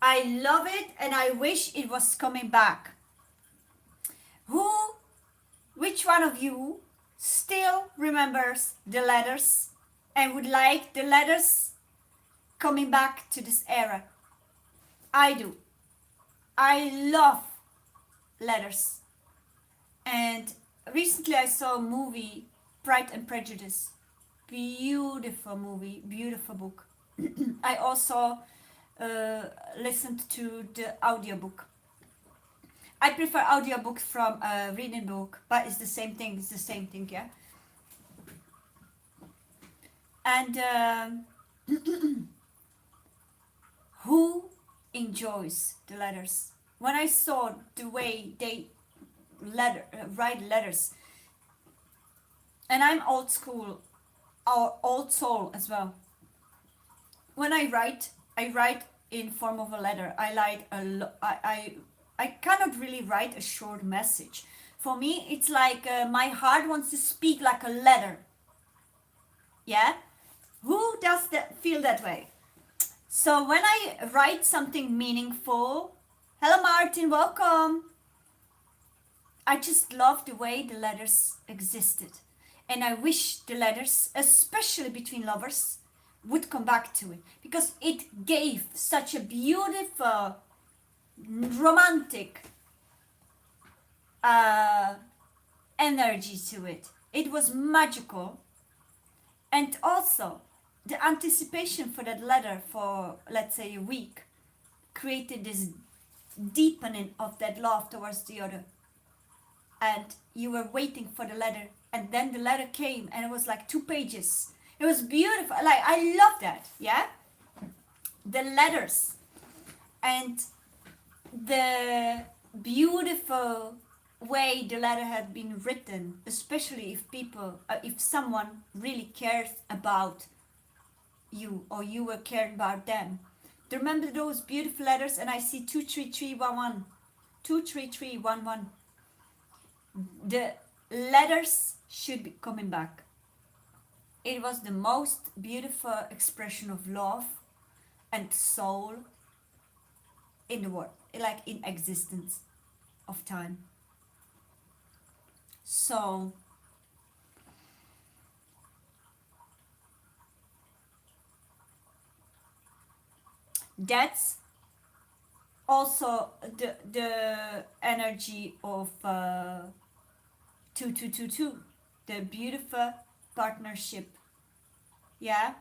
A: I love it and I wish it was coming back. Who, which one of you still remembers the letters and would like the letters coming back to this era? I do. I love letters. And recently I saw a movie, Pride and Prejudice. Beautiful movie, beautiful book. I also listened to the audiobook. I prefer audiobook from a reading book, but it's the same thing. It's the same thing, yeah. And who enjoys the letters? When I saw the way they write letters, and I'm old school or old soul as well. When I write in form of a letter. I cannot really write a short message. For me, it's like my heart wants to speak like a letter. Yeah, who does that feel that way? So when I write something meaningful, hello Martin, welcome. I just love the way the letters existed. And I wish the letters, especially between lovers, would come back to it. Because it gave such a beautiful, romantic energy to it. It was magical. And also, the anticipation for that letter for, let's say, a week created this deepening of that love towards the other. And you were waiting for the letter, and then the letter came, and it was like 2 pages. It was beautiful. Like, I love that. Yeah, the letters and the beautiful way the letter had been written, especially if someone really cares about you or you were caring about them. Do you remember those beautiful letters? And I see 23311. 23311. The letters should be coming back. It was the most beautiful expression of love and soul in the world, like in existence of time. So that's also the energy of 2222, the beautiful partnership. Yeah,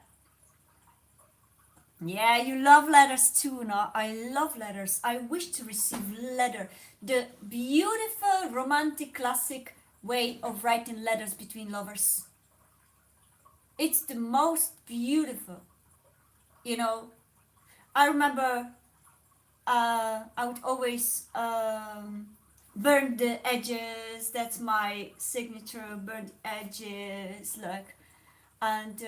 A: yeah, you love letters too, no? I love letters. I wish to receive letter. The beautiful romantic classic way of writing letters between lovers. It's the most beautiful. You know, I remember I would always burn the edges. That's my signature, burn the edges, like, and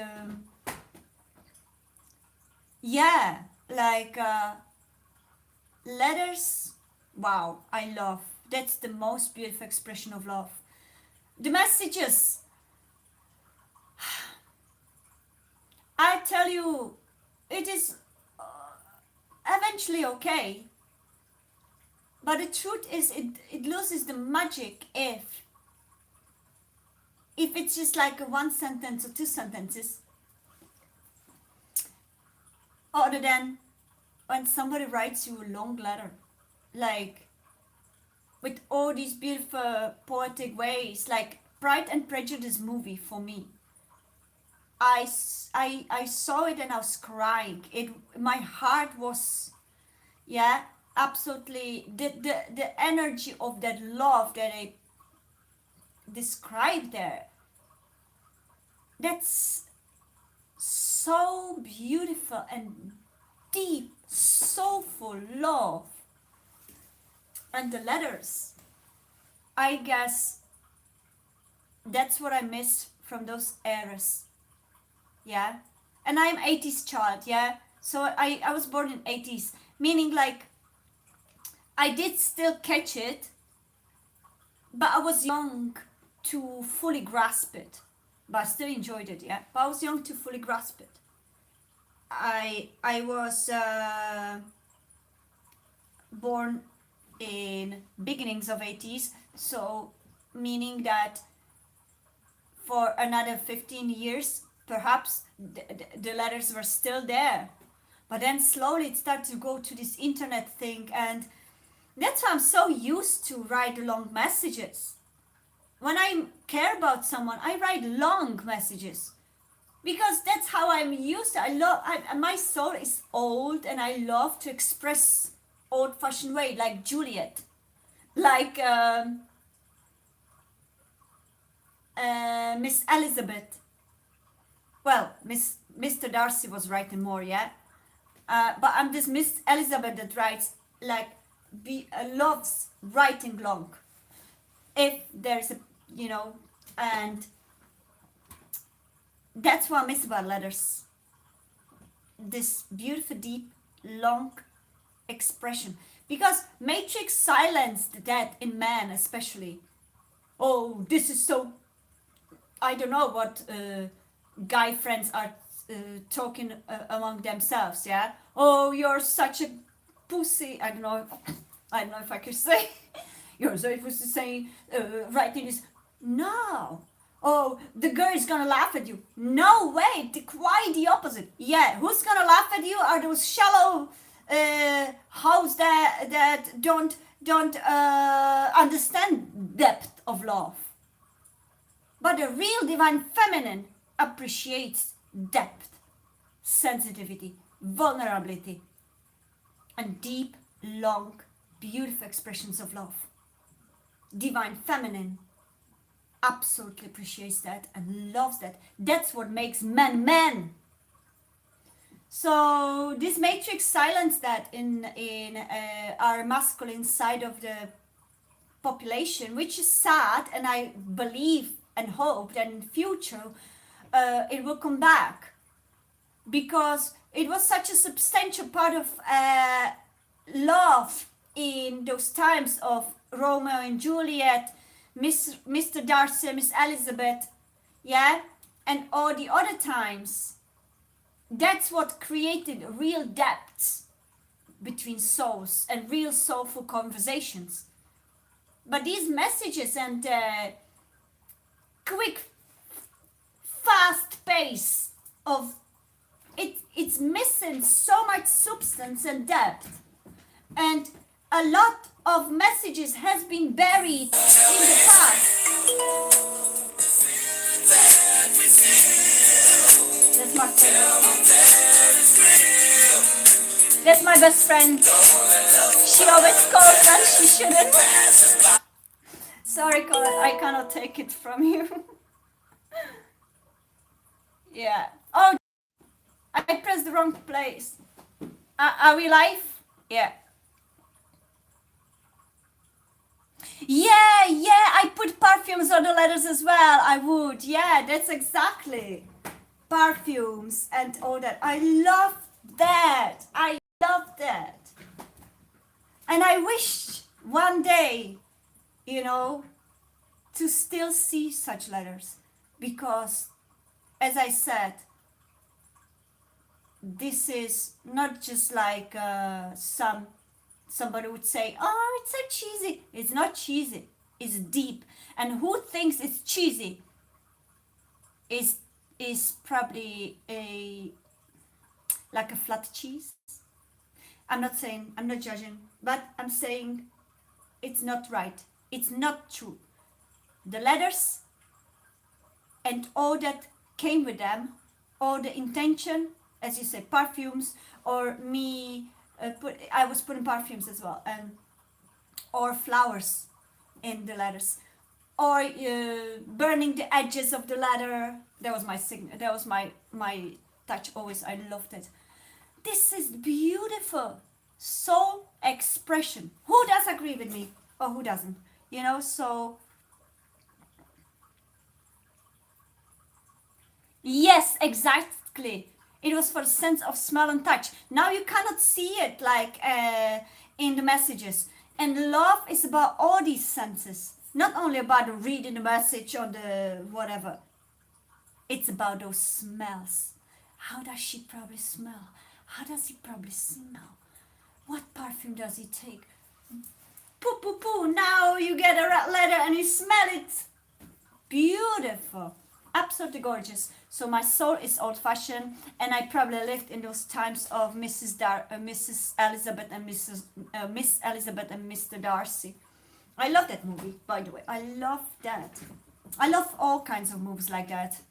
A: yeah, like letters. Wow, I love. That's the most beautiful expression of love. The messages. I tell you, it is eventually okay. But the truth is, it loses the magic if it's just like a 1 sentence or 2 sentences. Other than when somebody writes you a long letter, like with all these beautiful poetic ways, like Pride and Prejudice movie for me. I saw it and I was crying. My heart was, yeah, absolutely the energy of that love that I described there. that's so beautiful and deep, soulful love. And the letters, I guess that's what I miss from those eras. Yeah. And I'm 80s child, yeah. So I was born in 80s, meaning like I did still catch it, but I was young to fully grasp it. But I still enjoyed it, yeah. But I was young to fully grasp it. I was born in beginnings of 80s, so meaning that for another 15 years perhaps the letters were still there, but then slowly it started to go to this internet thing, and that's why I'm so used to write long messages. When I care about someone, I write long messages because that's how I'm used to. My soul is old and I love to express old-fashioned way, like Juliet, like Miss Elizabeth. Well, Mr. Darcy was writing more, yeah. But I'm this Miss Elizabeth that writes like loves writing long. If there's a, you know, and that's what I miss about letters. This beautiful, deep, long expression. Because Matrix silenced that in man, especially. Oh, this is so. I don't know what guy friends are talking among themselves. Yeah. Oh, you're such a pussy. I don't know. I don't know if I could say. You're so pussy saying writing this. No. Oh, the girl is gonna laugh at you. No way. Quite the opposite. Yeah. Who's gonna laugh at you are those shallow hoes that don't understand depth of love. But the real divine feminine appreciates depth, sensitivity, vulnerability, and deep, long, beautiful expressions of love. Divine feminine absolutely appreciates that and loves that. That's what makes men men. So this matrix silenced that in our masculine side of the population, which is sad, and I believe and hope that in future it will come back, because it was such a substantial part of love in those times of Romeo and Juliet, Mr. Darcy, Miss Elizabeth, yeah, and all the other times. That's what created real depths between souls and real soulful conversations. But these messages and quick, fast pace of it's missing so much substance and depth, and a lot of messages has been buried in the past. That's my favorite song. That's my best friend. She always calls when she shouldn't. Sorry, Colin, I cannot take it from you. Yeah. Oh, I pressed the wrong place. Are we live? Yeah. Yeah, I put perfumes on the letters as well. I would. Yeah, that's exactly. Perfumes and all that. I love that. I love that. And I wish one day, to still see such letters, because as I said, this is not just like somebody would say, oh, it's so cheesy. It's not cheesy, it's deep. And who thinks it's cheesy is probably like a flat cheese. I'm not judging, but I'm saying it's not right. It's not true. The letters and all that came with them, all the intention, as you say, perfumes, or me, I was putting perfumes as well, or flowers in the letters. or burning the edges of the letter. That was my that was my touch always. I loved it. This is beautiful soul expression. Who does agree with me or who doesn't? So yes, exactly. It was for the sense of smell and touch. Now you cannot see it like in the messages. And love is about all these senses. Not only about reading the message or the whatever. It's about those smells. How does she probably smell? How does he probably smell? What perfume does he take? Poo poo poo. Now you get a red letter and you smell it. Beautiful. Absolutely gorgeous. So my soul is old-fashioned, and I probably lived in those times of Mrs. Elizabeth and Miss Elizabeth and Mr. Darcy. I love that movie, by the way. I love that. I love all kinds of movies like that,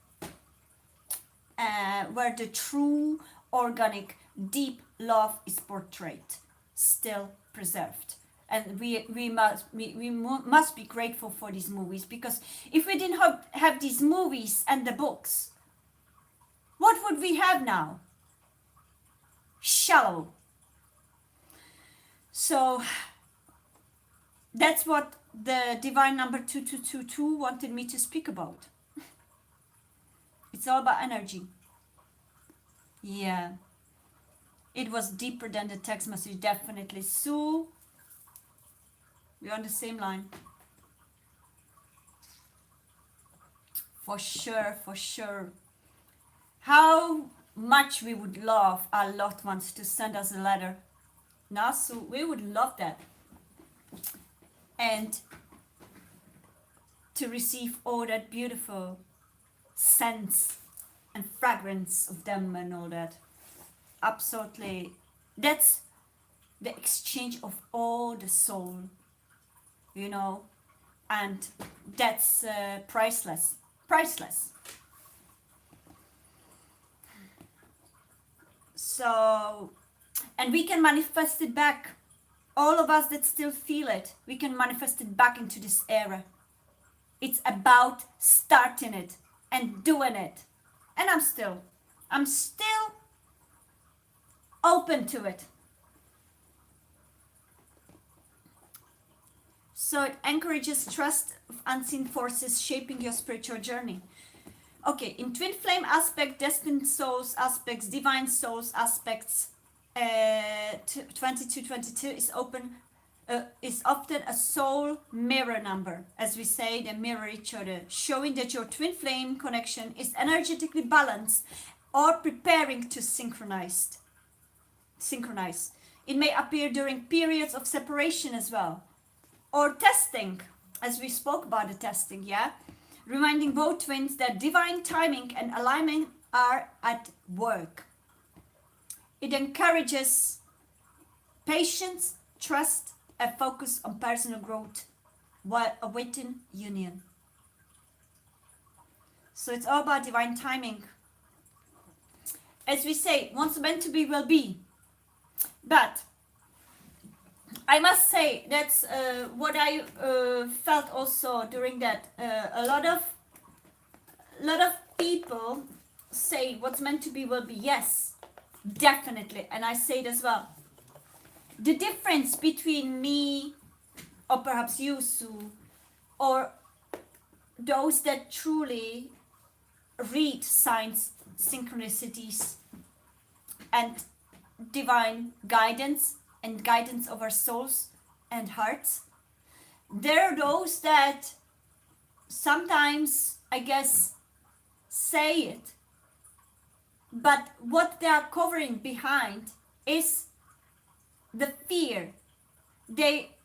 A: where the true, organic, deep love is portrayed, still preserved. And we must be grateful for these movies, because if we didn't have these movies and the books, what would we have now? Shallow. So that's what the divine number 2222 wanted me to speak about. It's all about energy. Yeah. It was deeper than the text message, definitely. Sue, we're on the same line. For sure, for sure. How much we would love our loved ones to send us a letter. Now, Sue, we would love that. And to receive all that beautiful scents and fragrance of them and all that. Absolutely. That's the exchange of all the soul, and that's priceless. Priceless. So, and we can manifest it back. All of us that still feel it, we can manifest it back into this era. It's about starting it and doing it. And I'm still open to it. So it encourages trust of unseen forces shaping your spiritual journey. Okay, in twin flame aspect, destined souls aspects, divine souls aspects, 2222 is often a soul mirror number. As we say, they mirror each other, showing that your twin flame connection is energetically balanced or preparing to synchronize. It may appear during periods of separation as well, or testing, as we spoke about the testing, yeah? Reminding both twins that divine timing and alignment are at work. It encourages patience, trust, and focus on personal growth while awaiting union. So it's all about divine timing. As we say, once meant to be will be. But I must say that's what I felt also during that. A lot of people say what's meant to be will be. Yes, definitely, and I say it as well. The difference between me, or perhaps you, Sue, or those that truly read signs, synchronicities, and divine guidance and guidance of our souls and hearts. There are those that sometimes, I guess, say it, but what they are covering behind is the fear. They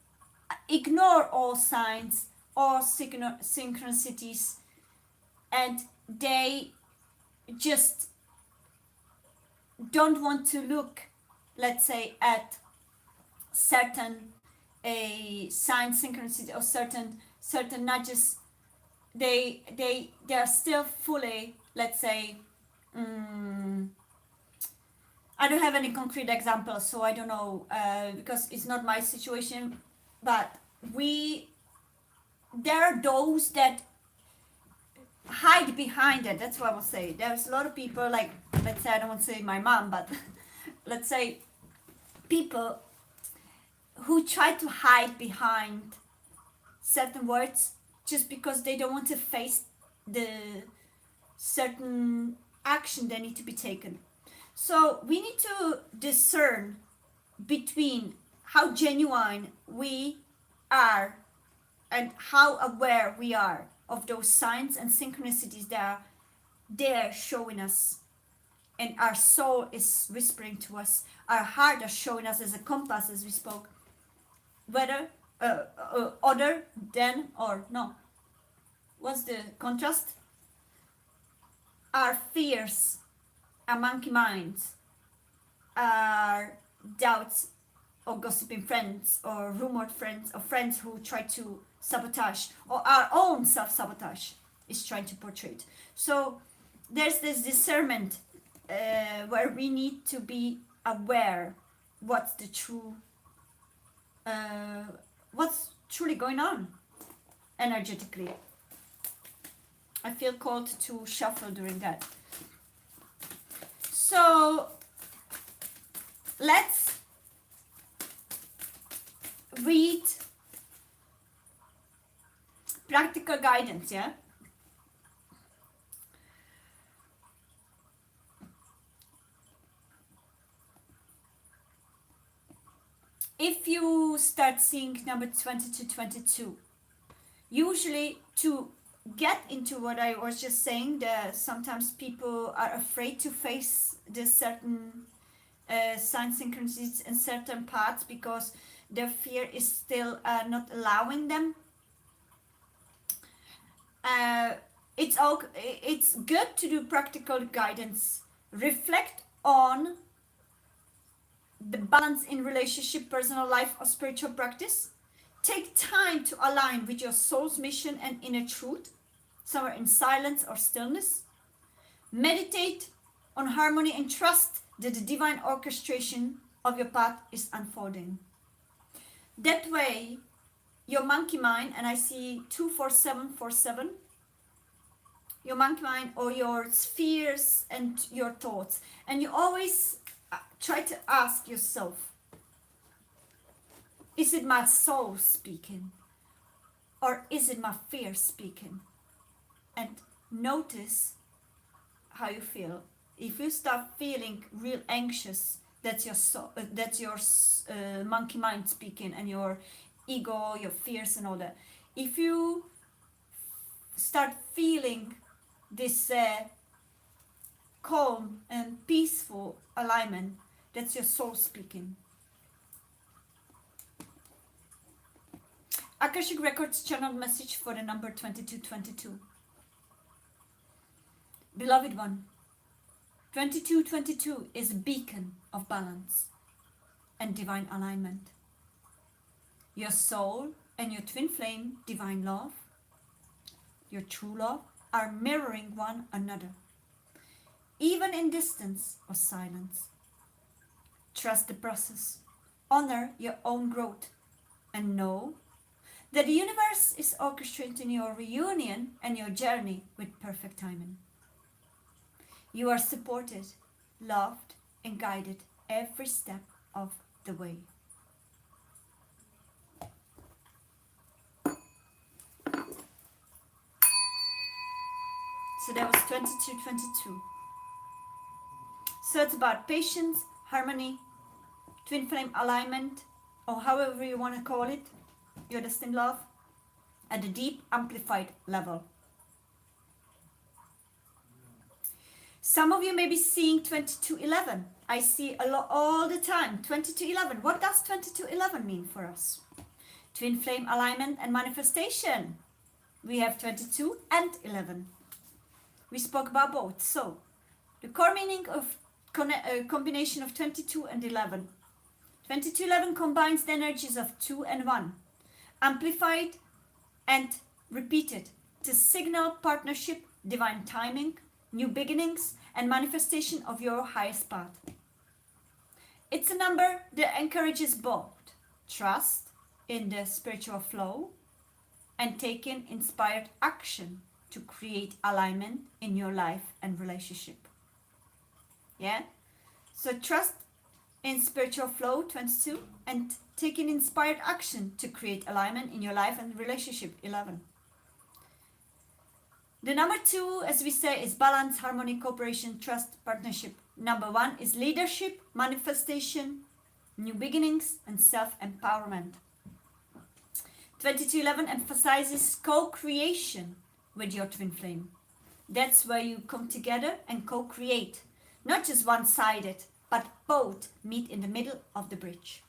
A: ignore all signs or synchronicities, and they just don't want to look, let's say, at certain sign synchronicity or certain nudges. They are still fully, let's say, I don't have any concrete examples, so I don't know, because it's not my situation, but we there are those that hide behind it. That's what I will say. There's a lot of people, like, let's say, I don't want to say my mom, but let's say people who try to hide behind certain words just because they don't want to face the certain action that need to be taken. So we need to discern between how genuine we are and how aware we are of those signs and synchronicities that are there showing us, and our soul is whispering to us, our heart is showing us as a compass, as we spoke, whether other than or no. What's the contrast? Our fears, our monkey minds, our doubts, or gossiping friends, or rumored friends, or friends who try to sabotage, or our own self-sabotage is trying to portray it. So there's this discernment where we need to be aware what's the true, what's truly going on energetically. I feel called to shuffle during that. So let's read practical guidance, yeah? If you start seeing number 2222, usually to get into what I was just saying, that sometimes people are afraid to face this certain sign synchronicities in certain parts because their fear is still not allowing them. It's good to do practical guidance. Reflect on the balance in relationship, personal life, or spiritual practice. Take time to align with your soul's mission and inner truth, somewhere in silence or stillness. Meditate on harmony and trust that the divine orchestration of your path is unfolding. That way, your monkey mind, and I see 24747, your monkey mind or your fears and your thoughts, and you always try to ask yourself, is it my soul speaking or is it my fear speaking? And notice how you feel. If you start feeling real anxious, that's your soul, that's your monkey mind speaking, and your ego, your fears and all that. If you start feeling this calm and peaceful alignment, that's your soul speaking. Akashic Records channel message for the number 2222. Beloved one, 2222 is a beacon of balance and divine alignment. Your soul and your twin flame, divine love, your true love, are mirroring one another, even in distance or silence. Trust the process, honor your own growth, and know that the universe is orchestrating your reunion and your journey with perfect timing. You are supported, loved, and guided every step of the way. So that was 2222. So it's about patience, harmony, twin flame alignment, or however you want to call it, your destined love, at a deep amplified level. Some of you may be seeing 2211. I see a lot all the time. 2211. What does 2211 mean for us? Twin flame alignment and manifestation. We have 22 and 11. We spoke about both. So, the core meaning of combination of 22 and 11. 2211 combines the energies of 2 and 1, amplified and repeated to signal partnership, divine timing, new beginnings, and manifestation of your highest path. It's a number that encourages both trust in the spiritual flow and taking inspired action to create alignment in your life and relationship. Yeah? So trust in spiritual flow, 22, and taking inspired action to create alignment in your life and relationship, 11. The number 2, as we say, is balance, harmony, cooperation, trust, partnership. Number 1 is leadership, manifestation, new beginnings, and self-empowerment. 2211 emphasizes co-creation with your twin flame. That's where you come together and co-create. Not just one-sided, but both meet in the middle of the bridge.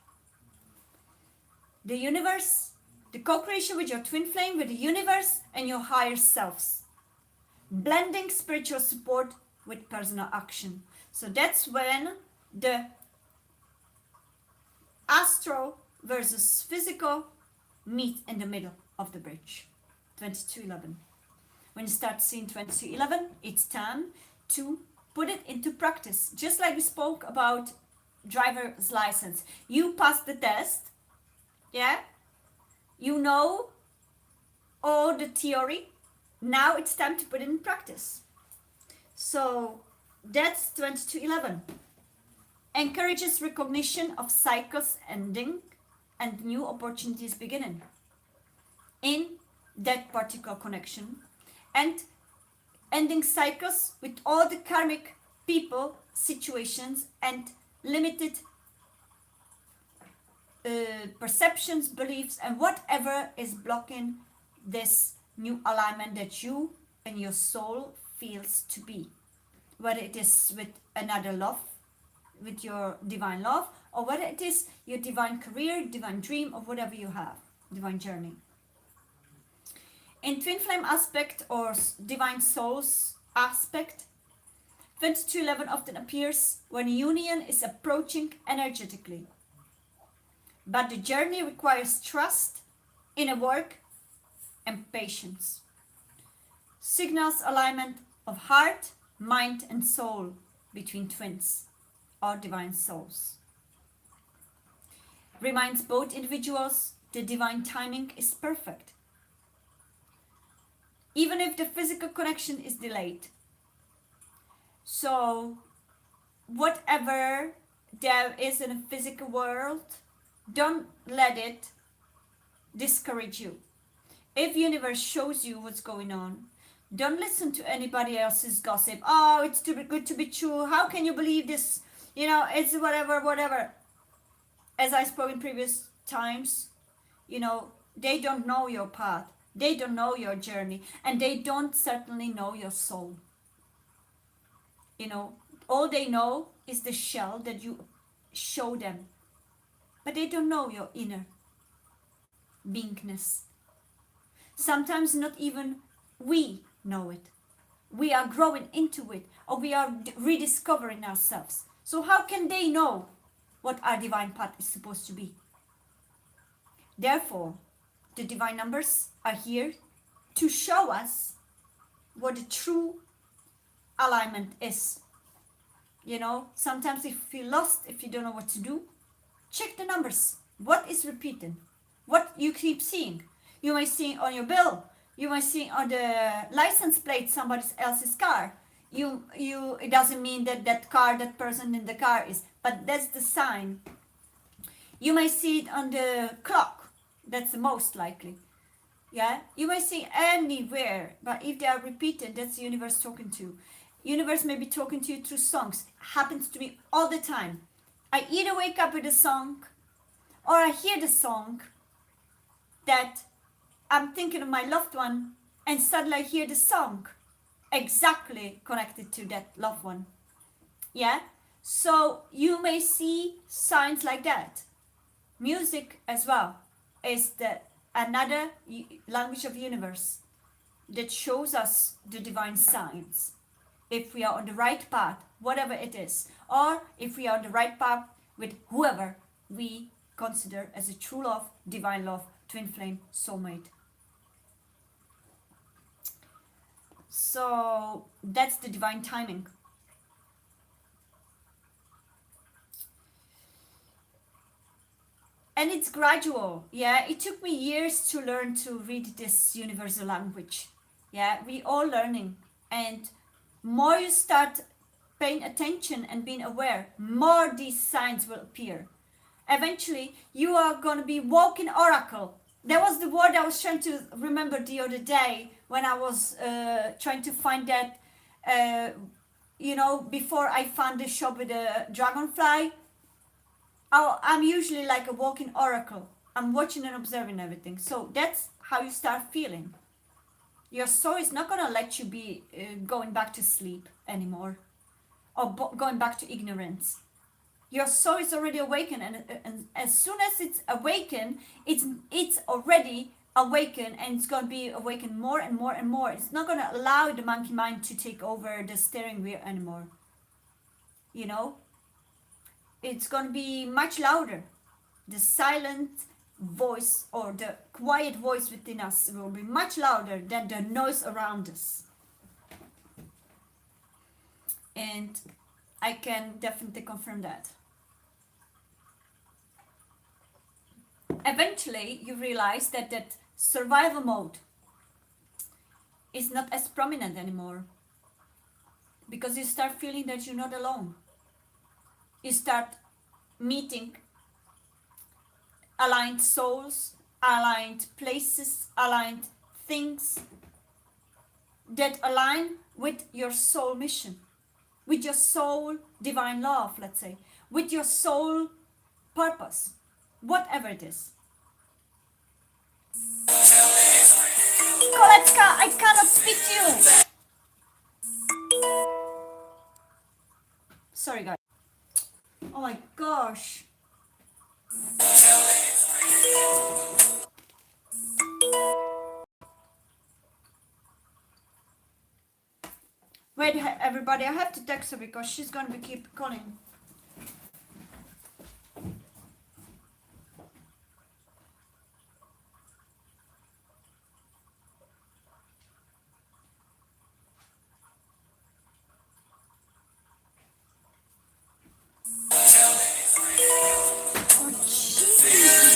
A: The universe, the co-creation with your twin flame, with the universe and your higher selves. Blending spiritual support with personal action. So that's when the astral versus physical meet in the middle of the bridge. 2211. When you start seeing 2211, it's time to put it into practice. Just like we spoke about driver's license. You passed the test, yeah? You know all the theory. Now it's time to put it in practice. So that's 2211. Encourages recognition of cycles ending and new opportunities beginning in that particular connection, and ending cycles with all the karmic people, situations, and limited perceptions, beliefs, and whatever is blocking this new alignment that you and your soul feels to be, whether it is with another love, with your divine love, or whether it is your divine career, divine dream, or whatever you have, divine journey. In twin flame aspect or divine souls aspect, 2211 often appears when union is approaching energetically. But the journey requires trust, inner work, and patience. Signals alignment of heart, mind, and soul between twins or divine souls. Reminds both individuals the divine timing is perfect. Even if the physical connection is delayed. So, whatever there is in the physical world, don't let it discourage you. If universe shows you what's going on, don't listen to anybody else's gossip. Oh, it's too good to be true. How can you believe this? You know, it's whatever. As I spoke in previous times, you know, they don't know your path. They don't know your journey. And they don't certainly know your soul. You know, all they know is the shell that you show them. But they don't know your inner beingness. Sometimes not even we know it. We are growing into it, or we are rediscovering ourselves. So how can they know what our divine path is supposed to be? Therefore, the divine numbers are here to show us what the true alignment is. You know, sometimes if you feel lost, if you don't know what to do, check the numbers. What is repeating? What you keep seeing? You might see on your bill. You might see on the license plate somebody else's car. It doesn't mean that car, that person in the car is, but that's the sign. You might see it on the clock. That's the most likely. Yeah, you might see anywhere, but if they are repeated, that's the universe talking to. Universe may be talking to you through songs. Happens to me all the time. I either wake up with a song, or I hear the song that I'm thinking of my loved one, and suddenly I hear the song exactly connected to that loved one. Yeah, so you may see signs like that. Music as well is another language of universe that shows us the divine signs. If we are on the right path, whatever it is, or if we are on the right path with whoever we consider as a true love, divine love, twin flame, soulmate. So that's the divine timing. and it's gradual. Yeah, it took me years to learn to read this universal language. Yeah, we all learning, and more you start paying attention and being aware, more these signs will appear. Eventually you are going to be walking oracle. That was the word I was trying to remember the other day when I was trying to find that, uh, before I found the shop with the dragonfly. I'm usually like a walking oracle. I'm watching and observing everything. So that's how you start feeling. Your soul is not going to let you be going back to sleep anymore, or going back to ignorance. Your soul is already awakened, and as soon as it's awakened, it's already awakened, and it's going to be awakened more and more and more. It's not going to allow the monkey mind to take over the steering wheel anymore. You know, it's going to be much louder. The silent voice, or the quiet voice within us, will be much louder than the noise around us. And I can definitely confirm that. Eventually you realize that that survival mode is not as prominent anymore, because you start feeling that you're not alone. You start meeting aligned souls, aligned places, aligned things that align with your soul mission, with your soul divine love, let's say, with your soul purpose, whatever it is. Koletska, I cannot speak to you. Sorry, guys. Oh my gosh. Wait, everybody, I have to text her because she's gonna keep calling. Oh, Jesus.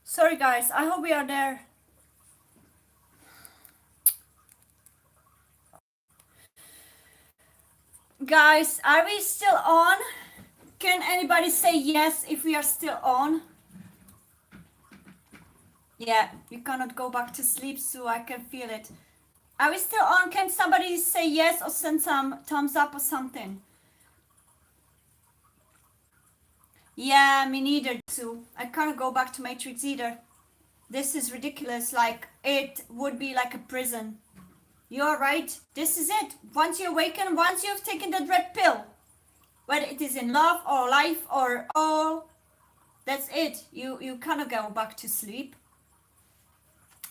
A: Sorry, guys. I hope we are there. Guys, are we still on? Can anybody say yes if we are still on? Yeah, we cannot go back to sleep, so I can feel it. Are we still on? Can somebody say yes or send some thumbs up or something? Yeah, me neither too. I can't go back to Matrix either. This is ridiculous. Like, it would be like a prison. You're right. This is it. Once you awaken, once you've taken that red pill, whether it is in love or life or all, that's it. You cannot go back to sleep.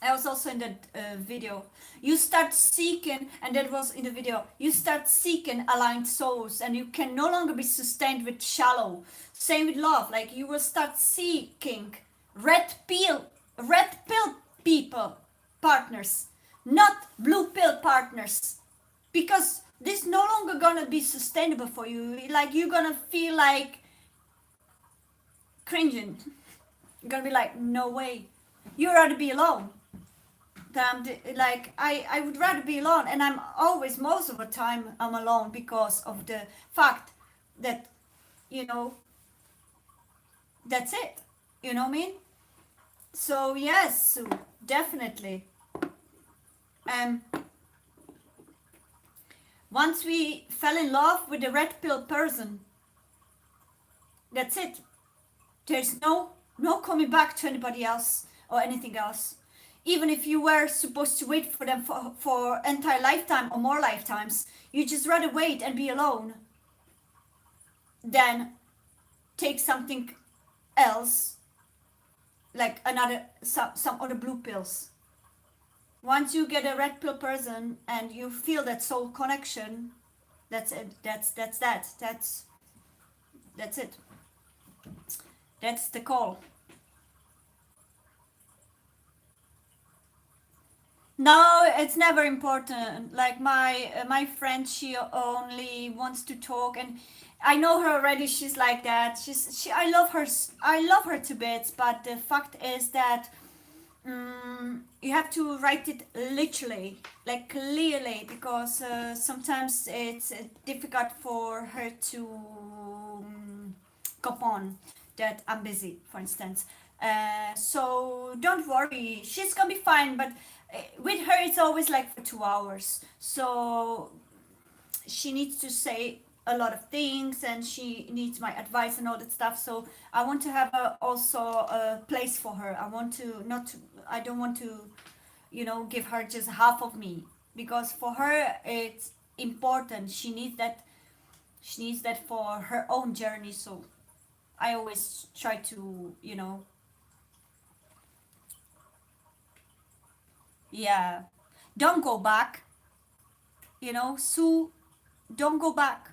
A: I was also in that video. You start seeking, and that was in the video, you start seeking aligned souls, and you can no longer be sustained with shallow. Same with love. Like, you will start seeking red pill people, partners, not blue pill partners, because this no longer gonna be sustainable for you. Like, you're gonna feel like cringing. You're gonna be like, no way. You'd rather be alone. Like, I would rather be alone, and I'm always, most of the time, I'm alone because of the fact that, that's it. You know what I mean? So yes, Sue, definitely. Once we fell in love with the red pill person, that's it. There's no coming back to anybody else or anything else. Even if you were supposed to wait for them for entire lifetime or more lifetimes, you just rather wait and be alone than take something else, like some other blue pills. Once you get a red pill person and you feel that soul connection, That's it. That's it. That's the call. No, it's never important. Like my friend, she only wants to talk, and I know her already. She's like that. I love her. I love her to bits. But the fact is that you have to write it literally, like clearly, because sometimes it's difficult for her to come on that I'm busy, for instance. So don't worry, she's gonna be fine. But with her, it's always like for 2 hours. So she needs to say a lot of things, and she needs my advice and all that stuff. So I want to have also a place for her. I want to not to, I don't want to, give her just half of me, because for her it's important. She needs that for her own journey. So I always try to, yeah, don't go back, Sue, don't go back.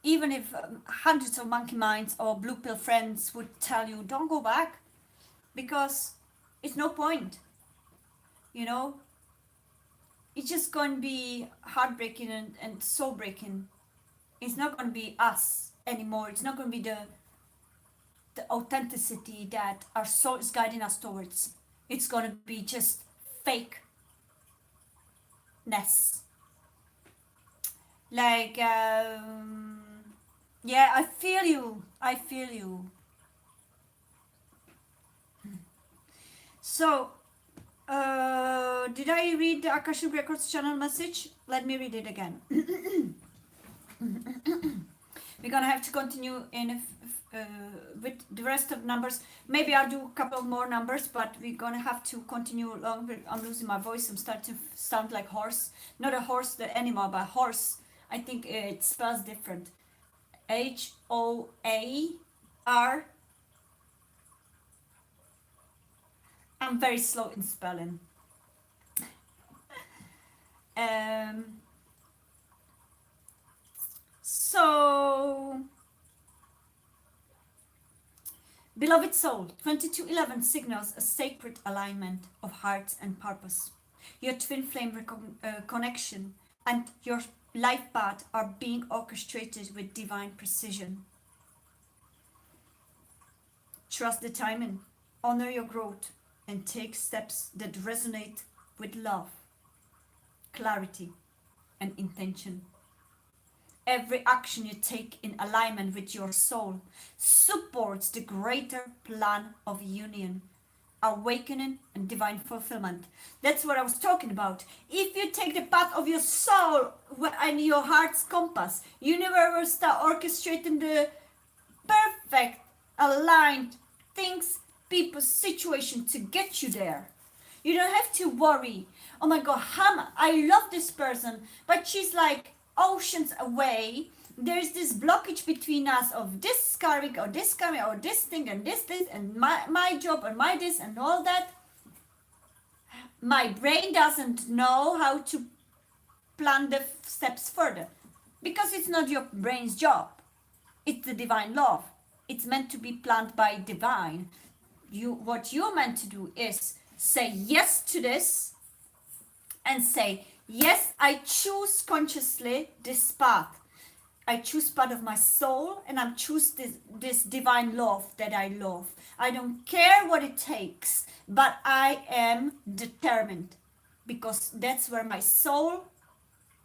A: Even if hundreds of monkey minds or blue pill friends would tell you, don't go back, because it's no point, you know it's just going to be heartbreaking and soul breaking. It's not going to be us anymore. It's not going to be the authenticity that our soul is guiding us towards. It's going to be just fakeness. Like, yeah, I feel you. So, did I read the Akashic Records channel message? Let me read it again. We're gonna have to continue with the rest of numbers. Maybe I'll do a couple more numbers, but we're gonna have to continue along. I'm losing my voice. I'm starting to sound like horse. Not a horse, the animal, but horse. I think it spells different. Hoar. I'm very slow in spelling. Um, so, beloved soul, 2211 signals a sacred alignment of hearts and purpose. Your twin flame connection and your life path are being orchestrated with divine precision. Trust the timing, honor your growth, and take steps that resonate with love, clarity, and intention. Every action you take in alignment with your soul supports the greater plan of union, awakening, and divine fulfillment. That's what I was talking about. If you take the path of your soul and your heart's compass, universe will start orchestrating the perfect, aligned things, people, situation to get you there. You don't have to worry. Oh my God, I love this person, but she's like oceans away. There's this blockage between us of this karmic or this karmic or this thing and this and my job and my this and all that. My brain doesn't know how to plan the steps further, because it's not your brain's job. It's the divine love. It's meant to be planned by divine. What you're meant to do is say yes to this and say, yes, I choose consciously this path. I choose part of my soul, and I choose this divine love that I love. I don't care what it takes, but I am determined, because that's where my soul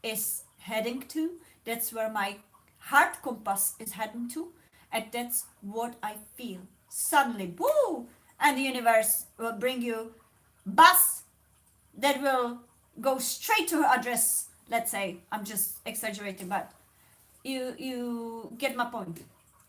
A: is heading to. That's where my heart compass is heading to, and that's what I feel. Suddenly, woo! And the universe will bring you bus that will go straight to her address. Let's say, I'm just exaggerating, but you get my point.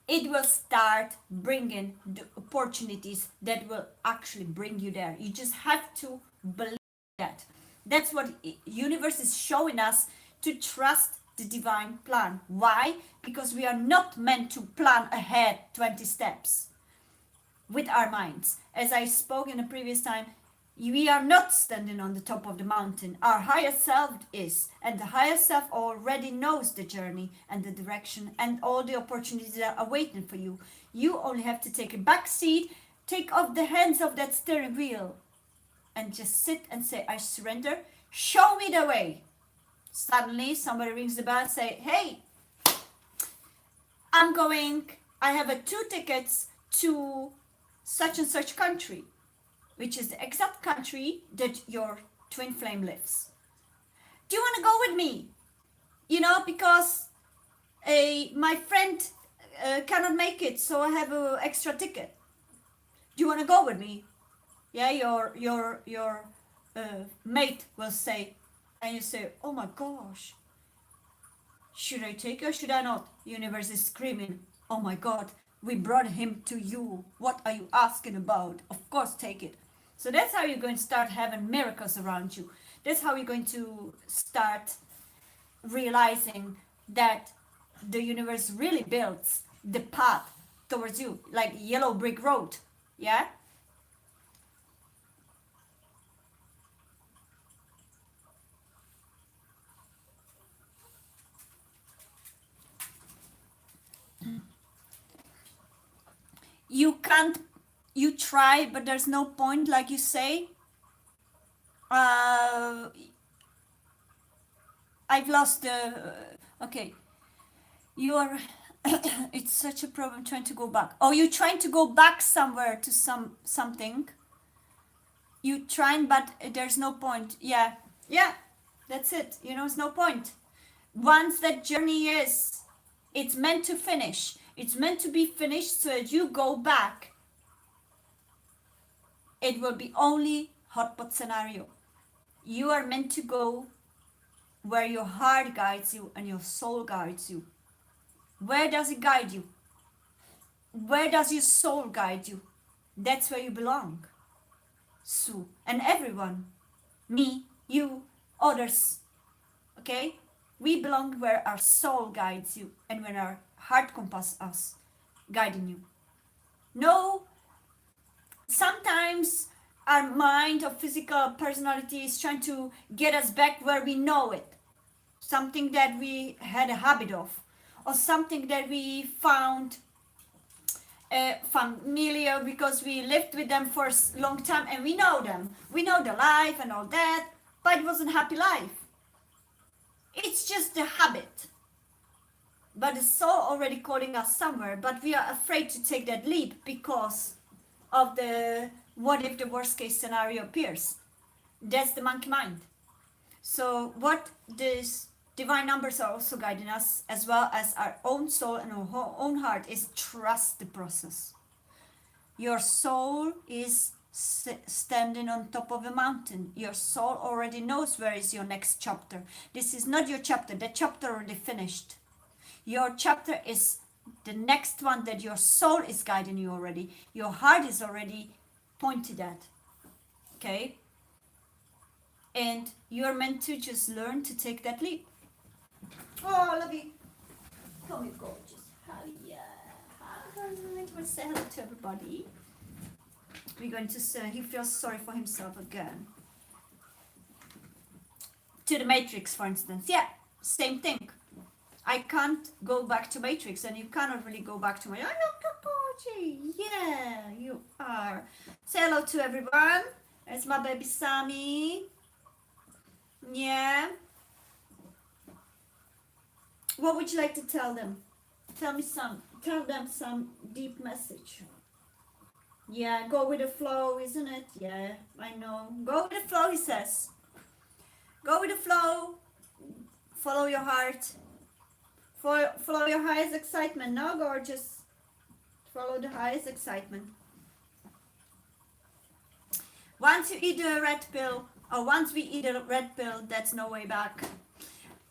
A: It will start bringing the opportunities that will actually bring you there. You just have to believe that. That's what universe is showing us, to trust the divine plan. Why? Because we are not meant to plan ahead 20 steps with our minds. As I spoke in the previous time, We are not standing on the top of the mountain. Our higher self is, and the higher self already knows the journey and the direction and all the opportunities that are waiting for you. You only have to take a back seat, take off the hands of that steering wheel, and just sit and say, I surrender. Show me the way. Suddenly, somebody rings the bell and say, hey, I have 2 tickets to such and such country, which is the exact country that your twin flame lives. Do you want to go with me? Because my friend cannot make it, so I have an extra ticket. Do you want to go with me? Yeah, your mate will say, and you say, oh my gosh, should I take or should I not? Universe is screaming, oh my God, we brought him to you. What are you asking about? Of course, take it. So that's how you're going to start having miracles around you. That's how you're going to start realizing that the universe really builds the path towards you, like yellow brick road. Yeah? You can't, you try, but there's no point, like you say. Uh, I've lost the. Okay, you are. It's such a problem trying to go back. Oh, you're trying to go back somewhere to something. You trying, but there's no point. Yeah, yeah, that's it. It's no point. Once that journey is, it's meant to finish. It's meant to be finished so that you go back. It will be only hotpot scenario. You are meant to go where your heart guides you and your soul guides you. Where does it guide you? Where does your soul guide you? That's where you belong. So, and everyone, me, you, others, okay? We belong where our soul guides you and when our heart compass us, guiding you. No, sometimes our mind or physical personality is trying to get us back where we know it. Something that we had a habit of, or something that we found familiar because we lived with them for a long time and we know them. We know the life and all that, but it wasn't a happy life. It's just a habit. But the soul already calling us somewhere, but we are afraid to take that leap because of the what if the worst case scenario appears. That's the monkey mind. So what these divine numbers are also guiding us, as well as our own soul and our own heart, is trust the process. Your soul is standing on top of a mountain. Your soul already knows where is your next chapter. This is not your chapter. The chapter already finished. Your chapter is the next one that your soul is guiding you already. Your heart is already pointed at. Okay? And you're meant to just learn to take that leap. Oh, love you. Come, you gorgeous. Hiya. Hi. We'll say hello to everybody. We're going to say he feels sorry for himself again. To the Matrix, for instance. Yeah, same thing. I can't go back to Matrix, and you cannot really go back to my. Yeah, you are. Say hello to everyone. It's my baby Sammy. Yeah. What would you like to tell them? Tell them some deep message. Yeah, go with the flow, isn't it? Yeah, I know. Go with the flow, he says. Go with the flow. Follow your heart. Follow your highest excitement. No, gorgeous. Follow the highest excitement. Once you eat a red pill, or once we eat a red pill, that's no way back.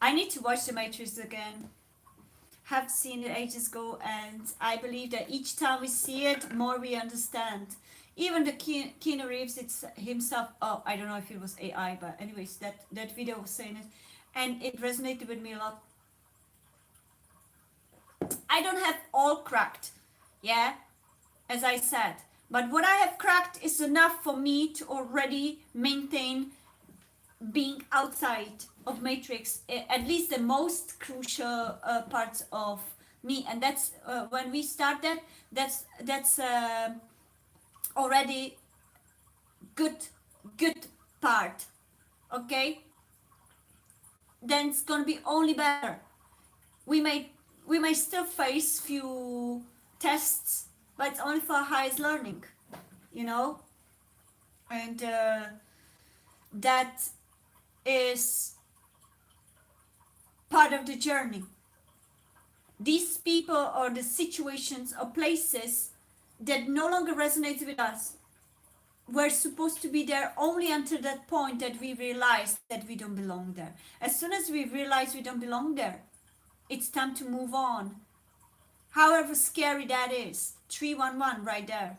A: I need to watch The Matrix again. Have seen it ages ago, and I believe that each time we see it, more we understand. Even the Keanu Reeves, it's himself. Oh, I don't know if it was AI, but anyways, that video was saying it, and it resonated with me a lot. I don't have all cracked, yeah, as I said, But what I have cracked is enough for me to already maintain being outside of matrix, at least the most crucial parts of me. And that's when we start that, that's already good part. Okay, then it's gonna be only better. We may still face few tests, but it's only for highest learning, you know. And that is part of the journey. These people or the situations or places that no longer resonate with us were supposed to be there only until that point that we realize that we don't belong there. As soon as we realize we don't belong there, it's time to move on. However scary that is. 311 right there.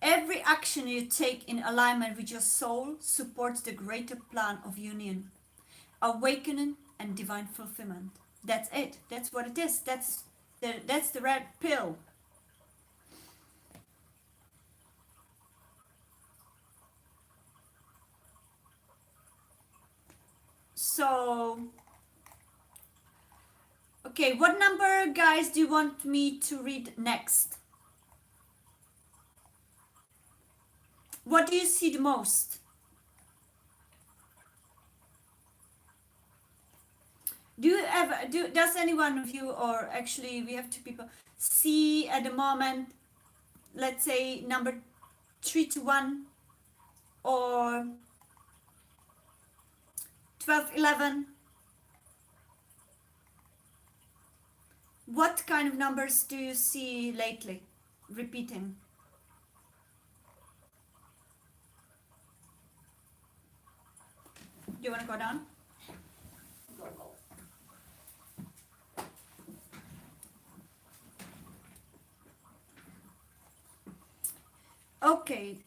A: Every action you take in alignment with your soul supports the greater plan of union, awakening, and divine fulfillment. That's it. That's what it is. That's the red pill. So, okay, what number, guys, do you want me to read next? What do you see the most? Does any one of you, or actually we have two people, see at the moment, let's say number 321 or 1211? What kind of numbers do you see lately repeating? Do you want to go down? Okay,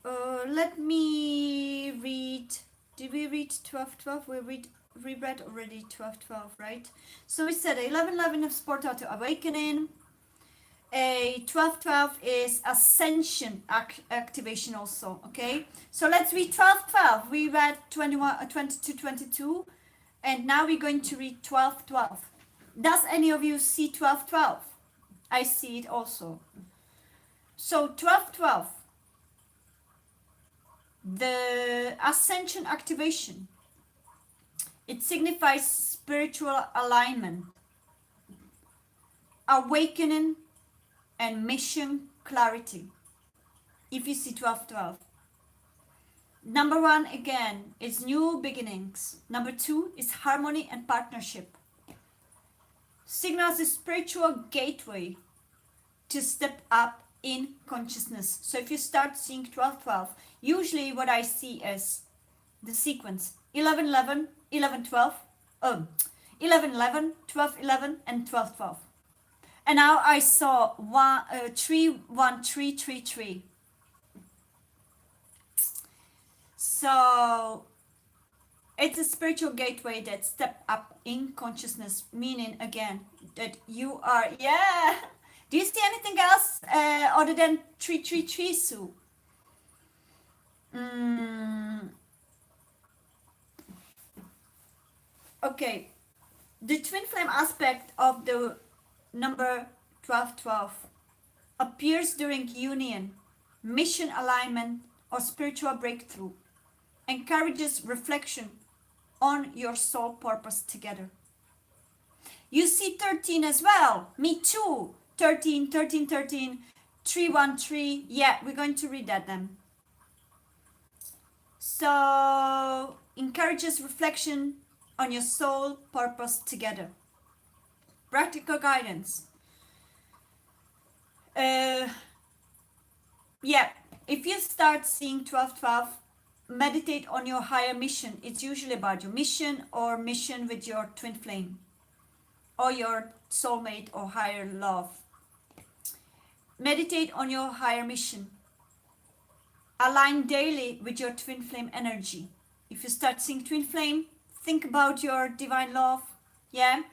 A: let me read. Did we read 1212? We read already 1212, right? So we said 1111 is portal to awakening. A 1212 is ascension activation also. Okay, so let's read 1212. We read 2222, and now we're going to read 1212. Does any of you see 1212? I see it also. So 1212, the ascension activation, it signifies spiritual alignment, awakening, and mission clarity. If you see 1212, number one again is new beginnings. Number two is harmony and partnership. Signals a spiritual gateway to step up in consciousness. So if you start seeing 1212, usually what I see is the sequence 1111, 1112, 1111, 1211, and 1212. And now I saw 31333. So it's a spiritual gateway that step up in consciousness, meaning again that you are, yeah. Do you see anything else other than 333, Sue? Okay, the twin flame aspect of the number 1212 appears during union, mission alignment, or spiritual breakthrough. Encourages reflection on your soul purpose together. You see 13 as well. Me too. 13, 13, 13, 313. Yeah, we're going to read that then. So, encourages reflection on your soul purpose together. Practical guidance. Yeah, if you start seeing 1212, meditate on your higher mission. It's usually about your mission or mission with your twin flame or your soulmate or higher love. Meditate on your higher mission. Align daily with your twin flame energy. If you start seeing twin flame, think about your divine love, yeah,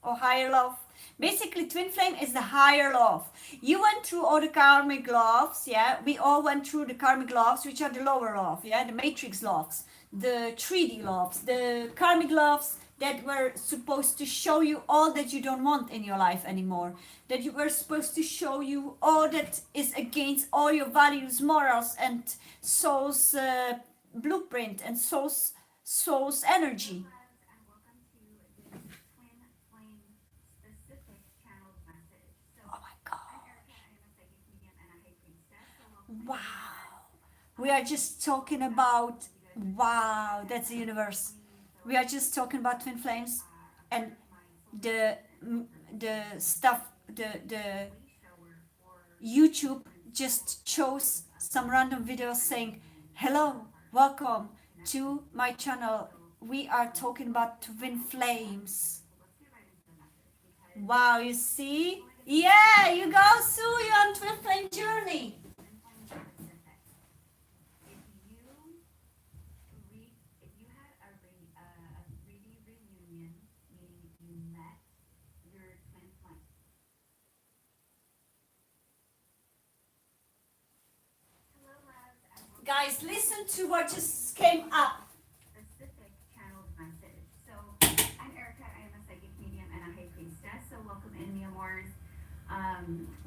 A: or higher love. Basically, twin flame is the higher love. You went through all the karmic loves, yeah. We all went through the karmic loves, which are the lower love, yeah, the matrix loves, the 3D loves, the karmic loves that were supposed to show you all that you don't want in your life anymore. That you were supposed to show you all that is against all your values, morals, and soul's blueprint and soul's energy. Oh my god. Wow. We are just talking about, wow, that's the universe. We are just talking about twin flames and the the stuff, the YouTube just chose some random videos saying, hello, welcome to my channel. We are talking about twin flames. Wow, you see? Yeah, you go, Sue, you're on twin flame journey. Guys, listen to what just came up.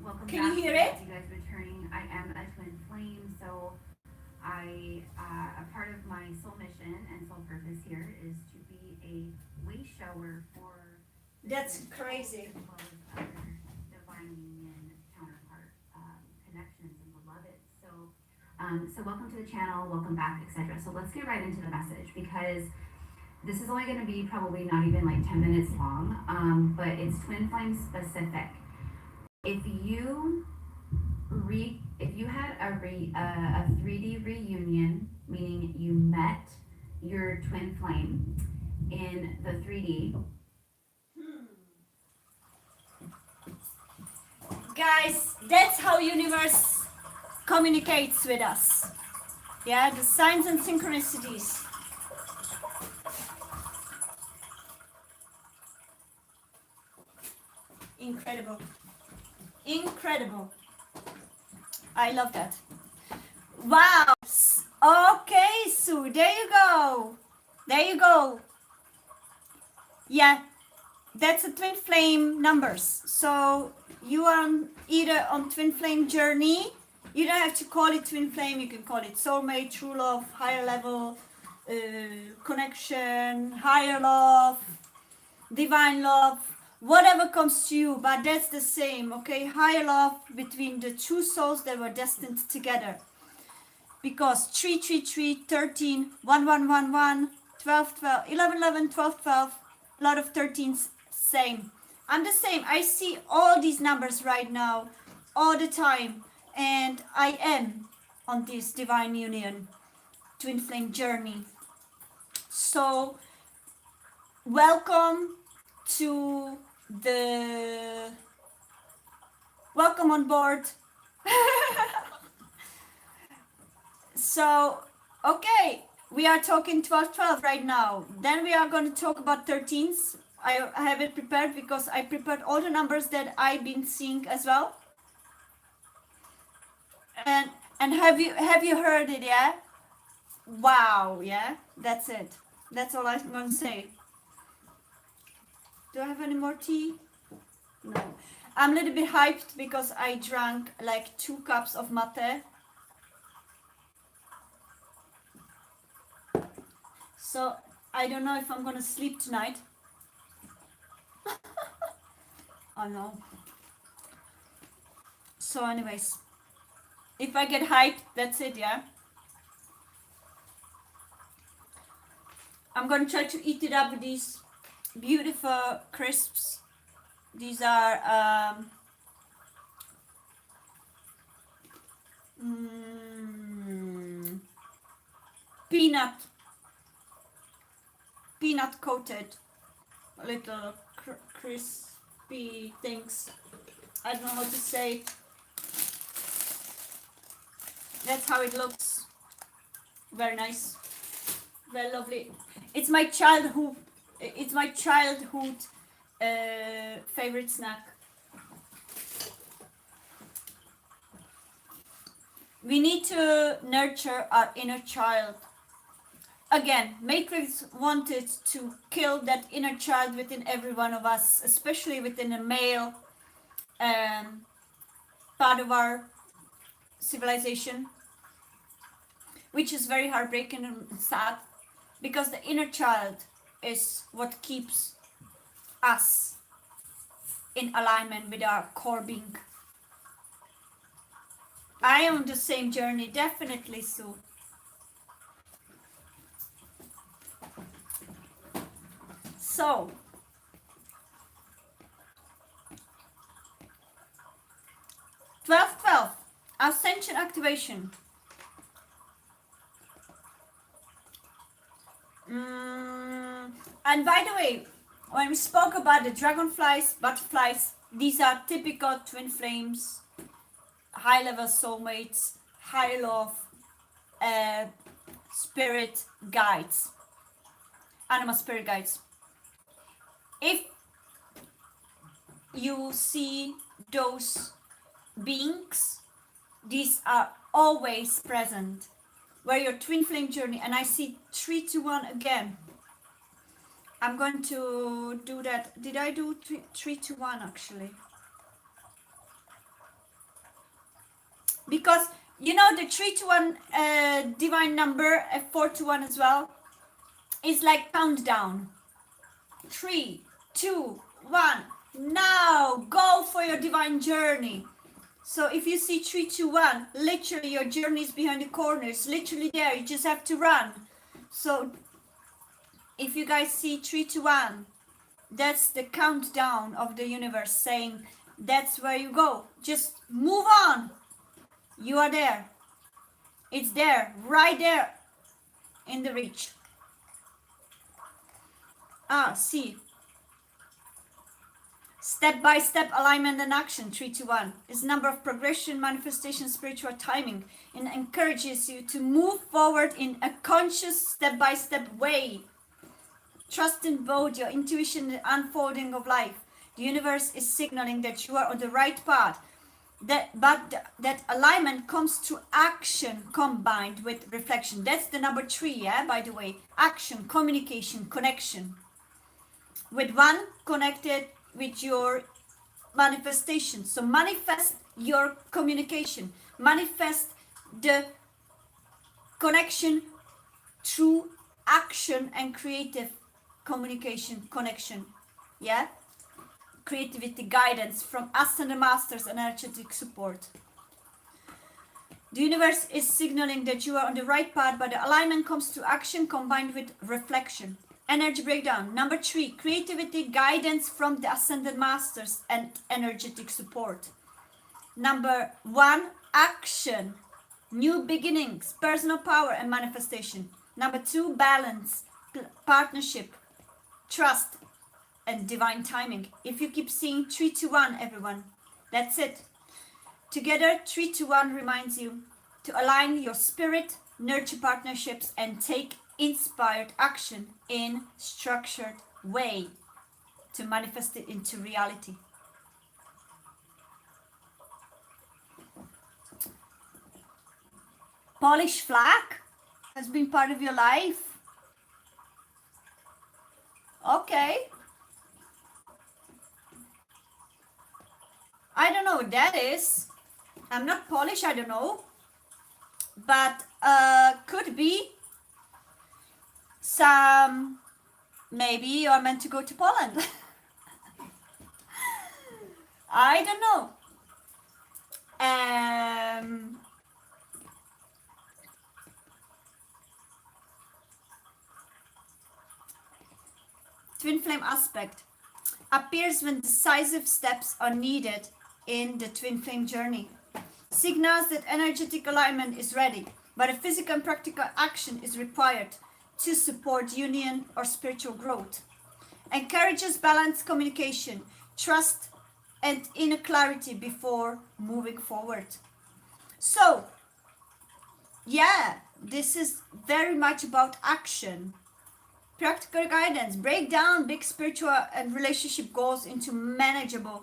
A: Welcome Can back. You hear it? You guys returning. I am a twin flame, so a part of my soul mission and soul purpose here is to be a way shower for. That's crazy. As well as other divine union counterpart connections and beloved. So welcome to the channel, welcome back, etc. So let's get right into the message because this is only going to be probably not even like 10 minutes long, but it's twin flame specific. If you had a 3D reunion, meaning you met your twin flame in the 3D. Guys, that's how universe communicates with us. Yeah, the signs and synchronicities. Incredible. Incredible. I love that. Wow. Okay, Sue, there you go. There you go. Yeah, that's a twin flame numbers. So you are either on twin flame journey. You don't have to call it twin flame. You can call it soulmate, true love, higher level connection, higher love, divine love, whatever comes to you, but that's the same, okay? Higher love between the two souls that were destined together. Because 3, 3, 3, 13, 1, 1, 1, 1, 12, 12, 11, 11, 12, 12, a lot of 13s, same. I'm the same. I see all these numbers right now, all the time, and I am on this divine union, twin flame journey. So, welcome to the welcome on board. So okay, we are talking 12 right now, then we are going to talk about 13s. I have it prepared because I prepared all the numbers that I've been seeing as well. And have you heard it? Yeah, wow. Yeah, that's it. That's all I'm going to say. Do I have any more tea? No. I'm a little bit hyped because I drank like 2 cups of mate. So I don't know if I'm gonna sleep tonight. Oh no. So anyways, if I get hyped, that's it, yeah. I'm gonna try to eat it up with these beautiful crisps. These are peanut coated little crispy things. I don't know how to say. That's how it looks. Very nice, very lovely. It's my childhood favorite snack. We need to nurture our inner child. Again, Matrix wanted to kill that inner child within every one of us, especially within a male part of our civilization, which is very heartbreaking and sad, because the inner child is what keeps us in alignment with our core being. I am on the same journey, definitely, Sue. So, 12-12, Ascension activation. And by the way, when we spoke about the dragonflies, butterflies, these are typical twin flames, high-level soulmates, high love, spirit guides, animal spirit guides. If you see those beings, these are always present. Where your twin flame journey, and I see 3-1 again. I'm going to do that. Did I do 3-1 actually? Because you know the 3-1 divine number, 4-1 as well, is like countdown. 3, 2, 1. Now go for your divine journey. So if you see 3-2-1, literally your journey is behind the corner. It's literally there. You just have to run. So if you guys see 3-2-1, that's the countdown of the universe saying that's where you go. Just move on. You are there. It's there, right there in the reach. See. Step-by-step alignment and action, 3-1, is number of progression, manifestation, spiritual timing, and encourages you to move forward in a conscious step-by-step way. Trust in both your intuition and the unfolding of life. The universe is signaling that you are on the right path. That alignment comes to action combined with reflection. That's the number 3, yeah, by the way. Action, communication, connection. With one connected with your manifestation. So manifest your communication. Manifest the connection through action and creative communication, connection. Yeah? Creativity, guidance from us and the masters, and energetic support. The universe is signaling that you are on the right path, but the alignment comes to action combined with reflection. Energy breakdown. Number 3, creativity, guidance from the ascended masters and energetic support. Number 1, action, new beginnings, personal power and manifestation. Number 2, balance, partnership, trust and divine timing. If you keep seeing 3-1, everyone, that's it. Together, 3-1 reminds you to align your spirit, nurture partnerships, and take inspired action in structured way to manifest it into reality. Polish flag has been part of your life. Okay. I don't know what that is. I'm not Polish, I don't know. But could be some, maybe you're meant to go to Poland. I don't know. Twin flame aspect appears when decisive steps are needed in the twin flame journey. Signals that energetic alignment is ready, but a physical and practical action is required to support union or spiritual growth. Encourages balanced communication, trust, and inner clarity before moving forward. So, yeah, this is very much about action. Practical guidance. Break down big spiritual and relationship goals into manageable,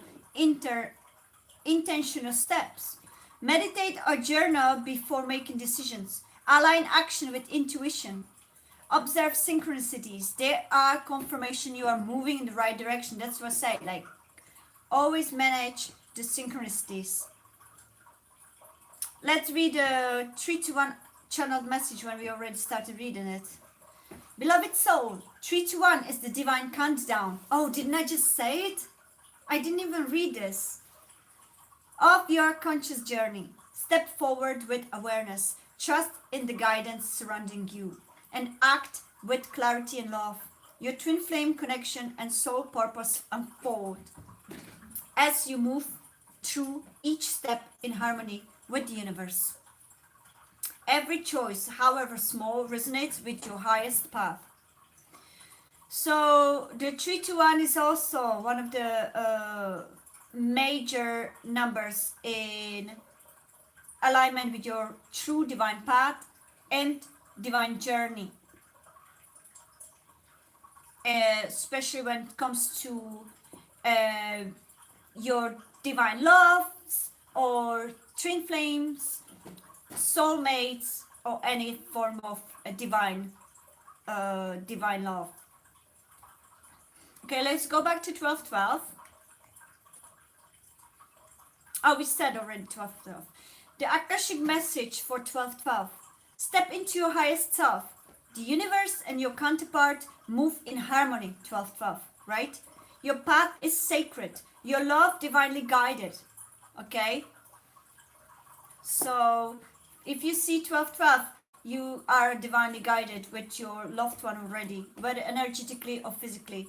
A: intentional steps. Meditate or journal before making decisions. Align action with intuition. Observe synchronicities. They are confirmation you are moving in the right direction. That's what I say. Like, always manage the synchronicities. Let's read the 3 to 1 channeled message when we already started reading it. Beloved soul, 3 to 1 is the divine countdown. Oh, didn't I just say it? I didn't even read this. Of your conscious journey. Step forward with awareness. Trust in the guidance surrounding you. And act with clarity and love. Your twin flame connection and soul purpose unfold as you move through each step in harmony with the universe. Every choice, however small, resonates with your highest path. So the 3 to 1 is also one of the major numbers in alignment with your true divine path and divine journey. Especially when it comes to your divine loves or twin flames, soulmates, or any form of divine love. Okay, let's go back to 1212. Oh, we said already 1212. The Akashic message for 1212. Step into your highest self. The universe and your counterpart move in harmony, 1212, right? Your path is sacred. Your love divinely guided. Okay? So, if you see 1212, you are divinely guided with your loved one already, whether energetically or physically.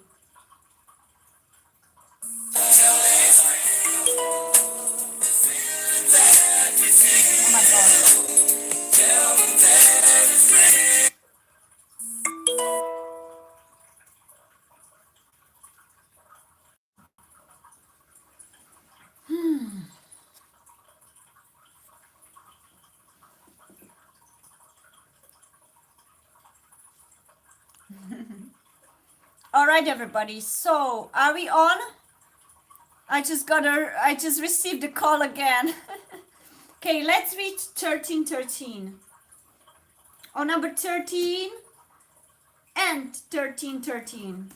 A: Oh my God. All right, everybody. So, are we on? I just received a call again. Okay, let's read 1313. Or number 13 and 1313.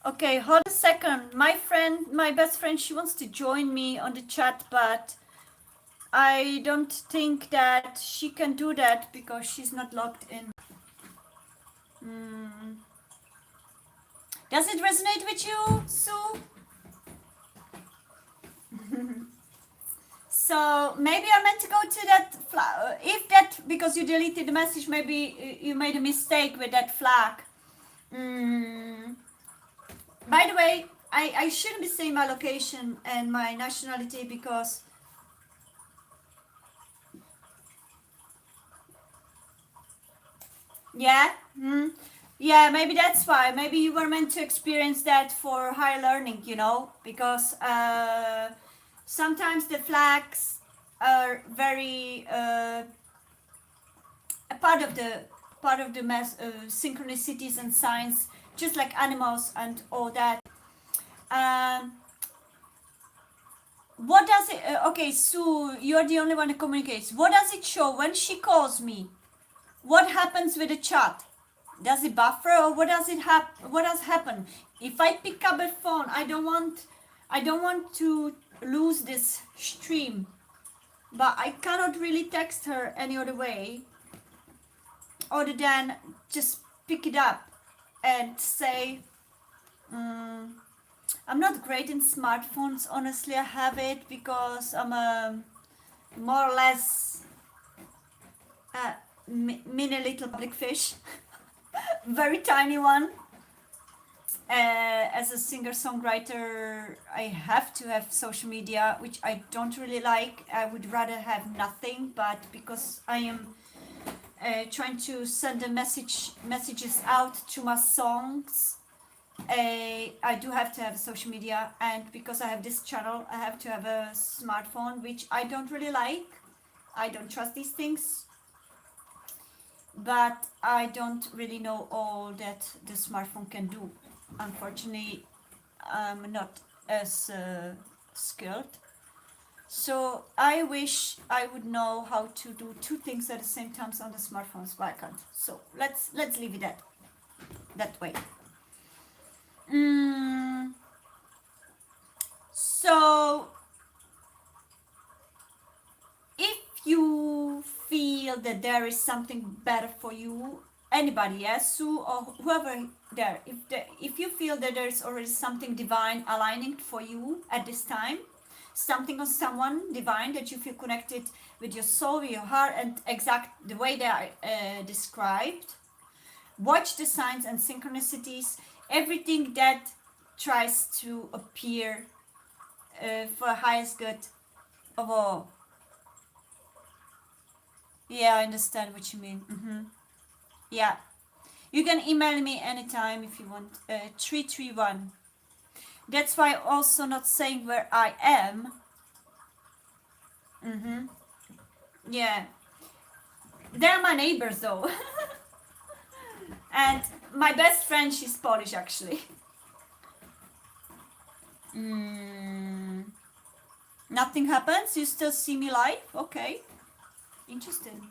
A: Okay, hold a second. My best friend, she wants to join me on the chat, but I don't think that she can do that because she's not logged in. Does it resonate with you, Sue? So maybe I meant to go to that flag. If that, because you deleted the message, maybe you made a mistake with that flag. By the way, I shouldn't be saying my location and my nationality because yeah, yeah, maybe that's why. Maybe you were meant to experience that for higher learning, you know, because sometimes the flags are very a part of the synchronicities and signs, just like animals and all that. What does it? Okay, Sue, you're the only one who communicates. What does it show when she calls me? What happens with the chat? Does it buffer or what does it what does happen? If I pick up a phone, I don't want to lose this stream, but I cannot really text her any other way other than just pick it up and say, I'm not great in smartphones, honestly. I have it because I'm a more or less mini little public fish. Very tiny one. As a singer-songwriter, I have to have social media, which I don't really like. I would rather have nothing, but because I am trying to send messages out to my songs, I do have to have social media, and because I have this channel, I have to have a smartphone, which I don't really like. I don't trust these things, but I don't really know all that the smartphone can do. Unfortunately, I'm not as skilled. So I wish I would know how to do two things at the same time on the smartphones, but I can't. So let's leave it that way. Mm, so if you feel that there is something better for you, anybody, yes, Sue or whoever there, if you feel that there is already something divine aligning for you at this time, something or someone divine that you feel connected with your soul, with your heart, and exact the way they are described, watch the signs and synchronicities, everything that tries to appear for highest good of all. Yeah, I understand what you mean. Yeah, you can email me anytime if you want. 331. That's why also not saying where I am. Yeah, they're my neighbors though. And my best friend, she's Polish actually. Nothing happens. You still see me live. Okay, interesting.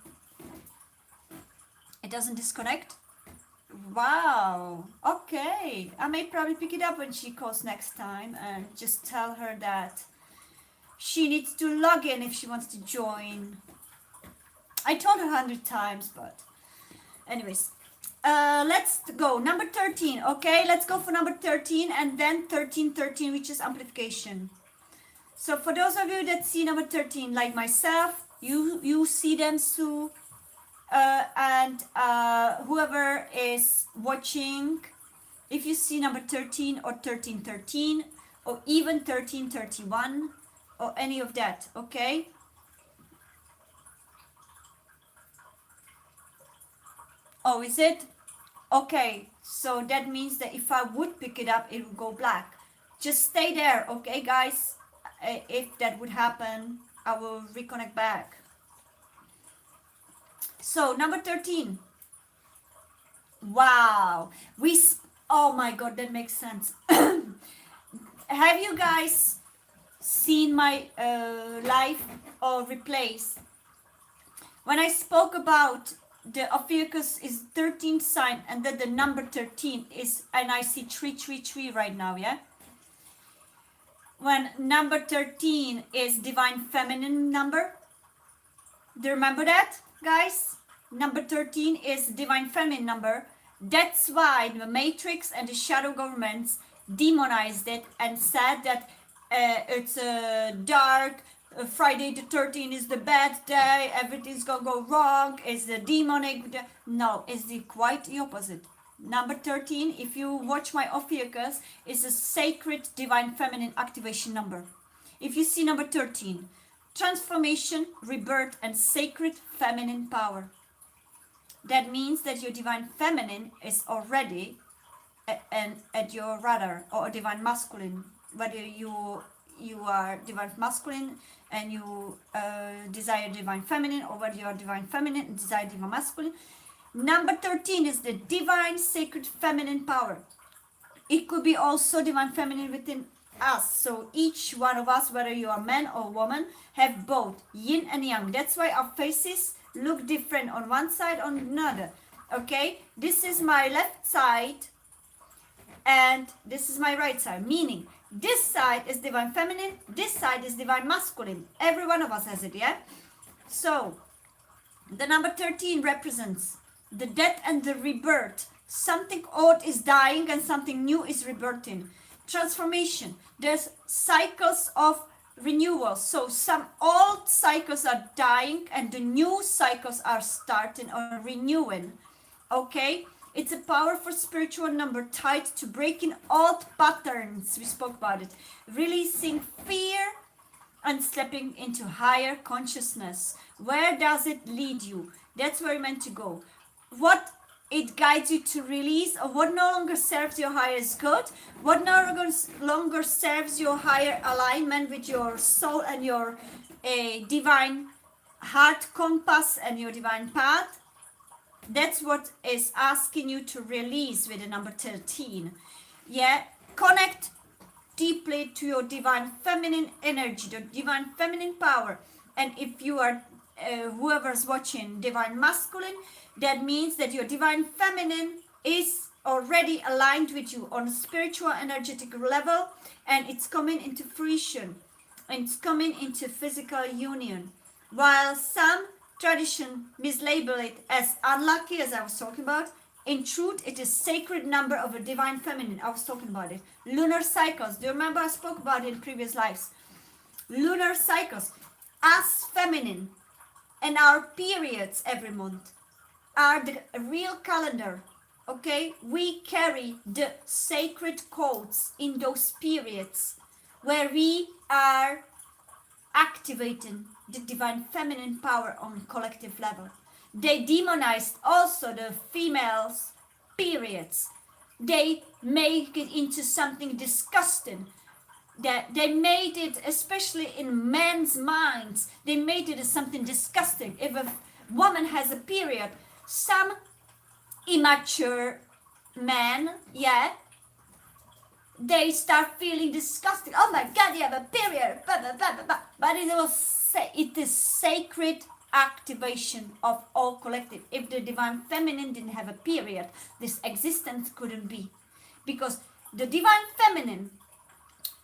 A: It doesn't disconnect. Wow. Okay. I may probably pick it up when she calls next time and just tell her that she needs to log in if she wants to join. I told her 100 times, but anyways. Let's go. Number 13. Okay, let's go for number 13 and then 1313, which is amplification. So for those of you that see number 13, like myself, you see them, Sue, and whoever is watching, if you see number 13 or 1313 or even 1331 or any of that, okay? Oh, is it? Okay, so that means that if I would pick it up, it would go black. Just stay there, okay, guys? If that would happen, I will reconnect back. So, number 13. Wow. Oh my god, that makes sense. Have you guys seen my live or replays? When I spoke about the Ophiuchus is 13th sign and then the number 13 is, and I see 333 right now, yeah? When number 13 is divine feminine number, do you remember that, guys? Number 13 is divine feminine number. That's why the Matrix and the shadow governments demonized it and said that it's dark. Friday the 13th is the bad day. Everything's gonna go wrong. It's the demonic. No, it's quite the opposite. Number 13, if you watch my Ophiuchus, is a sacred divine feminine activation number. If you see number 13, transformation, rebirth, and sacred feminine power. That means that your divine feminine is already at your radar, or divine masculine, whether you are divine masculine and you desire divine feminine, or whether you are divine feminine and desire divine masculine. Number 13 is the divine sacred feminine power. It could be also divine feminine within us. So each one of us, whether you are man or woman, have both yin and yang. That's why our faces look different on one side or another. Okay, this is my left side and this is my right side, meaning this side is divine feminine, this side is divine masculine. Every one of us has it, yeah? So the number 13 represents the death and the rebirth. Something old is dying and something new is rebirthing. Transformation. There's cycles of renewal. So some old cycles are dying and the new cycles are starting or renewing. Okay? It's a powerful spiritual number tied to breaking old patterns. We spoke about it. Releasing fear and stepping into higher consciousness. Where does it lead you? That's where you're meant to go. What it guides you to release, or what no longer serves your highest good, what no longer serves your higher alignment with your soul and your divine heart compass and your divine path. That's what is asking you to release with the number 13. Yeah, connect deeply to your divine feminine energy, the divine feminine power. And if you are whoever's watching divine masculine, that means that your divine feminine is already aligned with you on a spiritual energetic level, and it's coming into fruition, and it's coming into physical union. While some tradition mislabel it as unlucky, as I was talking about, in truth it is sacred number of a divine feminine. I was talking about it. Lunar cycles, do you remember I spoke about it in previous lives? Lunar cycles, as feminine, and our periods every month are the real calendar. Okay, we carry the sacred codes in those periods where we are activating the divine feminine power on collective level. They demonized also the females' periods. They make it into something disgusting. That they made it, especially in men's minds, they made it as something disgusting. If a woman has a period, some immature men, yeah, they start feeling disgusting. Oh my God, you have a period, blah, blah, blah, blah, blah. But it is sacred activation of all collective. If the divine feminine didn't have a period, this existence couldn't be. Because the divine feminine,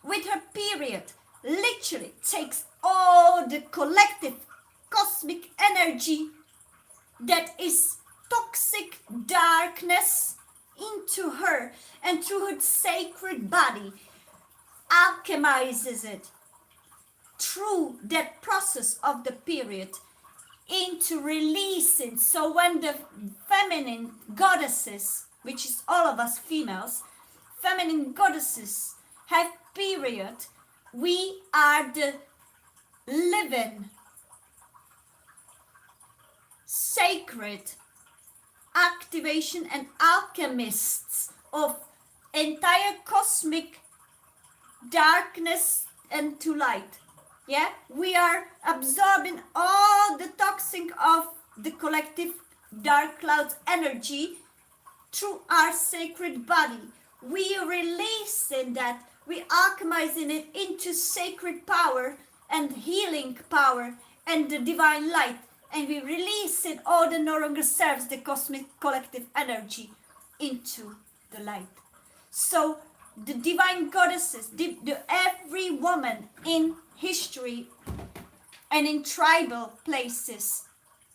A: with her period, literally takes all the collective cosmic energy that is toxic darkness into her, and through her sacred body alchemizes it through that process of the period into releasing. So when the feminine goddesses, which is all of us females, feminine goddesses have period, we are the living sacred activation and alchemists of entire cosmic darkness and to light. Yeah, we are absorbing all the toxin of the collective dark clouds energy through our sacred body. We releasing that, we alchemizing it into sacred power and healing power and the divine light, and we release it all that no longer serves the cosmic collective energy into the light. So the divine goddesses, every woman in history and in tribal places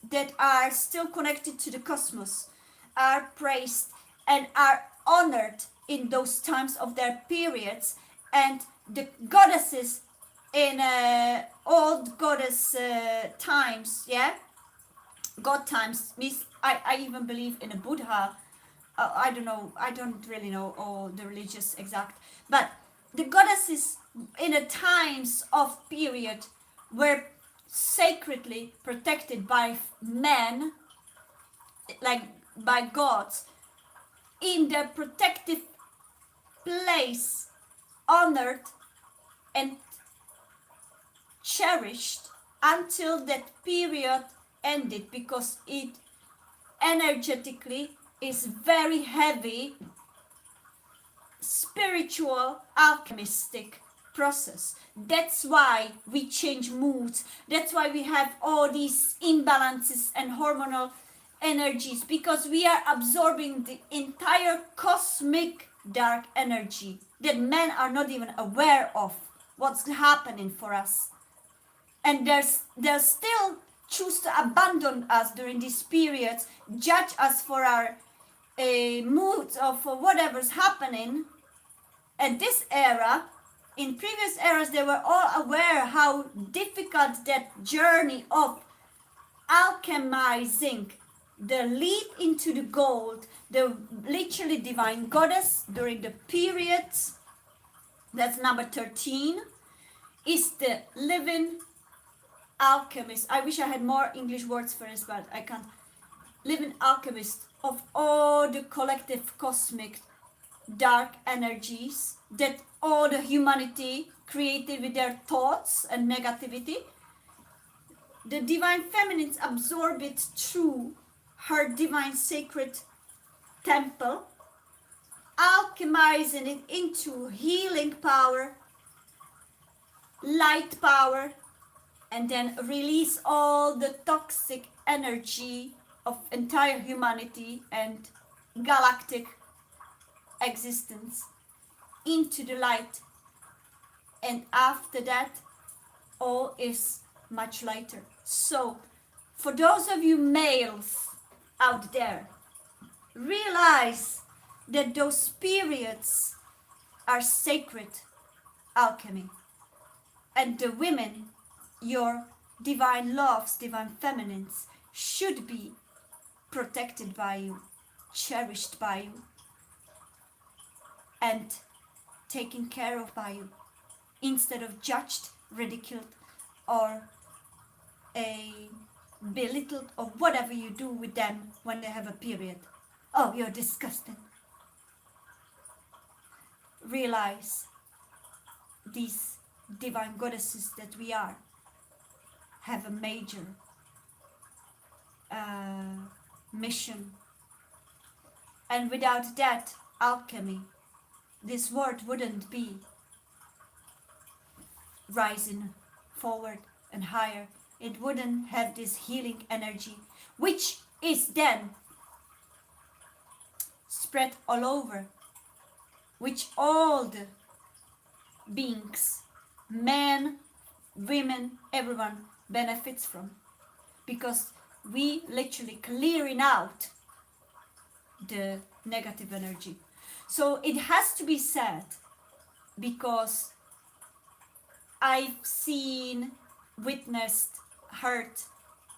A: that are still connected to the cosmos are praised and are honored in those times of their periods. And the goddesses in old goddess times, yeah, god times, means I even believe in a Buddha. I don't know, I don't really know all the religious exact, but the goddesses in the times of period were sacredly protected by men, like by gods, in their protective place, honored and cherished until that period ended, because it energetically is very heavy spiritual alchemistic process. That's why we change moods, that's why we have all these imbalances and hormonal energies, because we are absorbing the entire cosmic dark energy that men are not even aware of what's happening for us. And they'll still choose to abandon us during these periods, judge us for our moods or for whatever's happening. At this era, in previous eras, they were all aware how difficult that journey of alchemizing the leap into the gold, the literally divine goddess during the periods, that's number 13, is the living alchemist. I wish I had more English words for this, but I can't. Living alchemist of all the collective cosmic dark energies that all the humanity created with their thoughts and negativity. The divine feminines absorb it through her divine sacred temple, alchemizing it into healing power, light power, and then release all the toxic energy of entire humanity and galactic existence into the light. And after that, all is much lighter. So, for those of you males out there, realize that those periods are sacred alchemy. And the women, your divine loves, divine feminines, should be protected by you, cherished by you, and taken care of by you, instead of judged, ridiculed, or belittled, or whatever you do with them when they have a period. Oh, you're disgusting. Realize these divine goddesses that we are have a major mission, and without that alchemy, this world wouldn't be rising forward and higher. It wouldn't have this healing energy, which is then spread all over, which all the beings, men, women, everyone benefits from, because we literally clearing out the negative energy. So it has to be said, because I've seen, witnessed, heard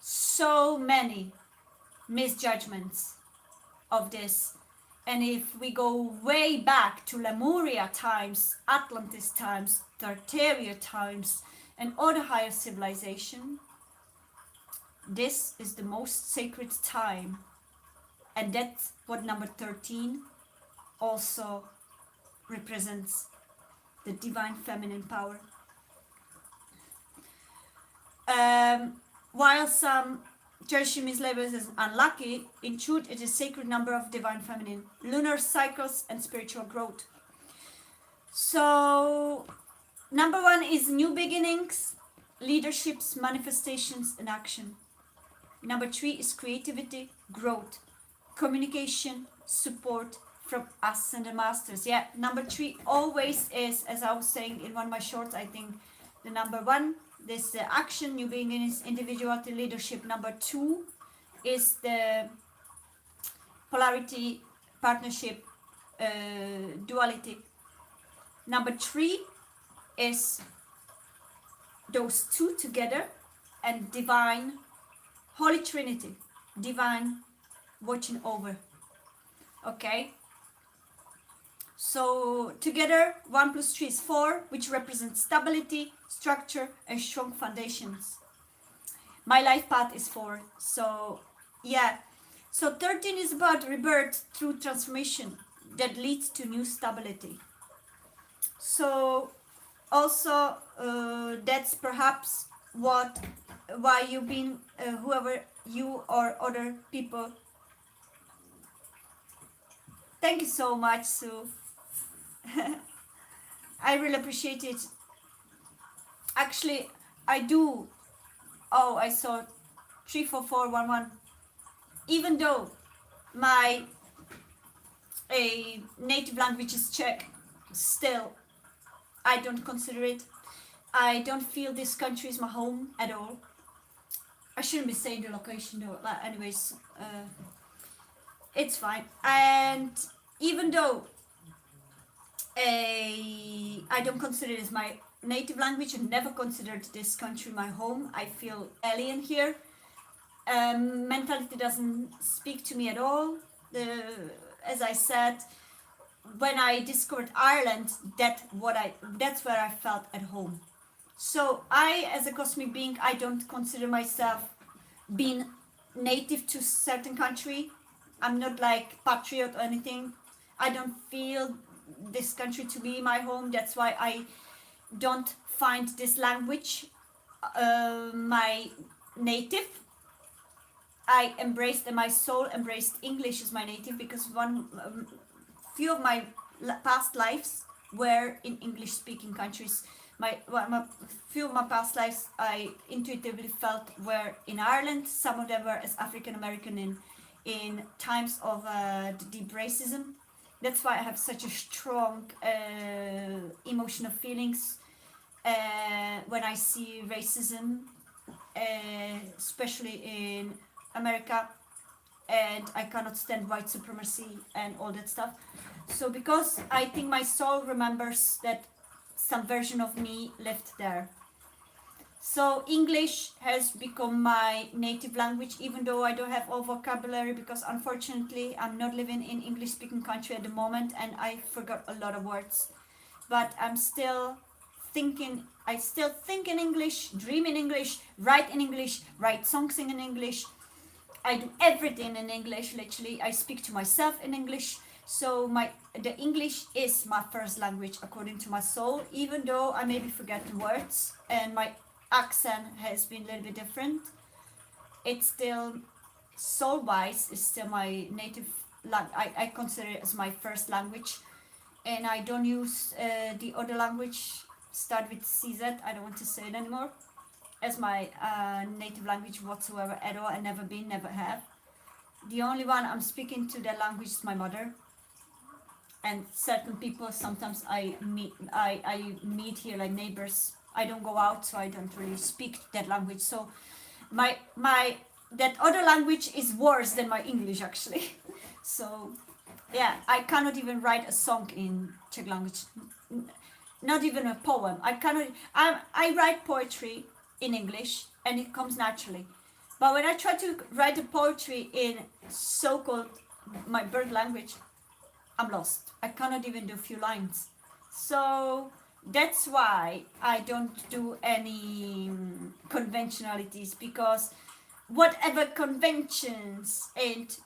A: so many misjudgments of this. And if we go way back to Lemuria times, Atlantis times, Tartaria times, and other higher civilization, this is the most sacred time. And that's what number 13 also represents, the divine feminine power. While some church mislabels as unlucky, in truth it is sacred number of divine feminine, lunar cycles and spiritual growth. So number 1 is new beginnings, leaderships, manifestations, and action. Number 3 is creativity, growth, communication, support from us and the masters. Yeah, number 3 always is, as I was saying in one of my shorts, I think the number 1, this action, new beginnings, individuality, leadership. Number 2 is the polarity, partnership, duality. Number 3 is those two together, and divine, Holy Trinity, divine watching over. Okay, so together 1 plus 3 is 4, which represents stability, structure, and strong foundations. My life path is 4. So yeah, so 13 is about rebirth through transformation that leads to new stability. So also that's perhaps why you've been, whoever you or other people. Thank you so much, Sue. I really appreciate it. Actually, I do. Oh, I saw 34411. Even though my native language is Czech, still I don't consider it. I don't feel this country is my home at all. I shouldn't be saying the location though. Anyways, it's fine. And even though I don't consider it as my native language and never considered this country my home, I feel alien here. Mentality doesn't speak to me at all. As I said, when I discovered Ireland, that's where I felt at home. So I, as a cosmic being, I don't consider myself being native to certain country. I'm not like patriot or anything. I don't feel this country to be my home. That's why I don't find this language my native. I embraced, and my soul embraced English as my native, because few of my past lives were in English speaking countries. My few of my past lives I intuitively felt were in Ireland. Some of them were as African American in times of the deep racism. That's why I have such a strong emotional feelings when I see racism, especially in America, and I cannot stand white supremacy and all that stuff. So because I think my soul remembers that some version of me lived there. So English has become my native language, even though I don't have all vocabulary, because unfortunately I'm not living in English speaking country at the moment and I forgot a lot of words. But I still think in English, dream in English, write songs in English. I do everything in English, literally. I speak to myself in English. So the English is my first language according to my soul, even though I maybe forget the words and my accent has been a little bit different. It's still, soul wise, is still my native I consider it as my first language, and I don't use the other language start with CZ. I don't want to say it anymore as my native language whatsoever at all. I never been, never have. The only one I'm speaking to that language is my mother, and certain people sometimes I meet here, like neighbors. I don't go out, so I don't really speak that language. So my that other language is worse than my English actually. So yeah, I cannot even write a song in Czech language, not even a poem. I write poetry in English and it comes naturally, but when I try to write a poetry in so-called my birth language, I'm lost. I cannot even do a few lines. So that's why I don't do any conventionalities, because whatever conventions and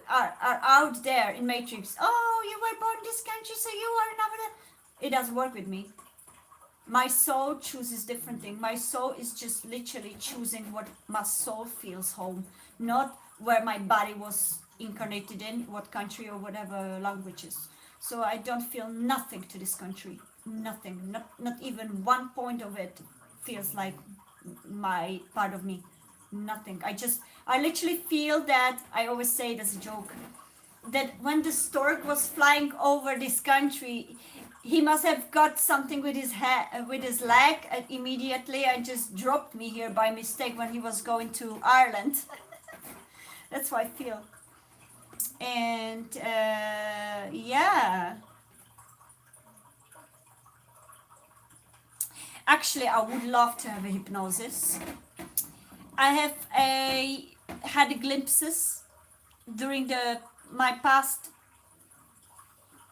A: are out there in Matrix. Oh, you were born in this country, so you are another. It doesn't work with me. My soul chooses different thing. My soul is just literally choosing what my soul feels home, not where my body was incarnated in, what country or whatever languages. So I don't feel nothing to this country. Nothing. Not even one point of it feels like my part of me. Nothing. I literally feel that, I always say it as a joke, that when the stork was flying over this country, he must have got something with his head, with his leg, and immediately and just dropped me here by mistake when he was going to Ireland. That's how I feel. And yeah, actually I would love to have a hypnosis. I have had glimpses during my past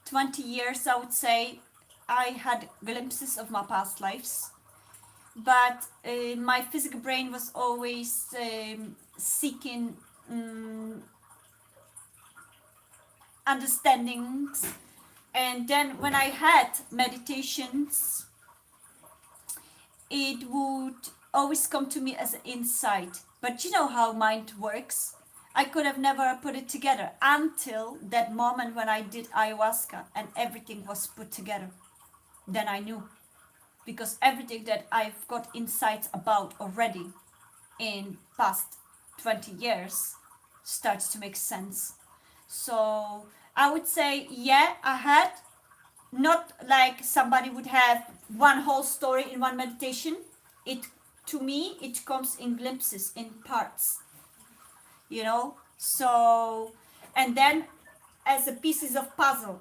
A: 20 years, I would say. I had glimpses of my past lives, but my physical brain was always seeking understandings. And then when I had meditations, it would always come to me as an insight. But you know how mind works. I could have never put it together until that moment when I did ayahuasca and everything was put together. Then I knew. Because everything that I've got insights about already in past 20 years starts to make sense. So I would say, yeah, I had, not like somebody would have one whole story in one meditation. To me, it comes in glimpses, in parts, so, and then as a pieces of puzzle,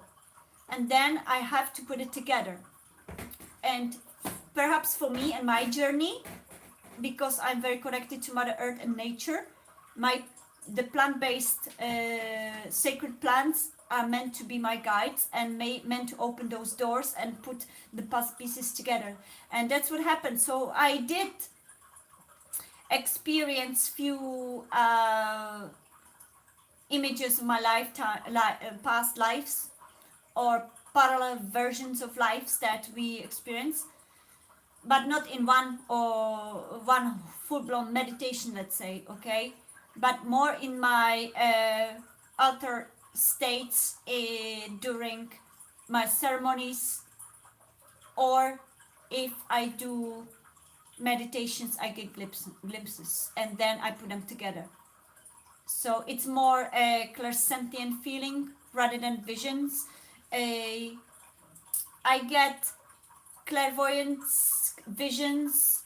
A: and then I have to put it together. And perhaps for me and my journey, because I'm very connected to Mother Earth and nature. The plant-based sacred plants are meant to be my guides and meant to open those doors and put the puzzle pieces together. And that's what happened. So I did experience few images of my lifetime, past lives, or parallel versions of lives that we experience, but not in one full-blown meditation, let's say, okay, but more in my alter states during my ceremonies, or if I do meditations, I get glimpses and then I put them together. So it's more a clairsentient feeling rather than visions. I get clairvoyance visions,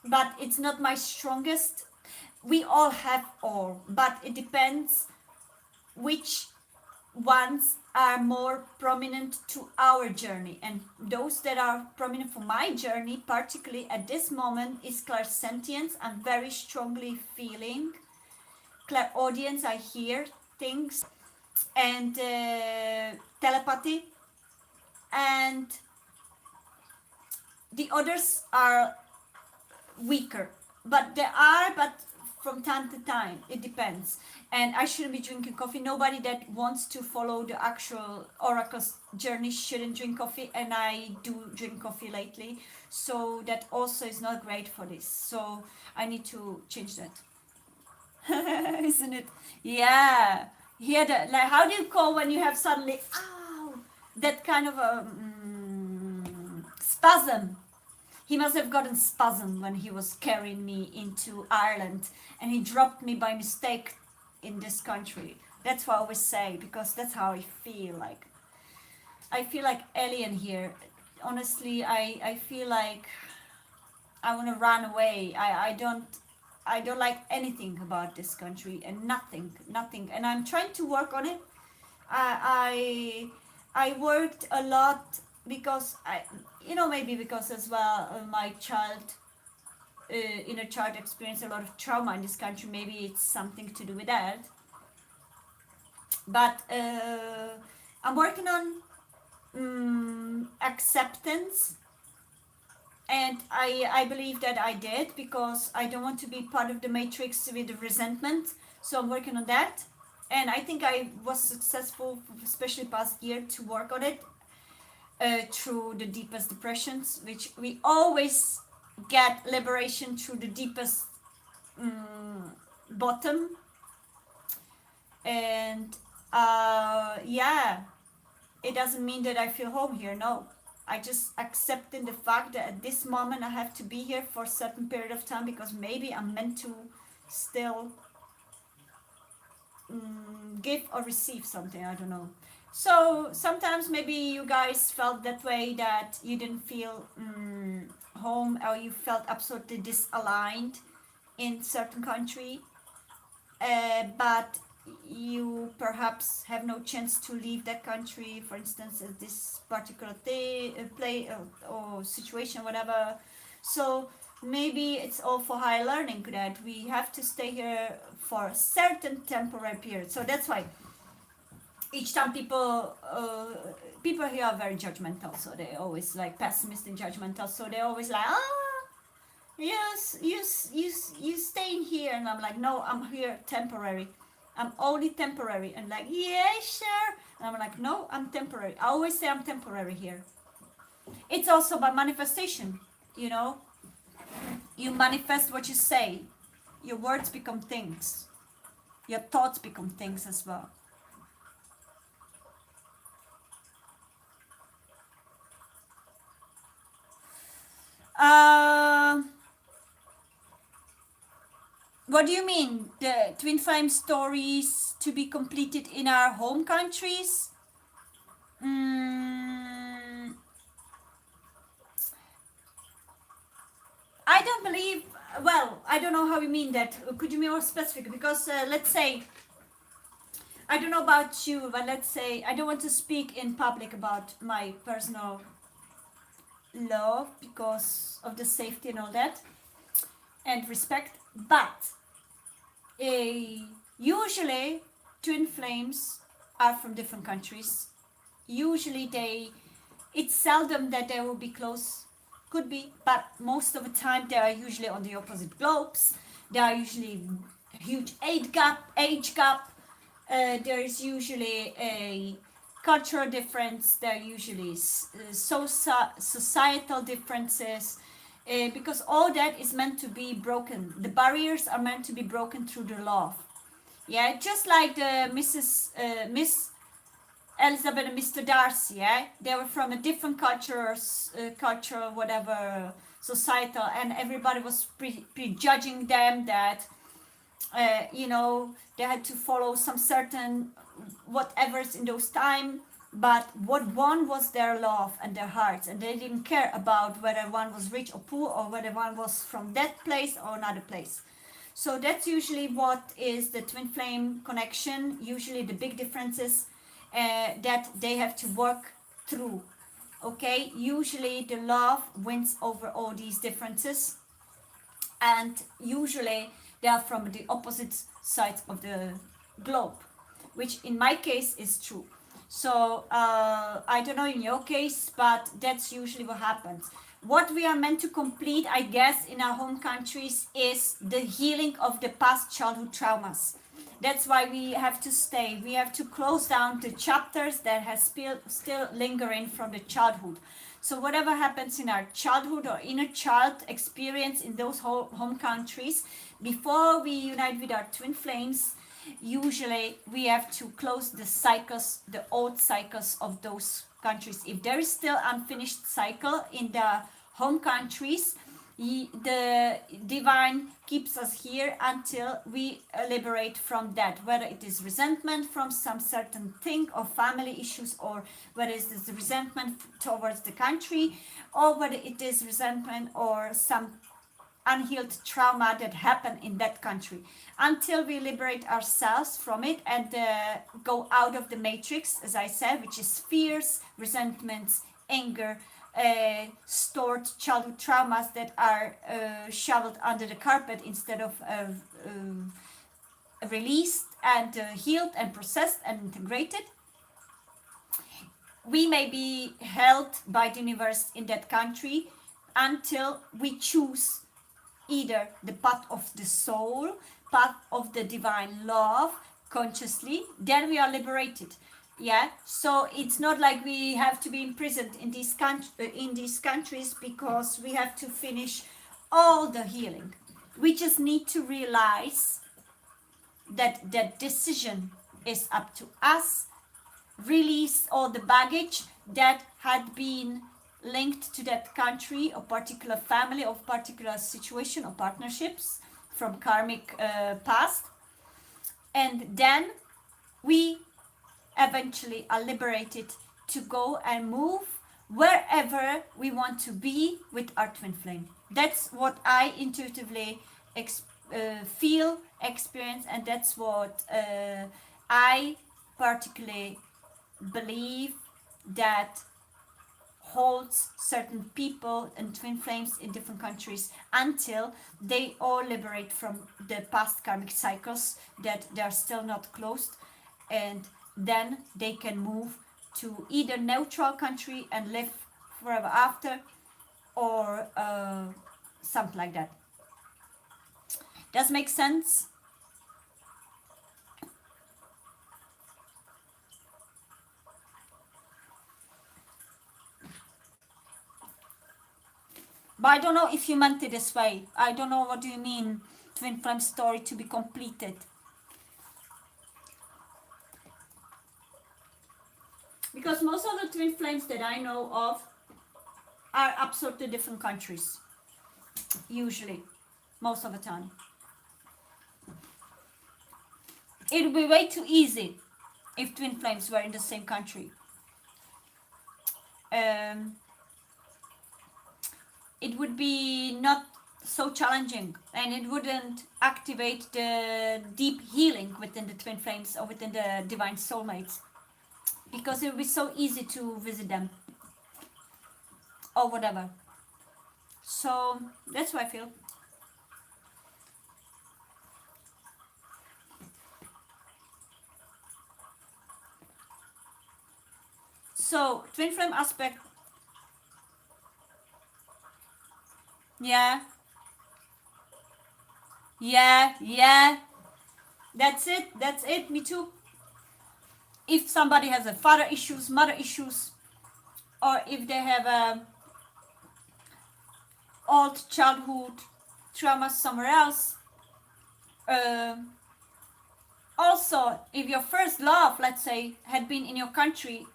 A: but it's not my strongest. We all have all, but it depends which ones are more prominent to our journey. And those that are prominent for my journey, particularly at this moment, is clairsentience. I'm very strongly feeling clairaudience. I hear things, and telepathy, and the others are weaker, but from time to time it depends. And I shouldn't be drinking coffee. Nobody that wants to follow the actual oracle's journey shouldn't drink coffee, and I do drink coffee lately, so that also is not great for this, so I need to change that. Isn't it? Yeah. Here, like, how do you call when you have suddenly, ow, that kind of a spasm? He must have gotten spasm when he was carrying me into Ireland, and he dropped me by mistake in this country. That's what I always say, because that's how I feel like. I feel like alien here. Honestly, I feel like I want to run away. I don't like anything about this country, and nothing, and I'm trying to work on it. I worked a lot because maybe because as well my inner child experienced a lot of trauma in this country. Maybe it's something to do with that. But I'm working on acceptance, and I believe that I did, because I don't want to be part of the matrix with the resentment. So I'm working on that, and I think I was successful, especially past year, to work on it through the deepest depressions, which we always get liberation through the deepest bottom. And yeah, it doesn't mean that I feel home here, no. I just accepting the fact that at this moment I have to be here for a certain period of time, because maybe I'm meant to still give or receive something, I don't know. So sometimes maybe you guys felt that way, that you didn't feel home, or you felt absolutely disaligned in certain country, but you perhaps have no chance to leave that country, for instance, at this particular play or situation, whatever. So maybe it's all for higher learning, that we have to stay here for a certain temporary period. So that's why each time people here are very judgmental, so they always like pessimist and judgmental, so they always like, yes, you staying here, and I'm like, no, I'm here temporary. I'm only temporary. And like, yeah, sure. And I'm like, no, I'm temporary. I always say I'm temporary here. It's also by manifestation, you know. You manifest what you say. Your words become things. Your thoughts become things as well. What do you mean? The twin flame stories to be completed in our home countries? I don't believe, well, I don't know how you mean that. Could you be more specific? Because let's say, I don't know about you, but let's say, I don't want to speak in public about my personal love because of the safety and all that. and respect. But usually twin flames are from different countries. Usually it's seldom that they will be close, could be, but most of the time they are usually on the opposite globes. There are usually huge age gap. There is usually a cultural difference. There are usually societal differences, because all that is meant to be broken. The barriers are meant to be broken through the love. Yeah, just like the Miss Elizabeth and Mr. Darcy. Yeah, they were from a different culture, whatever, societal, and everybody was prejudging them that they had to follow some certain whatever's in those time. But what won was their love and their hearts, and they didn't care about whether one was rich or poor, or whether one was from that place or another place. So that's usually what is the twin flame connection. Usually the big differences that they have to work through. Okay, usually the love wins over all these differences, and usually they are from the opposite sides of the globe, which in my case is true. So I don't know in your case, but that's usually what happens. What we are meant to complete, I guess, in our home countries is the healing of the past childhood traumas. That's why we have to stay. We have to close down the chapters that has still lingering from the childhood. So whatever happens in our childhood or inner child experience in those home countries, before we unite with our twin flames, usually we have to close the cycles, the old cycles of those countries. If there is still unfinished cycle in the home countries, the divine keeps us here until we liberate from that, whether it is resentment from some certain thing or family issues, or whether it is resentment towards the country, or whether it is resentment or some unhealed trauma that happened in that country, until we liberate ourselves from it and go out of the matrix, as I said, which is fears, resentments, anger, stored childhood traumas that are shoveled under the carpet instead of released and healed and processed and integrated. We may be held by the universe in that country until we choose either the path of the soul, path of the divine love consciously, then we are liberated. Yeah, so it's not like we have to be imprisoned in these countries because we have to finish all the healing. We just need to realize that that decision is up to us. Release all the baggage that had been linked to that country or particular family or particular situation or partnerships from karmic past, and then we eventually are liberated to go and move wherever we want to be with our twin flame. That's what I intuitively feel, experience, and that's what I particularly believe that holds certain people and twin flames in different countries until they all liberate from the past karmic cycles that they are still not closed, and then they can move to either neutral country and live forever after, or something like that. Does make sense? But I don't know if you meant it this way. I don't know what do you mean twin flame story to be completed. Because most of the twin flames that I know of are absolutely different countries. Usually. Most of the time. It would be way too easy if twin flames were in the same country. It would be not so challenging, and it wouldn't activate the deep healing within the twin flames or within the divine soulmates, because it would be so easy to visit them or whatever. So that's what I feel. So twin flame aspect, yeah, yeah, that's it, me too. If somebody has a father issues, mother issues, or if they have a old childhood trauma somewhere else, uh, also if your first love, let's say, had been in your country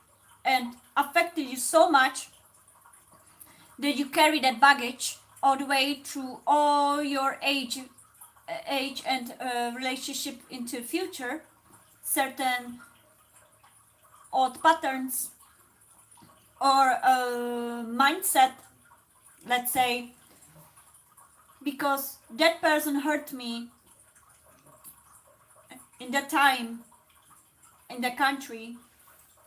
A: and affected you so much that you carry that baggage all the way through all your age and relationship into the future, certain old patterns or mindset, let's say, because that person hurt me in that time in the country,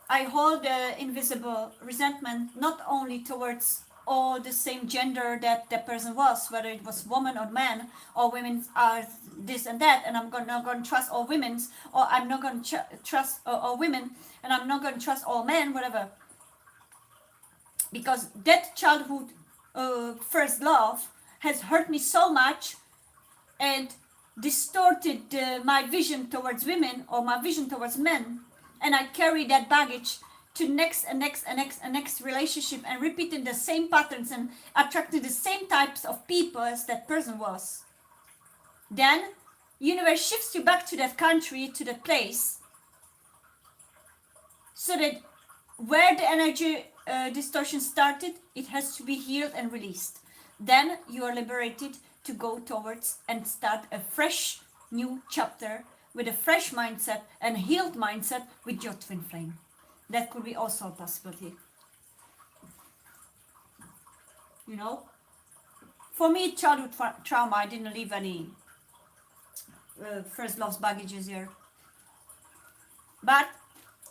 A: I hold the invisible resentment not only towards all the same gender that the person was, whether it was woman or man, or women are this and that, and I'm not going to trust all women, or I'm not going to trust all women, and I'm not going to trust all men, whatever. Because that childhood first love has hurt me so much and distorted my vision towards women or my vision towards men, and I carry that baggage to next and next and next and next relationship and repeating the same patterns and attracting the same types of people as that person was. Then universe shifts you back to that country, to that place, so that where the energy distortion started, it has to be healed and released. Then you are liberated to go towards and start a fresh new chapter with a fresh mindset and healed mindset with your twin flame. That could be also a possibility. You know, for me, childhood trauma, I didn't leave any first love's baggages here, but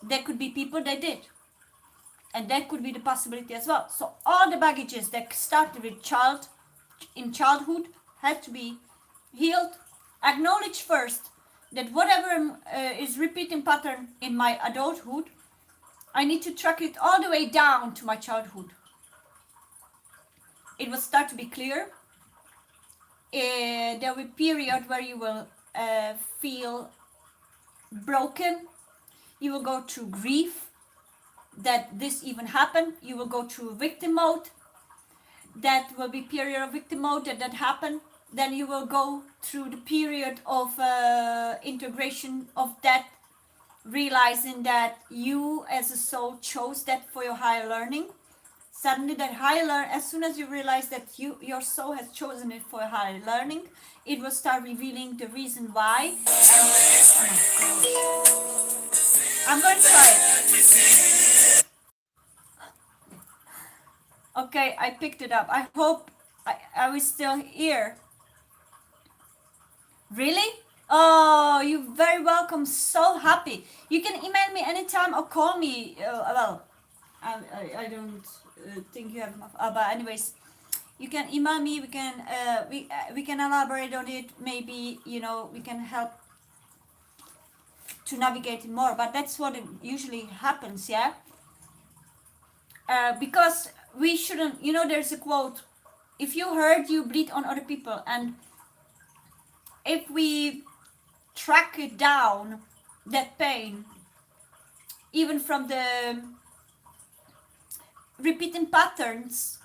A: there could be people that did, and that could be the possibility as well. So all the baggages that started with childhood had to be healed. Acknowledge first that whatever is repeating pattern in my adulthood, I need to track it all the way down to my childhood. It will start to be clear. There will be a period where you will feel broken. You will go through grief that this even happened. You will go through victim mode. That will be period of victim mode that happened. Then you will go through the period of integration of that, realizing that you as a soul chose that for your higher learning. Suddenly that higher learn, as soon as you realize that your soul has chosen it for higher learning, it will start revealing the reason why. And, oh my gosh. I'm going to try it. Okay, I picked it up. I hope I was still here. Really? Oh, you're very welcome. So happy. You can email me anytime or call me. Well, I don't think you have. But anyways, you can email me. We can elaborate on it. Maybe we can help to navigate it more. But that's what it usually happens, yeah. Because we shouldn't. There's a quote: "If you hurt, you bleed on other people," and if we track it down, that pain, even from the repeating patterns,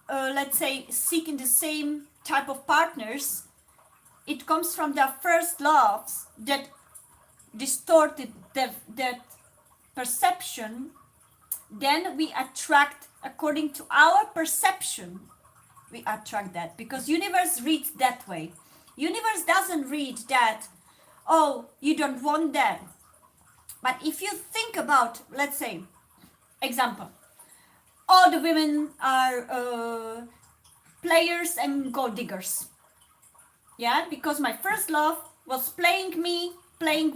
A: let's say seeking the same type of partners, it comes from their first loves that distorted that perception. Then we attract according to our perception. We attract that because universe reads that way. Universe doesn't read that, oh, you don't want that. But if you think about, let's say, example, all the women are players and gold diggers. Yeah, because my first love was playing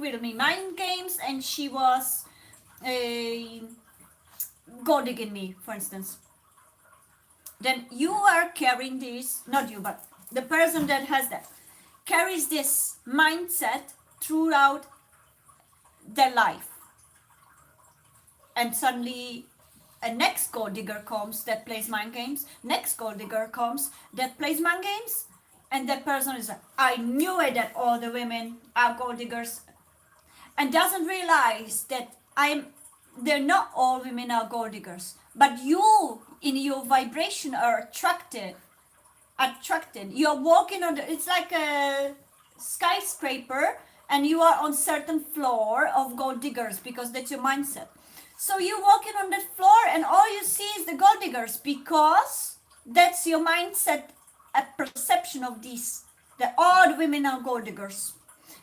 A: with me mind games, and she was gold digging me, for instance. Then you are carrying this, not you, but the person that has that, carries this mindset throughout their life. And suddenly A next gold digger comes that plays mind games. Next gold digger comes that plays mind games. And that person is like, I knew it that all the women are gold diggers, and doesn't realize that they're not all women are gold diggers, but you in your vibration are attracted. You're walking on it's like a skyscraper, and you are on certain floor of gold diggers because that's your mindset. So you're walking on that floor and all you see is the gold diggers because that's your mindset, a perception of these, that all the women are gold diggers.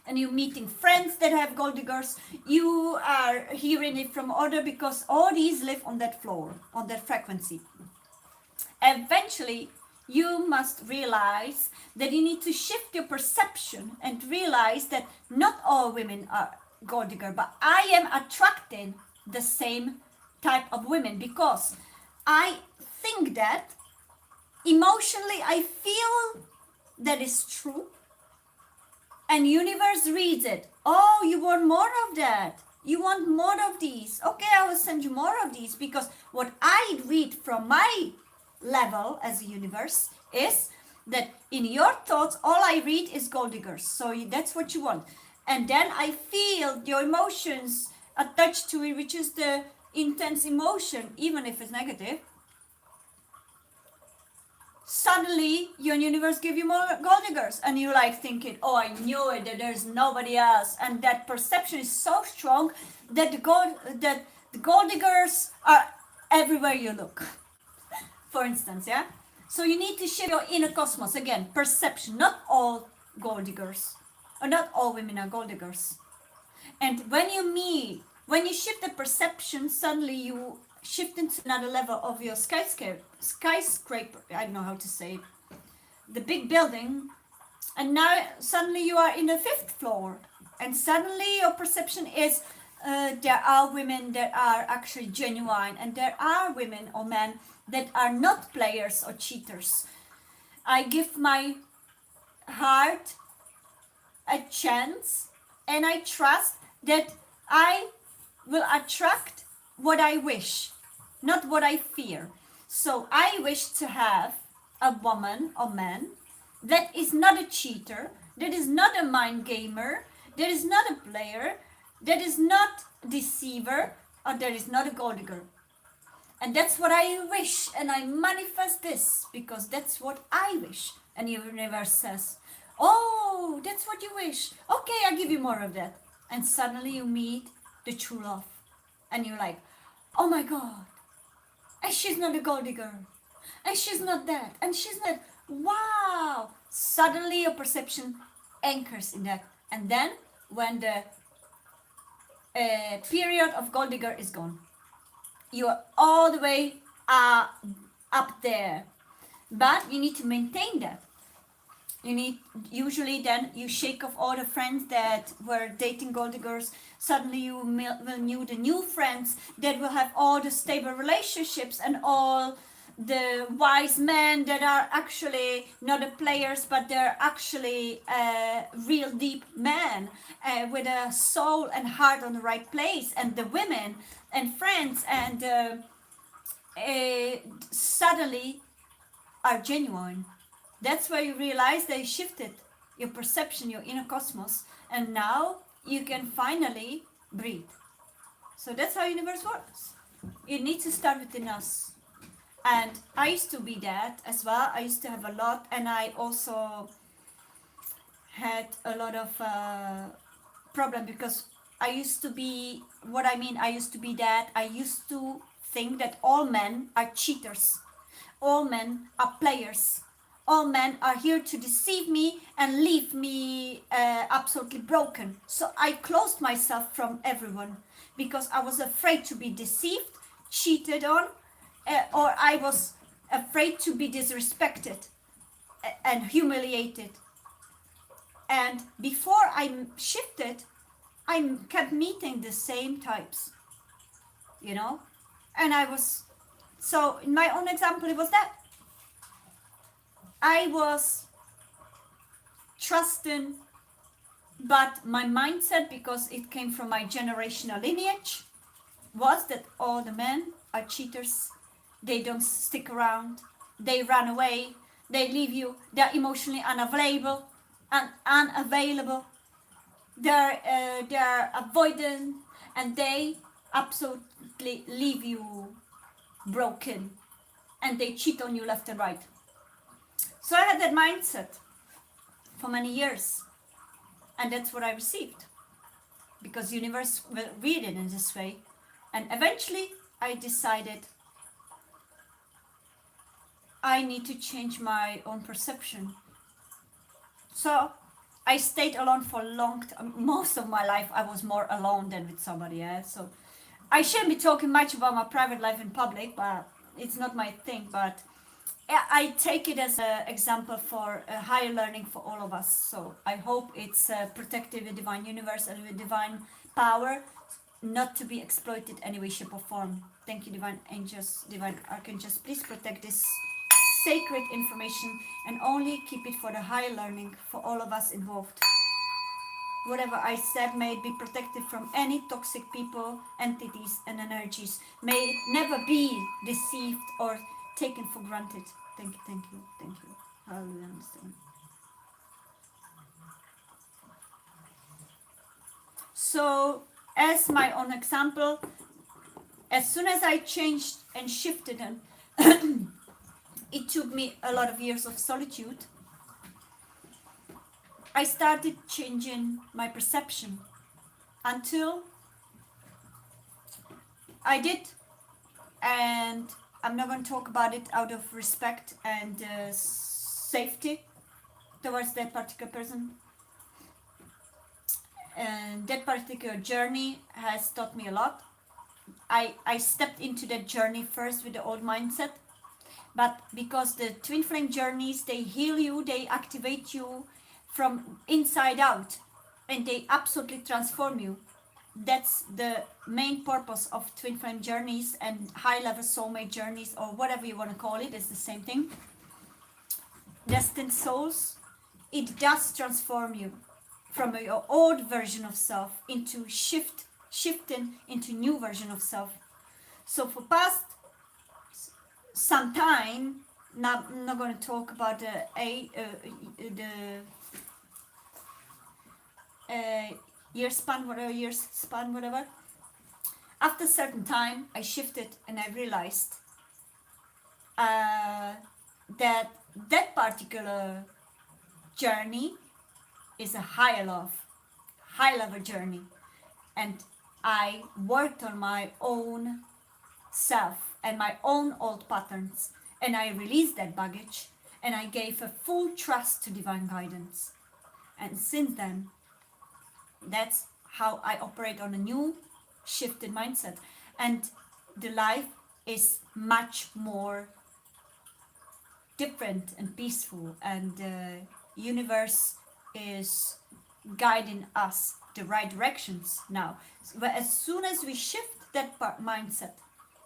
A: And you're meeting friends that have gold diggers. You are hearing it from other because all these live on that floor, on that frequency. Eventually, you must realize that you need to shift your perception and realize that not all women are gold digger, but I am attracting the same type of women because I think that emotionally I feel that is true, and universe reads it. Oh, you want more of that, you want more of these, okay, I will send you more of these, because what I read from my level as a universe is that in your thoughts all I read is gold diggers, so that's what you want. And then I feel your emotions attached to it, which is the intense emotion, even if it's negative. Suddenly your universe give you more gold diggers, and you're like thinking, oh, I knew it, that there's nobody else. And that perception is so strong that the gold diggers are everywhere you look. For instance, yeah. So you need to shift your inner cosmos again. Perception. Not all gold diggers, or not all women are gold diggers. And when you shift the perception, suddenly you shift into another level of your skyscraper. I don't know how to say it. The big building, and now suddenly you are in the 5th floor, and suddenly your perception is there are women that are actually genuine, and there are women or men that are not players or cheaters. I give my heart a chance, and I trust that I will attract what I wish, not what I fear. So I wish to have a woman or man that is not a cheater, that is not a mind gamer, that is not a player, that is not a deceiver, or that is not a gold digger. And that's what I wish, and I manifest this because that's what I wish. And the universe says, oh, that's what you wish. Okay, I'll give you more of that. And suddenly you meet the true love. And you're like, oh my God. And she's not a gold digger. And she's not that. And she's not. Wow. Suddenly your perception anchors in that. And then when the period of gold digger is gone, you are all the way up there. But you need to maintain that. Usually then you shake off all the friends that were dating gold diggers. Suddenly you will knew the new friends that will have all the stable relationships and all the wise men that are actually not the players, but they're actually real deep men with a soul and heart on the right place. And the women and friends and suddenly are genuine. That's where you realize they shifted your perception, your inner cosmos, and now you can finally breathe. So that's how universe works. It needs to start within us. And I used to be that as well. I used to have a lot, and I also had a lot of problem because I used to be, what I mean, I used to be that, I used to think that all men are cheaters. All men are players. All men are here to deceive me and leave me absolutely broken. So I closed myself from everyone because I was afraid to be deceived, cheated on, or I was afraid to be disrespected and humiliated. And before I shifted, I kept meeting the same types, you know? And I was, so in my own example, it was that. I was trusting, but my mindset, because it came from my generational lineage, was that all the men are cheaters. They don't stick around. They run away. They leave you. They're emotionally unavailable. They're avoidant, and they absolutely leave you broken, and they cheat on you left and right. So I had that mindset for many years, and that's what I received, because universe will read it in this way. And eventually I decided I need to change my own perception. So I stayed alone for a long time. Most of my life I was more alone than with somebody else. So I shouldn't be talking much about my private life in public, but it's not my thing. But I take it as an example for higher learning for all of us. So I hope it's protected with divine universe and with divine power, not to be exploited any way, shape or form. Thank you, divine angels, divine archangels. Please protect this sacred information and only keep it for the higher learning for all of us involved. Whatever I said, may it be protected from any toxic people, entities and energies. May it never be deceived or taken for granted. Thank you, thank you, thank you. Hallelujah. So, as my own example, as soon as I changed and shifted, and it took me a lot of years of solitude, I started changing my perception until I did. And I'm not going to talk about it out of respect and safety towards that particular person. And that particular journey has taught me a lot. I stepped into that journey first with the old mindset, but because the twin flame journeys, they heal you, they activate you from inside out, and they absolutely transform you. That's the main purpose of twin flame journeys and high level soulmate journeys, or whatever you want to call it. It's the same thing. Destined souls, it does transform you from your old version of self into shifting into new version of self. So for past some time, now I'm not going to talk about the years span, whatever. After a certain time, I shifted and I realized that that particular journey is a higher love, high level journey, and I worked on my own self and my own old patterns, and I released that baggage, and I gave a full trust to divine guidance. And since then, that's how I operate on a new shifted mindset, and the life is much more different and peaceful, and the universe is guiding us the right directions now. But as soon as we shift that mindset,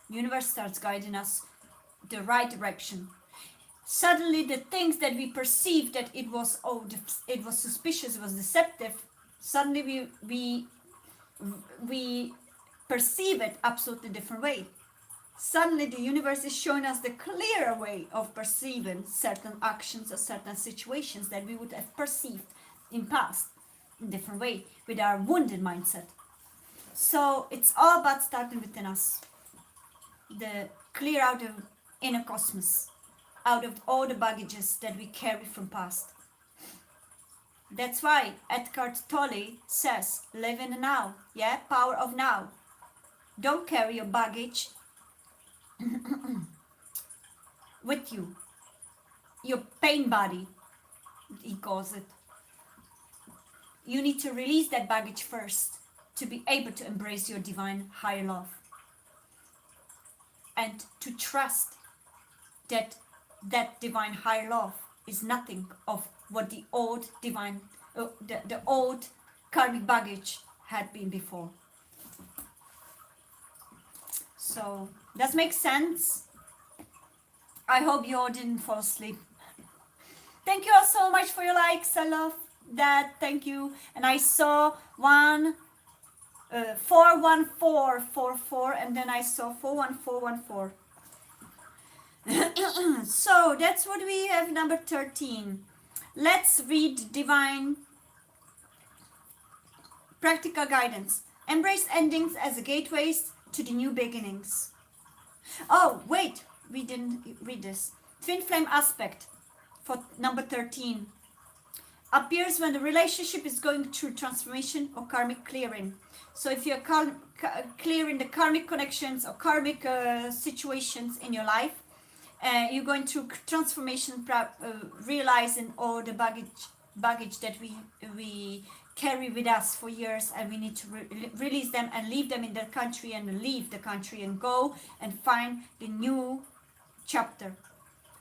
A: universe starts guiding us the right direction. Suddenly the things that we perceived that it was suspicious, it was deceptive, suddenly we perceive it absolutely different way. Suddenly the universe is showing us the clearer way of perceiving certain actions or certain situations that we would have perceived in past in different way with our wounded mindset. So it's all about starting within us. The clear out of inner cosmos, out of all the baggages that we carry from past. That's why Eckhart Tolle says, live in the now, yeah, power of now. Don't carry your baggage with you. Your pain body, he calls it. You need to release that baggage first to be able to embrace your divine higher love. And to trust that that divine higher love is nothing of what the old divine, the old karmic baggage had been before. So, does make sense? I hope you all didn't fall asleep. Thank you all so much for your likes. I love that. Thank you. And I saw one 41444, and then I saw 41414. So that's what we have, number 13. Let's read divine practical guidance. Embrace endings as gateways to the new beginnings. Oh, wait, we didn't read this. Twin flame aspect for number 13 appears when the relationship is going through transformation or karmic clearing. So if you're clearing the karmic connections or karmic situations in your life, you're going through transformation, realizing all the baggage that we carry with us for years, and we need to release them and leave them in the country, and leave the country and go and find the new chapter.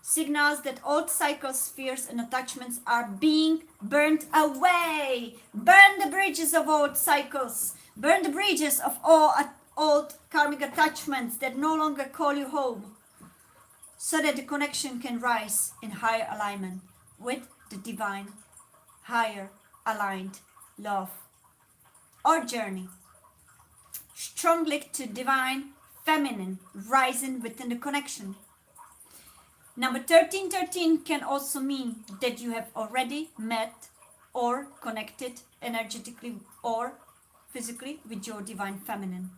A: Signals that old cycles, fears, and attachments are being burned away. Burn the bridges of old cycles. Burn the bridges of all old karmic attachments that no longer call you home, so that the connection can rise in higher alignment with the divine, higher aligned love or journey. Strong link to divine feminine rising within the connection. Number 1313 can also mean that you have already met or connected energetically or physically with your divine feminine.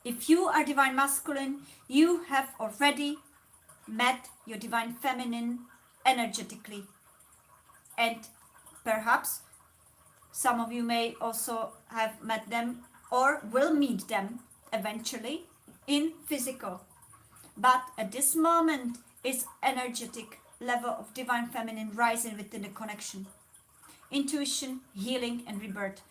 A: If you are divine masculine, you have already met your divine feminine energetically. And perhaps some of you may also have met them or will meet them eventually in physical. But at this moment is energetic level of divine feminine rising within the connection. Intuition, healing, and rebirth.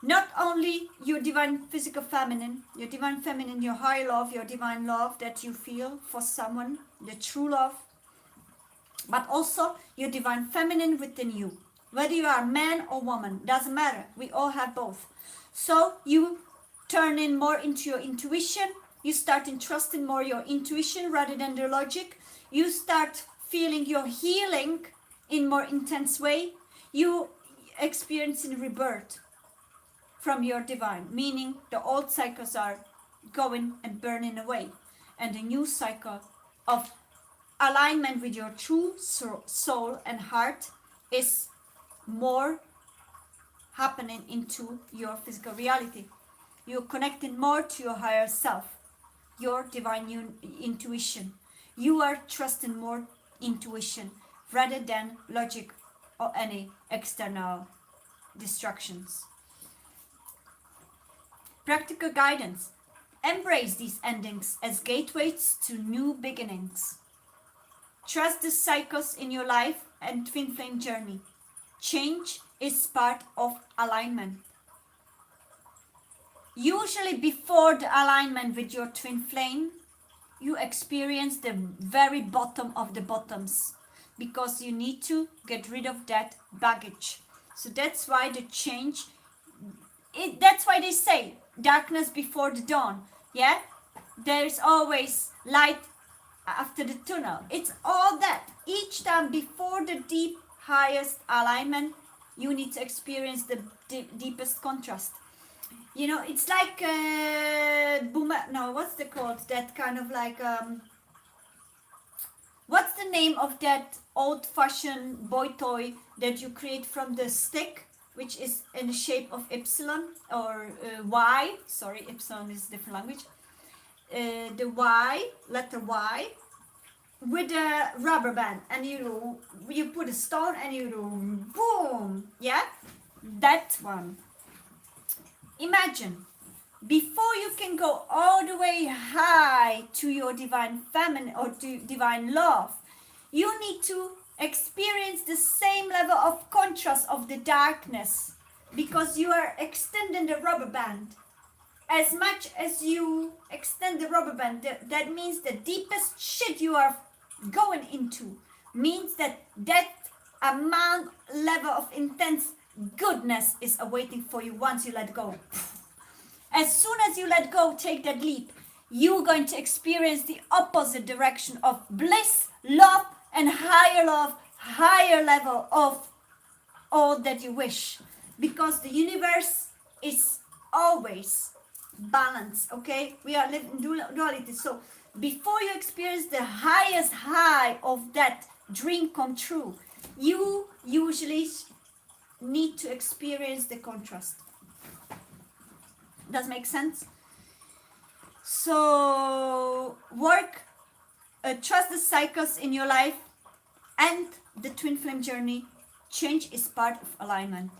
A: Not only your divine physical feminine, your high love, your divine love that you feel for someone, the true love, but also your divine feminine within you. Whether you are man or woman, doesn't matter. We all have both. So you turn in more into your intuition. You start trusting more your intuition rather than the logic. You start feeling your healing in more intense way. You experiencing rebirth from your divine, meaning the old cycles are going and burning away, and the new cycle of alignment with your true soul and heart is more happening into your physical reality. You're connecting more to your higher self, your divine intuition. You are trusting more intuition rather than logic or any external distractions. Practical guidance. Embrace these endings as gateways to new beginnings. Trust the cycles in your life and twin flame journey. Change is part of alignment. Usually before the alignment with your twin flame, you experience the very bottom of the bottoms, because you need to get rid of that baggage. So that's why the change, that's why they say darkness before the dawn. Yeah, there's always light after the tunnel. It's all that. Each time before the deep highest alignment, you need to experience the deepest contrast. You know, it's like what's the called? That kind of like what's the name of that old-fashioned boy toy that you create from the stick, which is in the shape of Y or Y? Sorry, Y is a different language. The Y, letter Y, with a rubber band, and you put a stone and you do boom. Yeah, that one. Imagine, before you can go all the way high to your divine feminine or to divine love, you need to experience the same level of contrast of the darkness, because you are extending the rubber band. As much as you extend the rubber band, that means the deepest shit you are going into means that amount level of intense goodness is awaiting for you once you let go. As soon as you let go, take that leap, you're going to experience the opposite direction of bliss, love, and higher level of all that you wish. Because the universe is always balance, okay? We are living duality. So before you experience the highest high of that dream come true, you usually need to experience the contrast. Does make sense? So work, trust the cycles in your life and the twin flame journey. Change is part of alignment.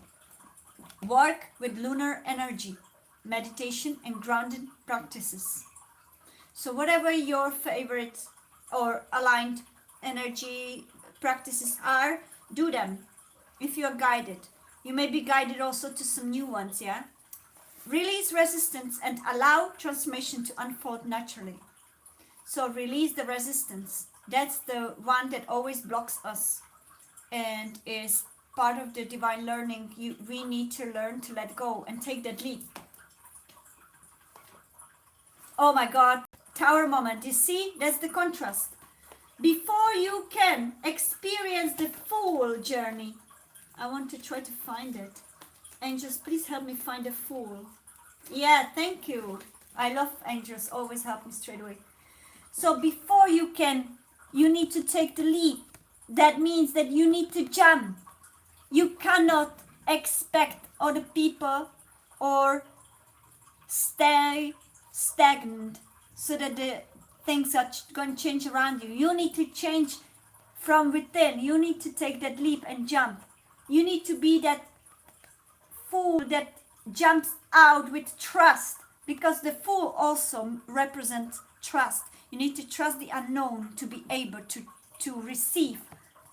A: Work with lunar energy, meditation and grounding practices. So whatever your favorite or aligned energy practices are, do them if you're guided. You may be guided also to some new ones, yeah? Release resistance and allow transformation to unfold naturally. So release the resistance. That's the one that always blocks us and is part of the divine learning. We need to learn to let go and take that leap. Oh my God, tower moment. You see, that's the contrast. Before you can experience the full journey, I want to try to find it. Angels, please help me find the fool. Yeah, thank you. I love angels, always help me straight away. So before you can, you need to take the leap. That means that you need to jump. You cannot expect other people or stay stagnant so that the things are going to change around you. You need to change from within. You need to take that leap and jump. You need to be that fool that jumps out with trust, because the fool also represents trust. You need to trust the unknown to be able to receive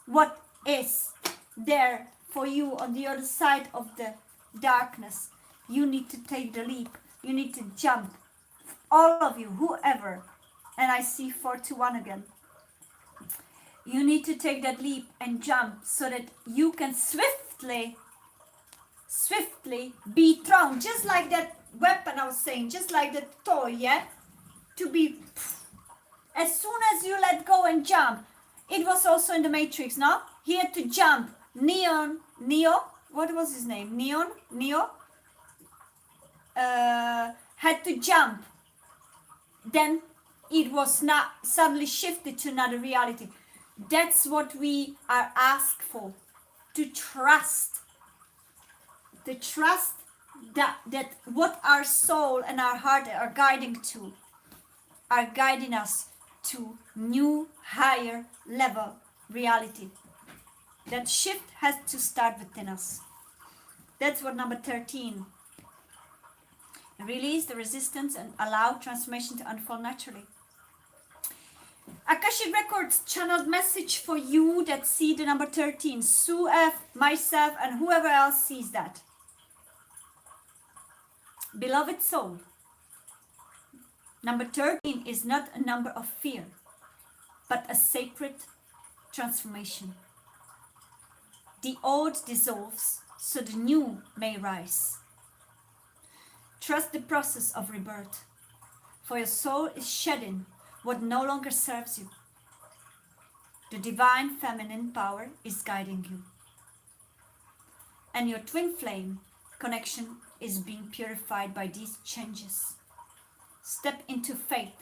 A: what is there for you on the other side of the darkness. You need to take the leap. You need to jump. All of you, whoever. And I see 4 to 1 again. You need to take that leap and jump so that you can swiftly be thrown, just like that weapon I was saying, just like the toy, yeah? To be, as soon as you let go and jump. It was also in the Matrix, no? He had to jump. Neo, what was his name? Neo had to jump. Then it was not suddenly shifted to another reality. That's what we are asked for, to trust. The trust that what our soul and our heart are guiding us to new, higher level reality. That shift has to start within us. That's what number 13. Release the resistance and allow transformation to unfold naturally. Akashic Records channeled message for you that see the number 13. Sue F, myself, and whoever else sees that. Beloved soul, number 13 is not a number of fear, but a sacred transformation. The old dissolves so the new may rise. Trust the process of rebirth, for your soul is shedding what no longer serves you. The divine feminine power is guiding you. And your twin flame connection is being purified by these changes. Step into faith,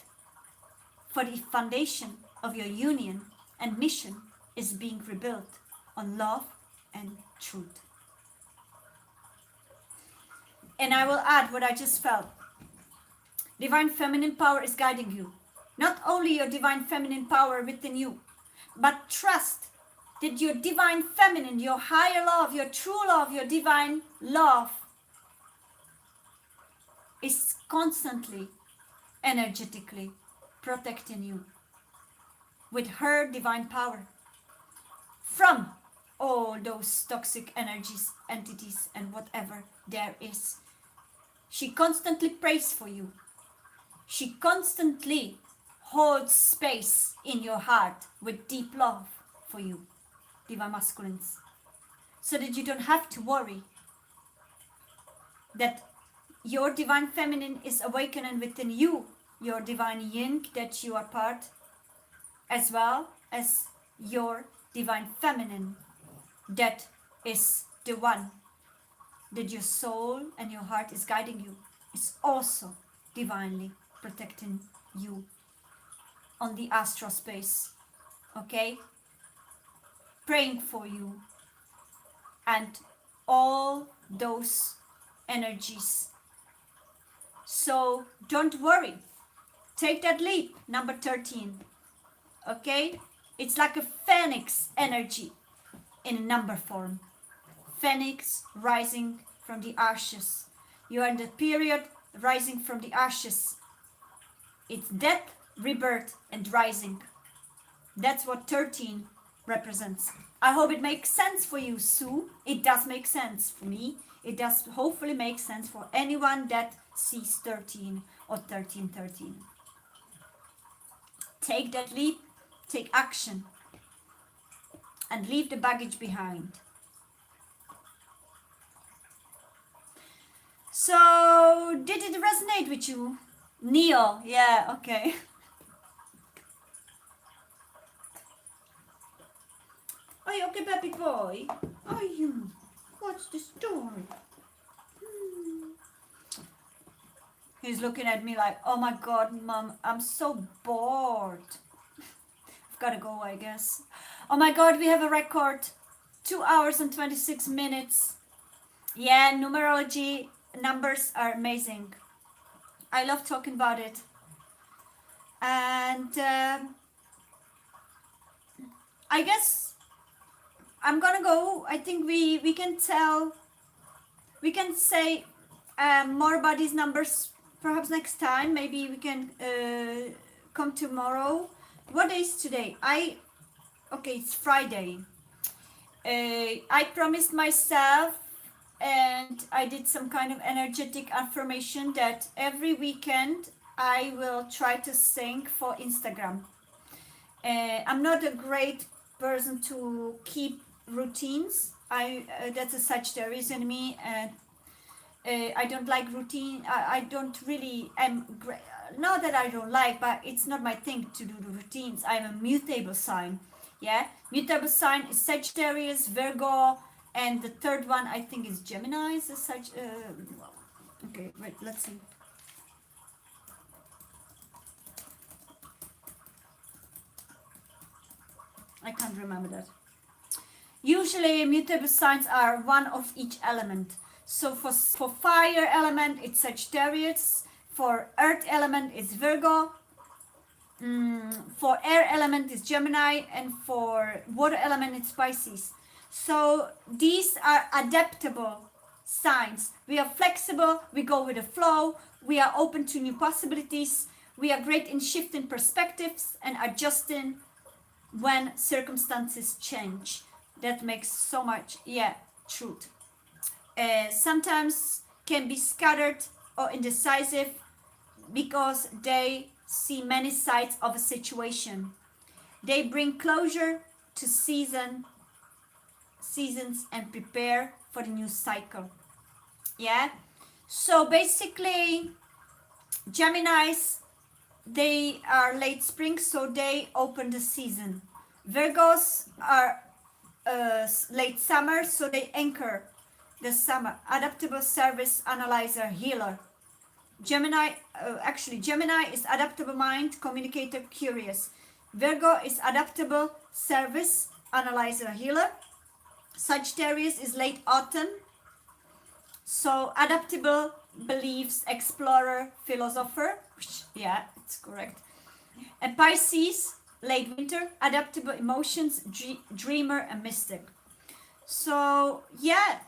A: for the foundation of your union and mission is being rebuilt on love and truth. And I will add what I just felt. Divine feminine power is guiding you. Not only your divine feminine power within you, but trust that your divine feminine, your higher love, your true love, your divine love is constantly, energetically protecting you with her divine power from all those toxic energies, entities, and whatever there is. She constantly prays for you. She constantly holds space in your heart with deep love for you, divine masculines, so that you don't have to worry that your divine feminine is awakening within you, your divine yin that you are part, as well as your divine feminine that is the one that your soul and your heart is guiding you. is also divinely protecting you on the astral space, okay? Praying for you and all those energies. So don't worry. Take that leap, number 13. Okay? It's like a phoenix energy in number form. Phoenix rising from the ashes. You are in the period rising from the ashes. It's death, rebirth, and rising. That's what 13 represents. I hope it makes sense for you, Sue. It does make sense for me. It does hopefully make sense for anyone that sees 13 or 1313. Take that leap, take action, and leave the baggage behind. So, did it resonate with you? Neil, yeah, okay. Are you okay, baby boy? Are you? What's the story? He's looking at me like, oh my god, mom, I'm so bored. I've gotta go, I guess. Oh my god, we have a record. 2 hours and 26 minutes. Yeah, numerology numbers are amazing. I love talking about it. And I guess I'm gonna go. I think we can say more about these numbers perhaps next time. Maybe we can come tomorrow. What is today? Okay, it's Friday. I promised myself, and I did some kind of energetic affirmation that every weekend I will try to sing for Instagram. I'm not a great person to keep routines. That's a Sagittarius in me, and I don't like routine. I don't really not that I don't like, but it's not my thing to do the routines. I'm a mutable sign. Yeah, mutable sign is Sagittarius, Virgo, and the third one I think is Gemini. Is okay, wait, let's see. I can't remember that. Usually mutable signs are one of each element. So for fire element it's Sagittarius, for earth element it's Virgo, for air element it's Gemini, and for water element it's Pisces. So these are adaptable signs. We are flexible, we go with the flow, we are open to new possibilities, we are great in shifting perspectives and adjusting when circumstances change. That makes so much, yeah, truth. Sometimes can be scattered or indecisive because they see many sides of a situation. They bring closure to seasons and prepare for the new cycle. Yeah. So basically, Geminis, they are late spring, so they open the season. Virgos are late summer, so they anchor the summer. Adaptable service, analyzer, healer. Gemini is adaptable mind, communicator, curious. Virgo is adaptable service, analyzer, healer. Sagittarius is late autumn, so adaptable beliefs, explorer, philosopher. Yeah, it's correct. And Pisces, late winter, adaptable emotions, dreamer, and mystic. So yeah,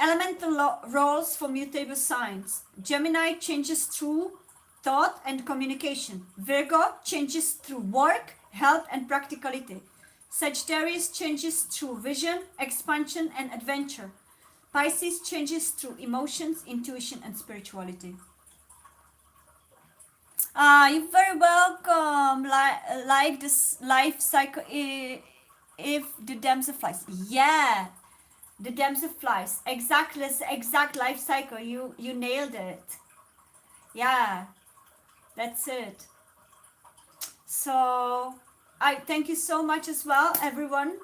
A: elemental roles for mutable signs. Gemini changes through thought and communication. Virgo changes through work, health, and practicality. Sagittarius changes through vision, expansion, and adventure. Pisces changes through emotions, intuition, and spirituality. You're very welcome. Like this life cycle, if the damsel flies. Yeah, the damsel flies. Exactly, it's the exact life cycle. You nailed it. Yeah, that's it. So I thank you so much as well, everyone,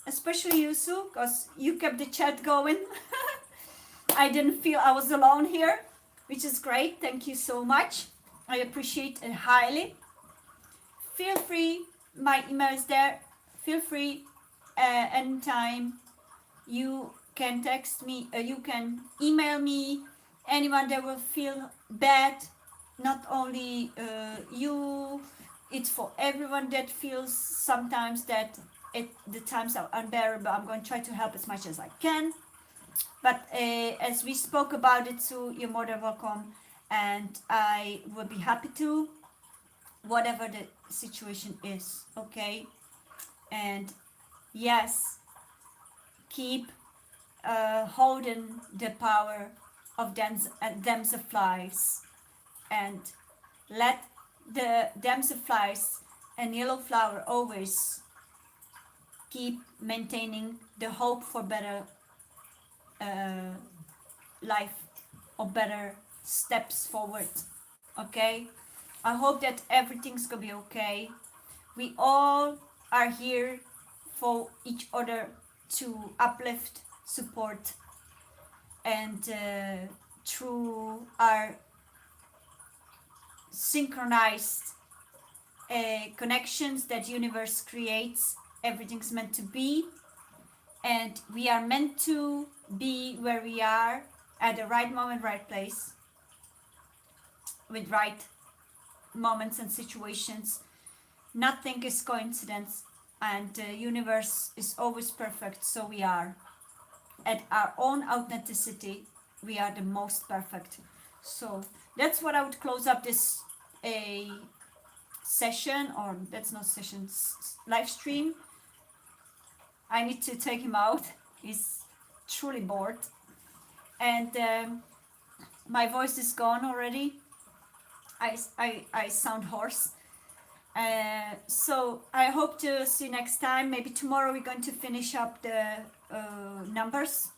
A: especially you, Sue, because you kept the chat going. I didn't feel I was alone here, which is great. Thank you so much. I appreciate it highly. Feel free, my email is there. Feel free anytime. You can text me, you can email me. Anyone that will feel bad, not only you, it's for everyone that feels sometimes that the times are unbearable. I'm going to try to help as much as I can. But as we spoke about it too, you're more than welcome, and I will be happy to, whatever the situation is, okay? And yes, keep holding the power of damselflies, and let the damselflies and yellow flower always keep maintaining the hope for better uh, life or better steps forward. Okay, I hope that everything's gonna be okay. We all are here for each other to uplift, support, and through our synchronized connections that universe creates, everything's meant to be, and we are meant to be where we are at the right moment, right place, with right moments and situations. Nothing is coincidence, and the universe is always perfect, so we are. At our own authenticity, we are the most perfect. So that's what I would close up this a session, or that's not session, live stream. I need to take him out. He's truly bored, and my voice is gone already. I sound hoarse. So I hope to see you next time. Maybe tomorrow we're going to finish up the numbers.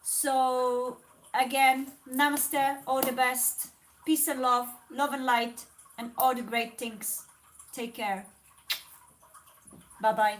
A: So again, namaste, all the best, peace and love and light, and all the great things. Take care. Bye bye.